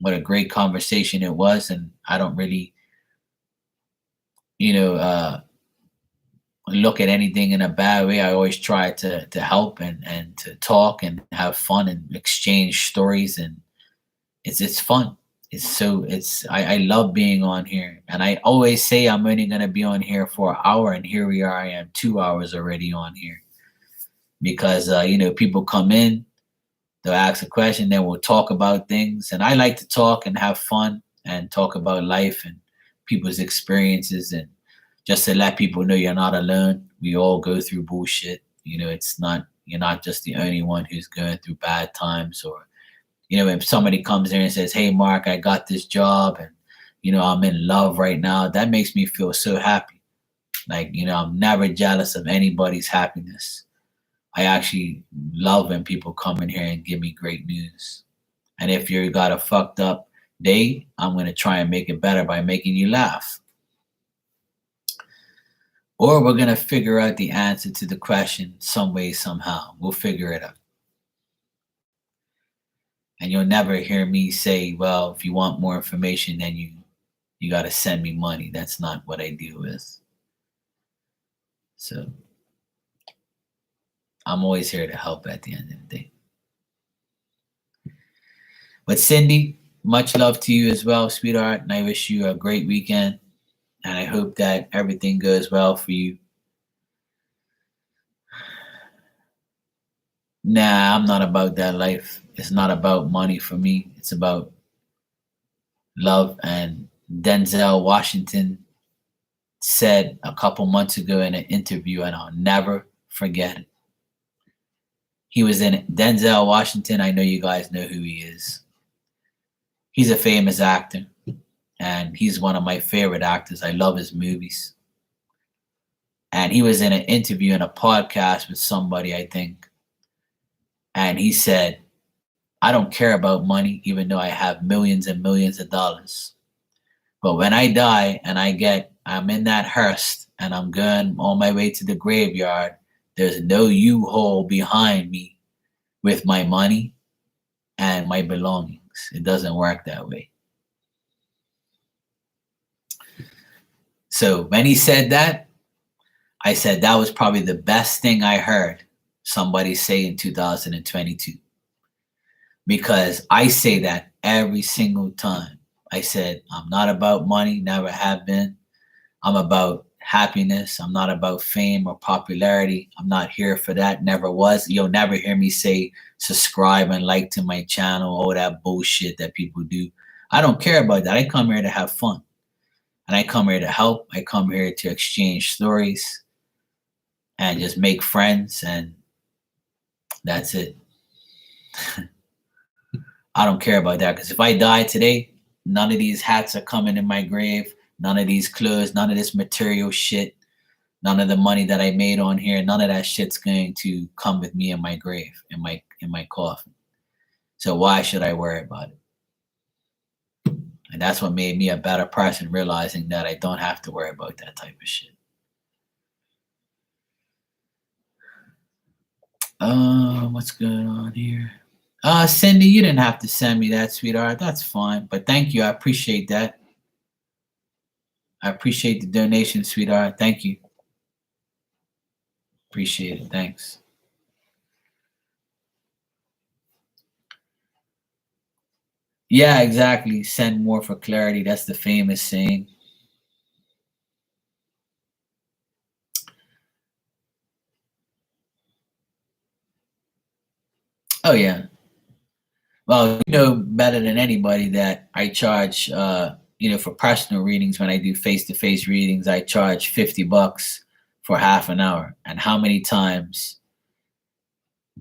what a great conversation it was. And I don't really, you know, uh, look at anything in a bad way. I always try to help and to talk and have fun and exchange stories, and it's fun. I love being on here, and I always say I'm only gonna be on here for an hour, and here we are. I am 2 hours already on here because people come in, they'll ask a question, then we'll talk about things, and I like to talk and have fun and talk about life and people's experiences, and just to let people know you're not alone. We all go through bullshit. It's not You're not just the only one who's going through bad times, or if somebody comes there and says, "Hey, Mark, I got this job and, I'm in love right now," that makes me feel so happy. Like, I'm never jealous of anybody's happiness. I actually love when people come in here and give me great news. And if you got a fucked up day, I'm going to try and make it better by making you laugh. Or we're going to figure out the answer to the question some way, somehow. We'll figure it out. And you'll never hear me say, "Well, if you want more information, then you got to send me money." That's not what I deal with. So I'm always here to help at the end of the day. But Cindy, much love to you as well, sweetheart. And I wish you a great weekend. And I hope that everything goes well for you. Nah, I'm not about that life. It's not about money for me. It's about love. And Denzel Washington said a couple months ago in an interview, and I'll never forget it. He was in Denzel Washington. I know you guys know who he is. He's a famous actor, and he's one of my favorite actors. I love his movies. And he was in an interview in a podcast with somebody, I think, and he said, I don't care about money, even though I have millions and millions of dollars. But when I die and I'm in that hearse and I'm going on my way to the graveyard, there's no U-Haul behind me with my money and my belongings. It doesn't work that way. So when he said that, I said that was probably the best thing I heard somebody say in 2022. Because I say that every single time. I said, I'm not about money, never have been. I'm about happiness. I'm not about fame or popularity. I'm not here for that, never was. You'll never hear me say subscribe and like to my channel, all that bullshit that people do. I don't care about that. I come here to have fun. And I come here to help. I come here to exchange stories and just make friends, and that's it. I don't care about that, because if I die today, none of these hats are coming in my grave, none of these clothes, none of this material shit, none of the money that I made on here, none of that shit's going to come with me in my grave, in my coffin. So why should I worry about it? And that's what made me a better person, realizing that I don't have to worry about that type of shit. What's going on here? Cindy, you didn't have to send me that, sweetheart. That's fine. But thank you. I appreciate that. I appreciate the donation, sweetheart. Thank you. Appreciate it. Thanks. Yeah, exactly. Send more for clarity. That's the famous saying. Oh, yeah. Well, you know better than anybody that I charge, for personal readings. When I do face-to-face readings, I charge $50 for half an hour. And how many times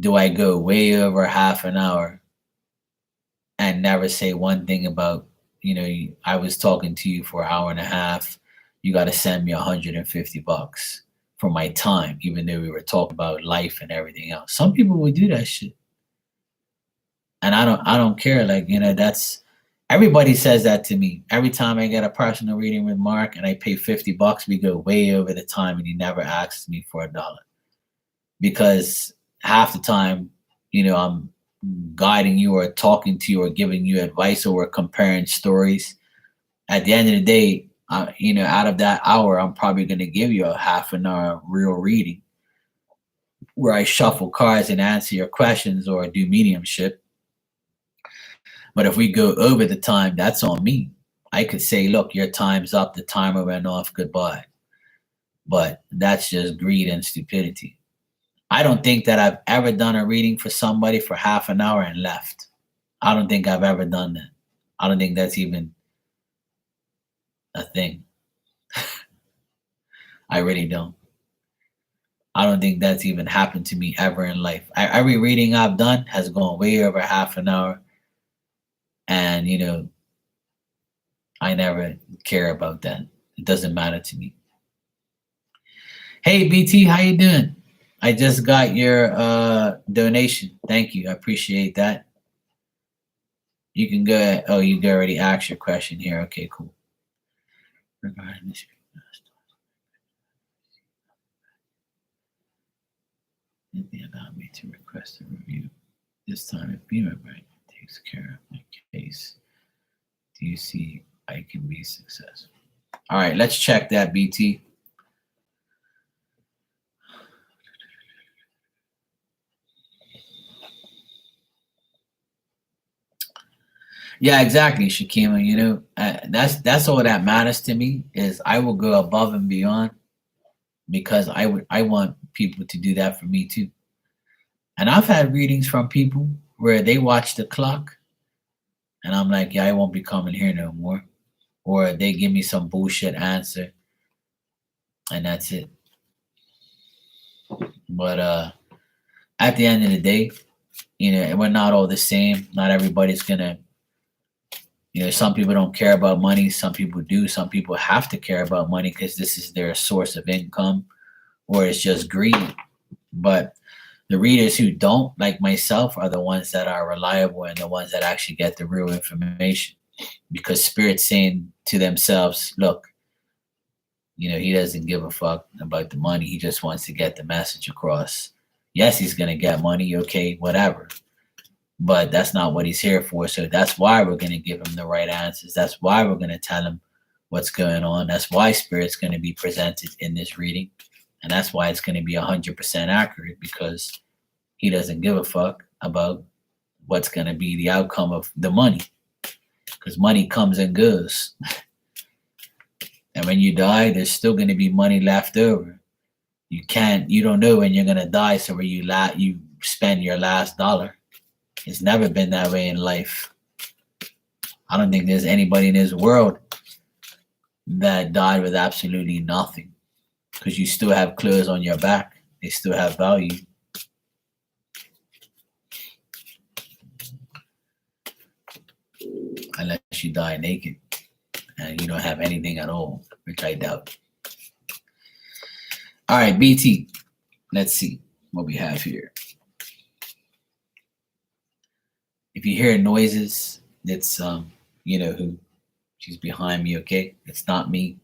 do I go way over half an hour and never say one thing about, I was talking to you for an hour and a half. You got to send me $150 for my time, even though we were talking about life and everything else. Some people would do that shit. And I don't care. Like, that's, everybody says that to me. Every time I get a personal reading with Mark and I pay $50, we go way over the time and he never asks me for $1. Because half the time, I'm guiding you or talking to you or giving you advice, or we're comparing stories. At the end of the day, out of that hour, I'm probably going to give you a half an hour real reading where I shuffle cards and answer your questions or do mediumship. But if we go over the time, that's on me. I could say, look, your time's up, the timer went off, goodbye. But that's just greed and stupidity. I don't think that I've ever done a reading for somebody for half an hour and left. I don't think I've ever done that. I don't think that's even a thing. I really don't. I don't think that's even happened to me ever in life. Every reading I've done has gone way over half an hour. And, I never care about that. It doesn't matter to me. Hey, BT, how you doing? I just got your donation. Thank you. I appreciate that. You can go. Oh, you already asked your question here. Okay, cool. Regarding this, anything about me to request a review. This time, if Beamer Bank takes care of my case, do you see I can be successful? All right, let's check that, BT. Yeah, exactly, Shakima. You know, that's all that matters to me is I will go above and beyond because I want people to do that for me too. And I've had readings from people where they watch the clock and I'm like, yeah, I won't be coming here no more. Or they give me some bullshit answer and that's it. But at the end of the day, you know, we're not all the same. Not everybody's gonna, you know, some people don't care about money, some people do, some people have to care about money because this is their source of income, or it's just greed. But the readers who don't, like myself, are the ones that are reliable and the ones that actually get the real information. Because Spirit's saying to themselves, look, you know, he doesn't give a fuck about the money. He just wants to get the message across. Yes, he's going to get money, okay, whatever. But that's not what he's here for. So that's why we're going to give him the right answers. That's why we're going to tell him what's going on. That's why Spirit's going to be presented in this reading. And that's why it's going to be 100% accurate because he doesn't give a fuck about what's going to be the outcome of the money. Because money comes and goes. And when you die, there's still going to be money left over. You don't know when you're going to die. So where you spend your last dollar. It's never been that way in life. I don't think there's anybody in this world that died with absolutely nothing. Because you still have clothes on your back. They still have value. Unless you die naked and you don't have anything at all, which I doubt. All right, BT. Let's see what we have here. If you hear noises, it's you know who. She's behind me, okay? It's not me.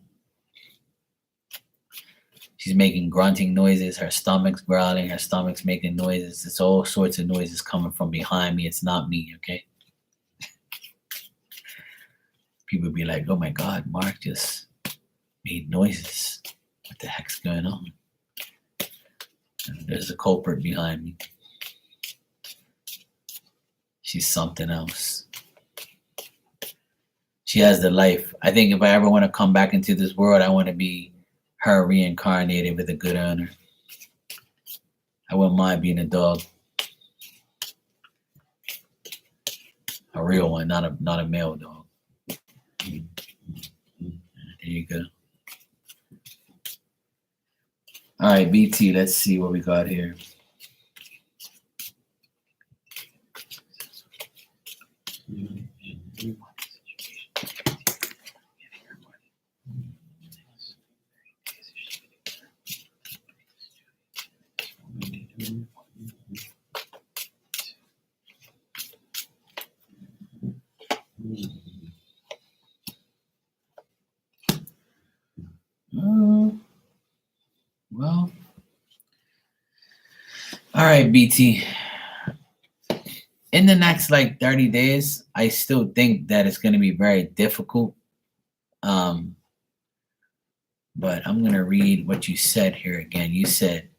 She's making grunting noises. Her stomach's growling. Her stomach's making noises. It's all sorts of noises coming from behind me. It's not me, okay? People be like, oh my God, Mark just made noises. What the heck's going on? And there's a culprit behind me. She's something else. She has the life. I think if I ever want to come back into this world, I want to be her reincarnated with a good owner. I wouldn't mind being a dog. A real one, not a male dog. There you go. All right, BT, let's see what we got here. Well, all right, BT. In the next like 30 days, I still think that it's going to be very difficult. But I'm going to read what you said here again. You said,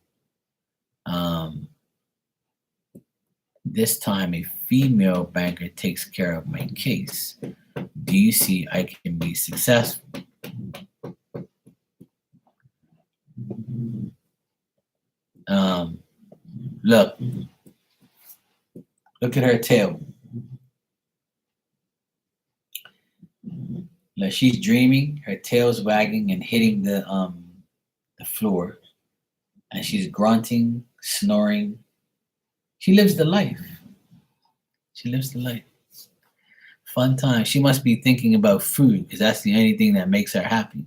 this time a female banker takes care of my case. Do you see I can be successful? Look at her tail. Like she's dreaming, her tail's wagging and hitting the floor, and she's grunting, snoring. She lives the life. She lives the life. Fun time. She must be thinking about food because that's the only thing that makes her happy.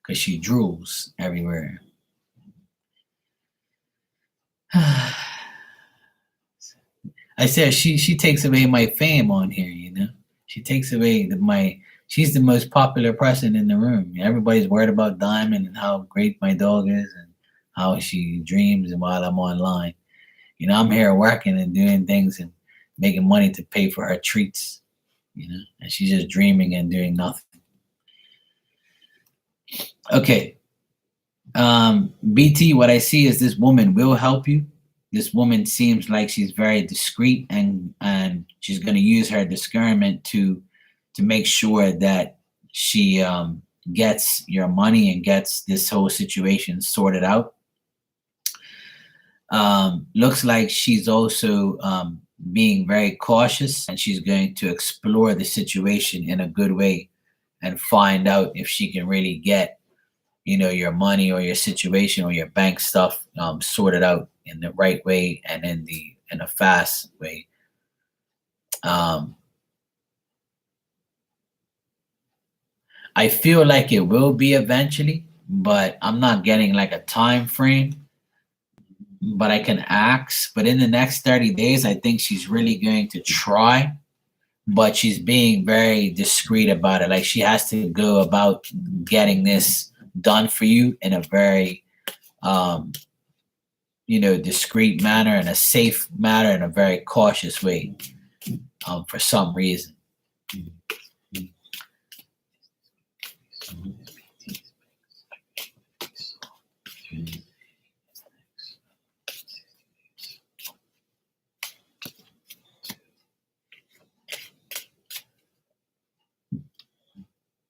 Because she drools everywhere. I said she takes away my fame on here, you know. She takes away she's the most popular person in the room. Everybody's worried about Diamond and how great my dog is and how she dreams and while I'm online. You know, I'm here working and doing things and making money to pay for her treats, you know, and she's just dreaming and doing nothing. Okay. BT, what I see is this woman will help you. This woman seems like she's very discreet and she's going to use her discernment to make sure that she gets your money and gets this whole situation sorted out. Looks like she's also being very cautious, and she's going to explore the situation in a good way and find out if she can really get, your money or your situation or your bank stuff sorted out in the right way and in a fast way. um, I feel like it will be eventually, but I'm not getting like a time frame. But I can ask. But in the next 30 days, I think she's really going to try, but she's being very discreet about it. Like she has to go about getting this done for you in a very, um, discreet manner and a safe manner and a very cautious way, for some reason.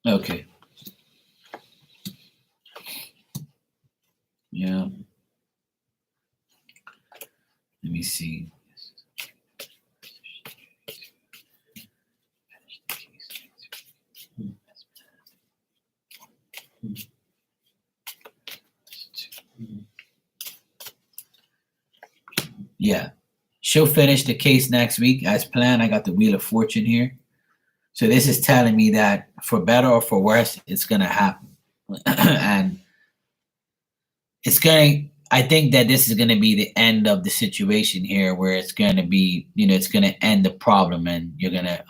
Okay. Yeah. Let me see. Yeah. She'll finish the case next week as planned. I got the Wheel of Fortune here. So this is telling me that for better or for worse, it's going to happen. And it's going, I think that this is going to be the end of the situation here where it's going to be, it's going to end the problem, and you're going to,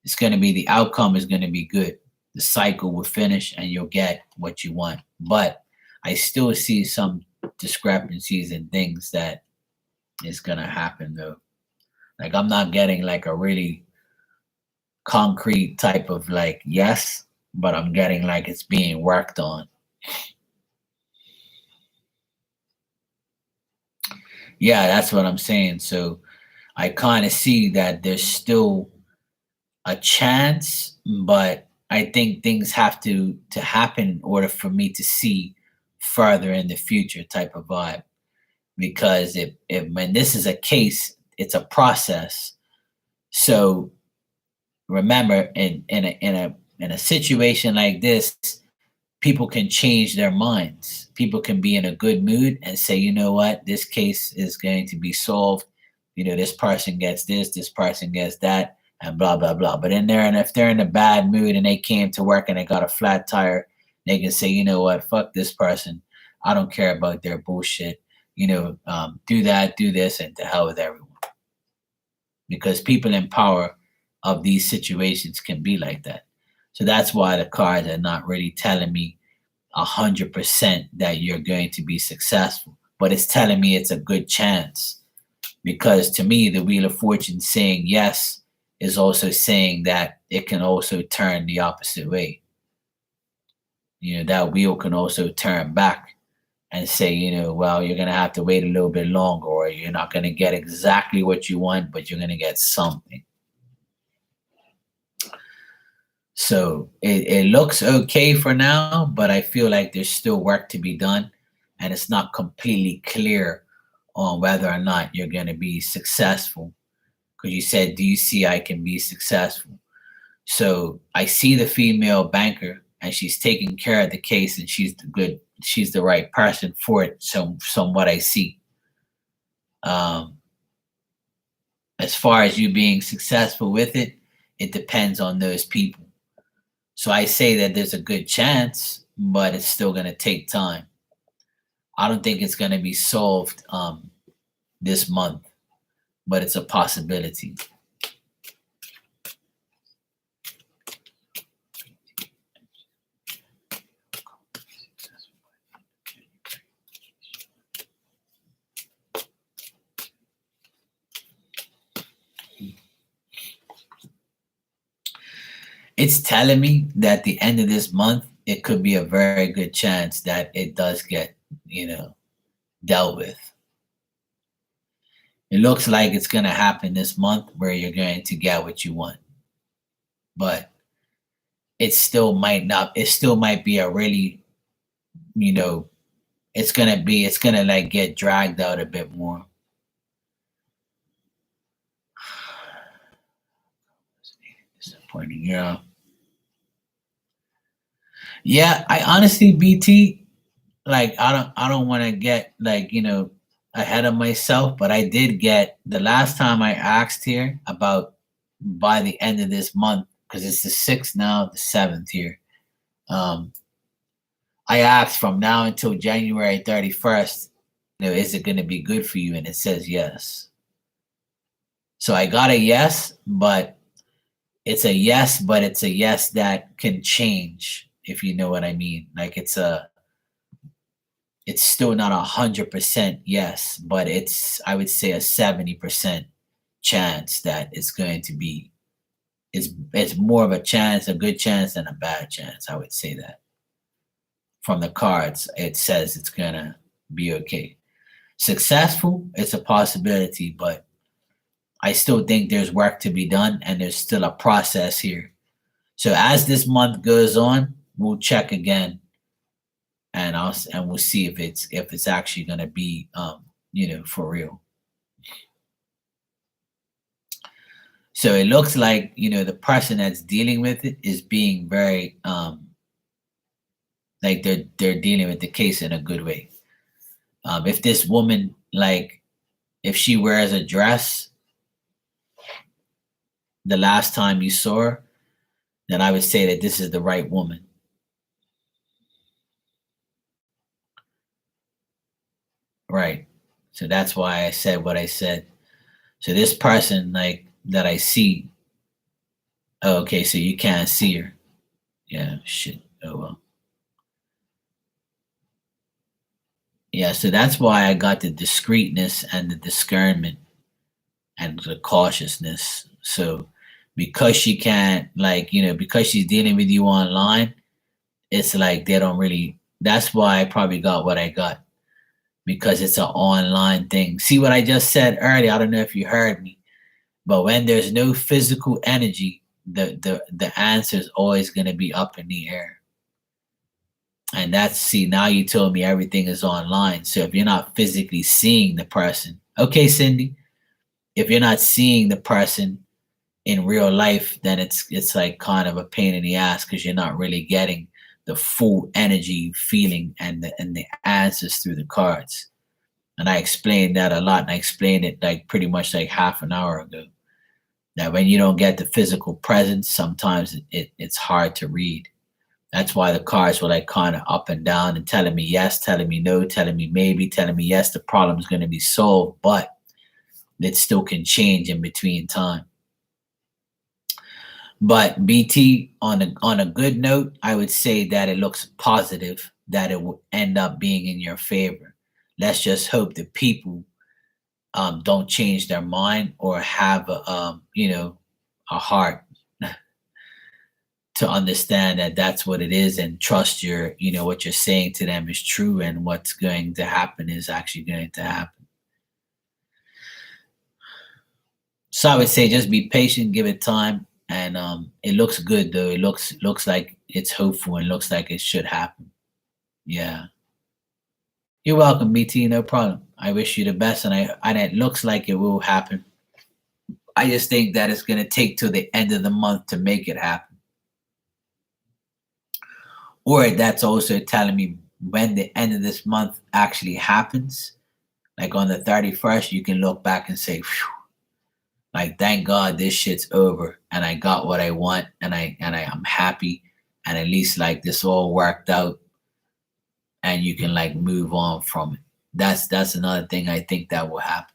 it's going to be, the outcome is going to be good. The cycle will finish and you'll get what you want. But I still see some discrepancies and things that is going to happen though. Like I'm not getting like a really concrete type of like yes, but I'm getting like it's being worked on. Yeah, that's what I'm saying. So I kind of see that there's still a chance, but I think things have to happen in order for me to see further in the future type of vibe. Because if when this is a case, it's a process. So remember, in a situation like this, people can change their minds. People can be in a good mood and say, you know what, this case is going to be solved. This person gets this person gets that, and blah blah blah. But and if they're in a bad mood and they came to work and they got a flat tire, they can say, you know what, fuck this person. I don't care about their bullshit. Do that, do this, and to hell with everyone. Because people in power of these situations can be like that. So that's why the cards are not really telling me 100% that you're going to be successful, but it's telling me it's a good chance. Because to me, the Wheel of Fortune saying yes is also saying that it can also turn the opposite way. That wheel can also turn back and say, well, you're going to have to wait a little bit longer, or you're not going to get exactly what you want, but you're going to get something. So it looks okay for now, but I feel like there's still work to be done, and it's not completely clear on whether or not you're going to be successful. Because you said, do you see I can be successful? So I see the female banker, and she's taking care of the case, and she's the right person for it. So from what I see, as far as you being successful with it, it depends on those people. So I say that there's a good chance, but it's still going to take time. I don't think it's going to be solved this month, but it's a possibility. It's telling me that at the end of this month, it could be a very good chance that it does get, dealt with. It looks like it's going to happen this month where you're going to get what you want. But it still might not, it still might be a really, you know, it's going to like get dragged out a bit more. Disappointing, yeah. Yeah, I honestly, BT, like I don't want to get like, ahead of myself, but I did get the last time I asked here about by the end of this month, because it's the 6th now, the 7th here. Um, I asked from now until January 31st, is it going to be good for you? And it says yes. So I got a yes, but it's a yes, but it's a yes that can change, if you know what I mean. Like it's still not 100% yes, but it's, I would say, a 70% chance that it's going to be, it's more of a chance, a good chance than a bad chance. I would say that from the cards, it says it's gonna be okay. Successful, it's a possibility, but I still think there's work to be done and there's still a process here. So as this month goes on, we'll check again and we'll see if it's actually gonna be for real. So it looks like the person that's dealing with it is being very like they're dealing with the case in a good way. If this woman, like, if she wears a dress the last time you saw her, then I would say that this is the right woman. Right. So that's why I said what I said. So this person, like, that I see, oh, okay, so you can't see her. Yeah, shit. Oh well. Yeah, so that's why I got the discreetness and the discernment and the cautiousness. So because she can't, like, because she's dealing with you online, it's like they don't really, that's why I probably got what I got, because it's an online thing. See what I just said earlier? I don't know if you heard me, but when there's no physical energy, the answer is always going to be up in the air. And that's, see, now you told me everything is online. So if you're not physically seeing the person, okay, Cindy, if you're not seeing the person in real life, then it's like kind of a pain in the ass because you're not really getting the full energy feeling and the answers through the cards. And I explained that a lot, and I explained it like pretty much like half an hour ago. That when you don't get the physical presence, sometimes it's hard to read. That's why the cards were like kind of up and down and telling me yes, telling me no, telling me maybe, telling me yes, the problem is going to be solved, but it still can change in between time. But BT, on a good note, I would say that it looks positive that it will end up being in your favor. Let's just hope that people don't change their mind or have a heart to understand that that's what it is, and trust what you're saying to them is true, and what's going to happen is actually going to happen. So I would say just be patient, give it time, and it looks good though. It looks like it's hopeful and looks like it should happen. Yeah. You're welcome, BT. No problem. I wish you the best, and it looks like it will happen. I just think that it's gonna take till the end of the month to make it happen. Or that's also telling me when the end of this month actually happens, like on the 31st, you can look back and say, phew, like, thank God this shit's over and I got what I want, and I'm happy, and at least like this all worked out, and you can like move on from it. That's another thing I think that will happen.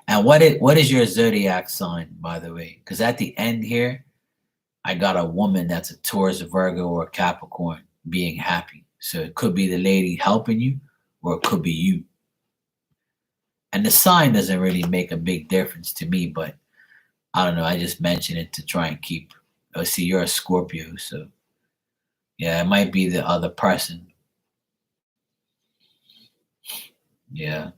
And what is your zodiac sign, by the way? Because at the end here, I got a woman that's a Taurus, a Virgo, or a Capricorn being happy. So it could be the lady helping you, or it could be you. And the sign doesn't really make a big difference to me, but I don't know. I just mention it to try and keep. Oh, see, you're a Scorpio, so yeah, it might be the other person. Yeah.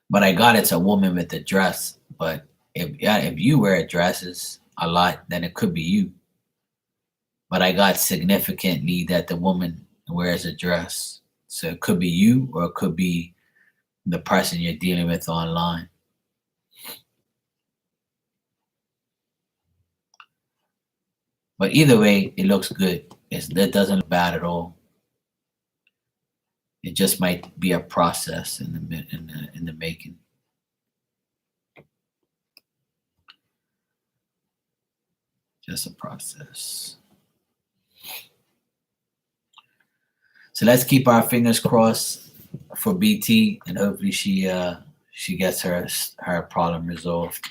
But I got it's a woman with a dress. But if you wear dresses a lot, then it could be you. But I got significantly that the woman wears a dress. So it could be you or it could be the person you're dealing with online. But either way, it looks good. It doesn't look bad at all. It just might be a process in the making. Just a process. So let's keep our fingers crossed for BT, and hopefully she gets her problem resolved.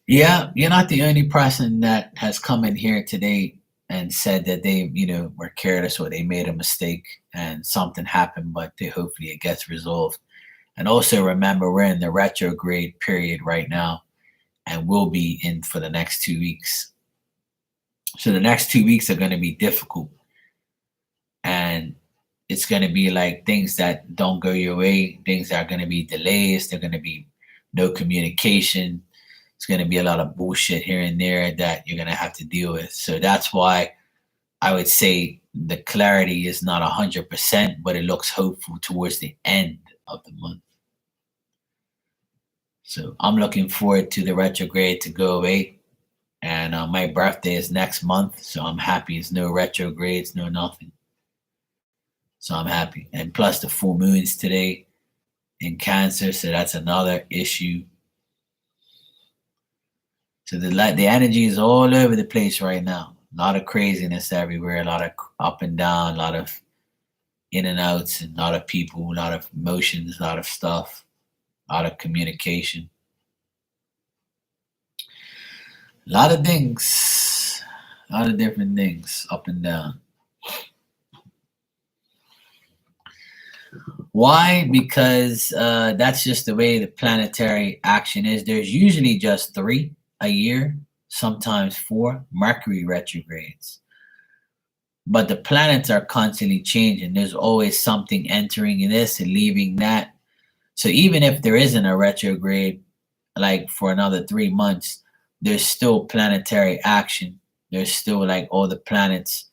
Yeah, you're not the only person that has come in here today and said that they, were careless or they made a mistake and something happened, but hopefully it gets resolved. And also remember, we're in the retrograde period right now, and we'll be in for the next 2 weeks. So the next 2 weeks are going to be difficult, and it's going to be like things that don't go your way, things that are going to be delays. They're going to be no communication. It's going to be a lot of bullshit here and there that you're going to have to deal with. So that's why I would say the clarity is not 100%, but it looks hopeful towards the end of the month. So I'm looking forward to the retrograde to go away. And my birthday is next month. So I'm happy. It's no retrogrades, no nothing. So I'm happy. And plus the full moons today in Cancer. So that's another issue. So the energy is all over the place right now. A lot of craziness everywhere, a lot of up and down, a lot of in and outs, and a lot of people, a lot of emotions, a lot of stuff, a lot of communication, a lot of things, a lot of different things up and down. Why? Because that's just the way the planetary action is. There's usually just three a year, sometimes four Mercury retrogrades. But the planets are constantly changing. There's always something entering in this and leaving that. So even if there isn't a retrograde, like for another 3 months, there's still planetary action. There's still like all the planets,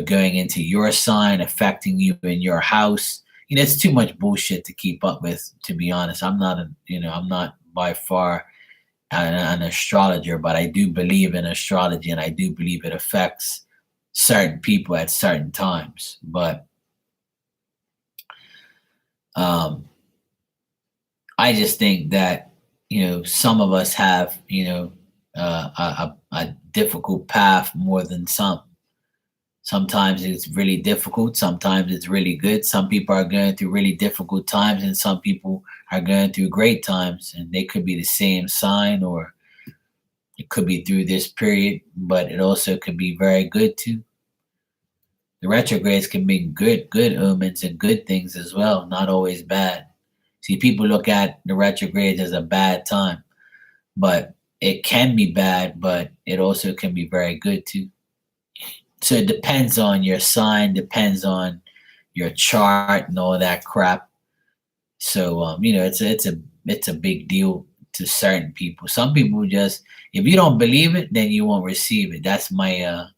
going into your sign, affecting you in your house. It's too much bullshit to keep up with, to be honest. I'm not by far an astrologer, but I do believe in astrology and I do believe it affects certain people at certain times. But I just think that, some of us have, a difficult path more than some. Sometimes it's really difficult. Sometimes it's really good. Some people are going through really difficult times, and some people are going through great times. And they could be the same sign, or it could be through this period, but it also could be very good too. The retrogrades can be good omens and good things as well, not always bad. See, people look at the retrogrades as a bad time, but it can be bad, but it also can be very good too. So it depends on your sign, depends on your chart and all that crap. So it's a big deal to certain people. Some people just, if you don't believe it, then you won't receive it. That's my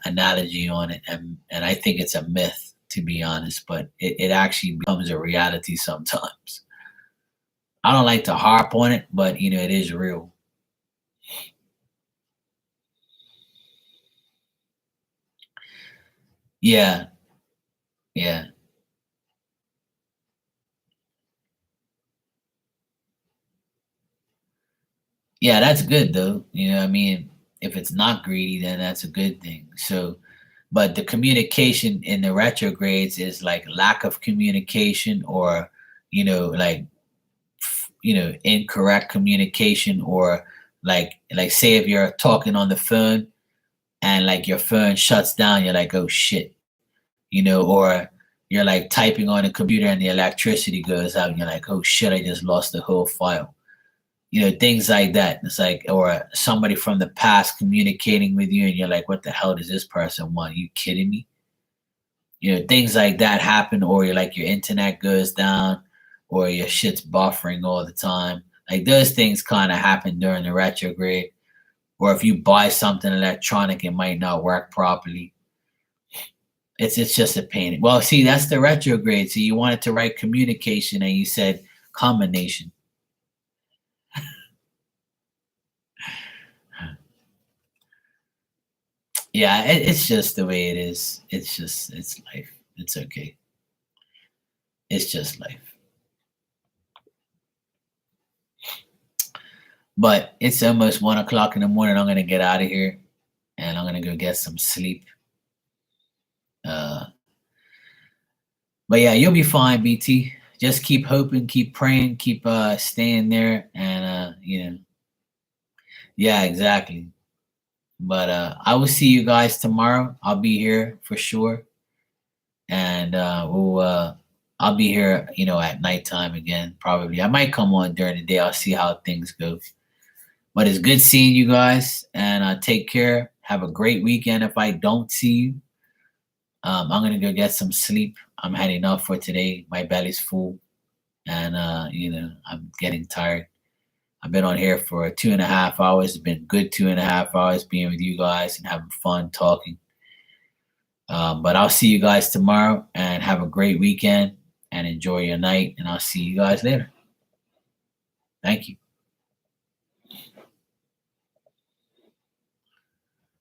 analogy on it, and I think it's a myth, to be honest, but it actually becomes a reality sometimes. I don't like to harp on it, but it is real. Yeah, yeah, yeah. That's good though. I mean, if it's not greedy, then that's a good thing. So, but the communication in the retrogrades is like lack of communication, or like incorrect communication, or like say if you're talking on the phone and like your phone shuts down, you're like, oh shit, or you're like typing on a computer and the electricity goes out and you're like, oh shit, I just lost the whole file. Things like that. It's like, or somebody from the past communicating with you and you're like, what the hell does this person want? Are you kidding me? Things like that happen, or you're like your internet goes down, or your shit's buffering all the time. Like those things kind of happen during the retrograde. Or if you buy something electronic, it might not work properly. It's just a pain. Well, see, that's the retrograde. So you wanted to write communication and you said combination. Yeah, it's just the way it is. It's life. It's okay. It's just life. But it's almost 1 o'clock in the morning. I'm gonna get out of here and I'm gonna go get some sleep. Uh, but yeah, you'll be fine, BT. Just keep hoping, keep praying, keep staying there, and yeah, exactly. But I will see you guys tomorrow. I'll be here for sure, and I'll be here, at nighttime again. Probably, I might come on during the day. I'll see how things go. But it's good seeing you guys, and take care. Have a great weekend. If I don't see you, I'm gonna go get some sleep. I'm heading up for today. My belly's full, and I'm getting tired. I've been on here for 2.5 hours. It's been good 2.5 hours being with you guys and having fun talking. But I'll see you guys tomorrow and have a great weekend and enjoy your night. And I'll see you guys later. Thank you.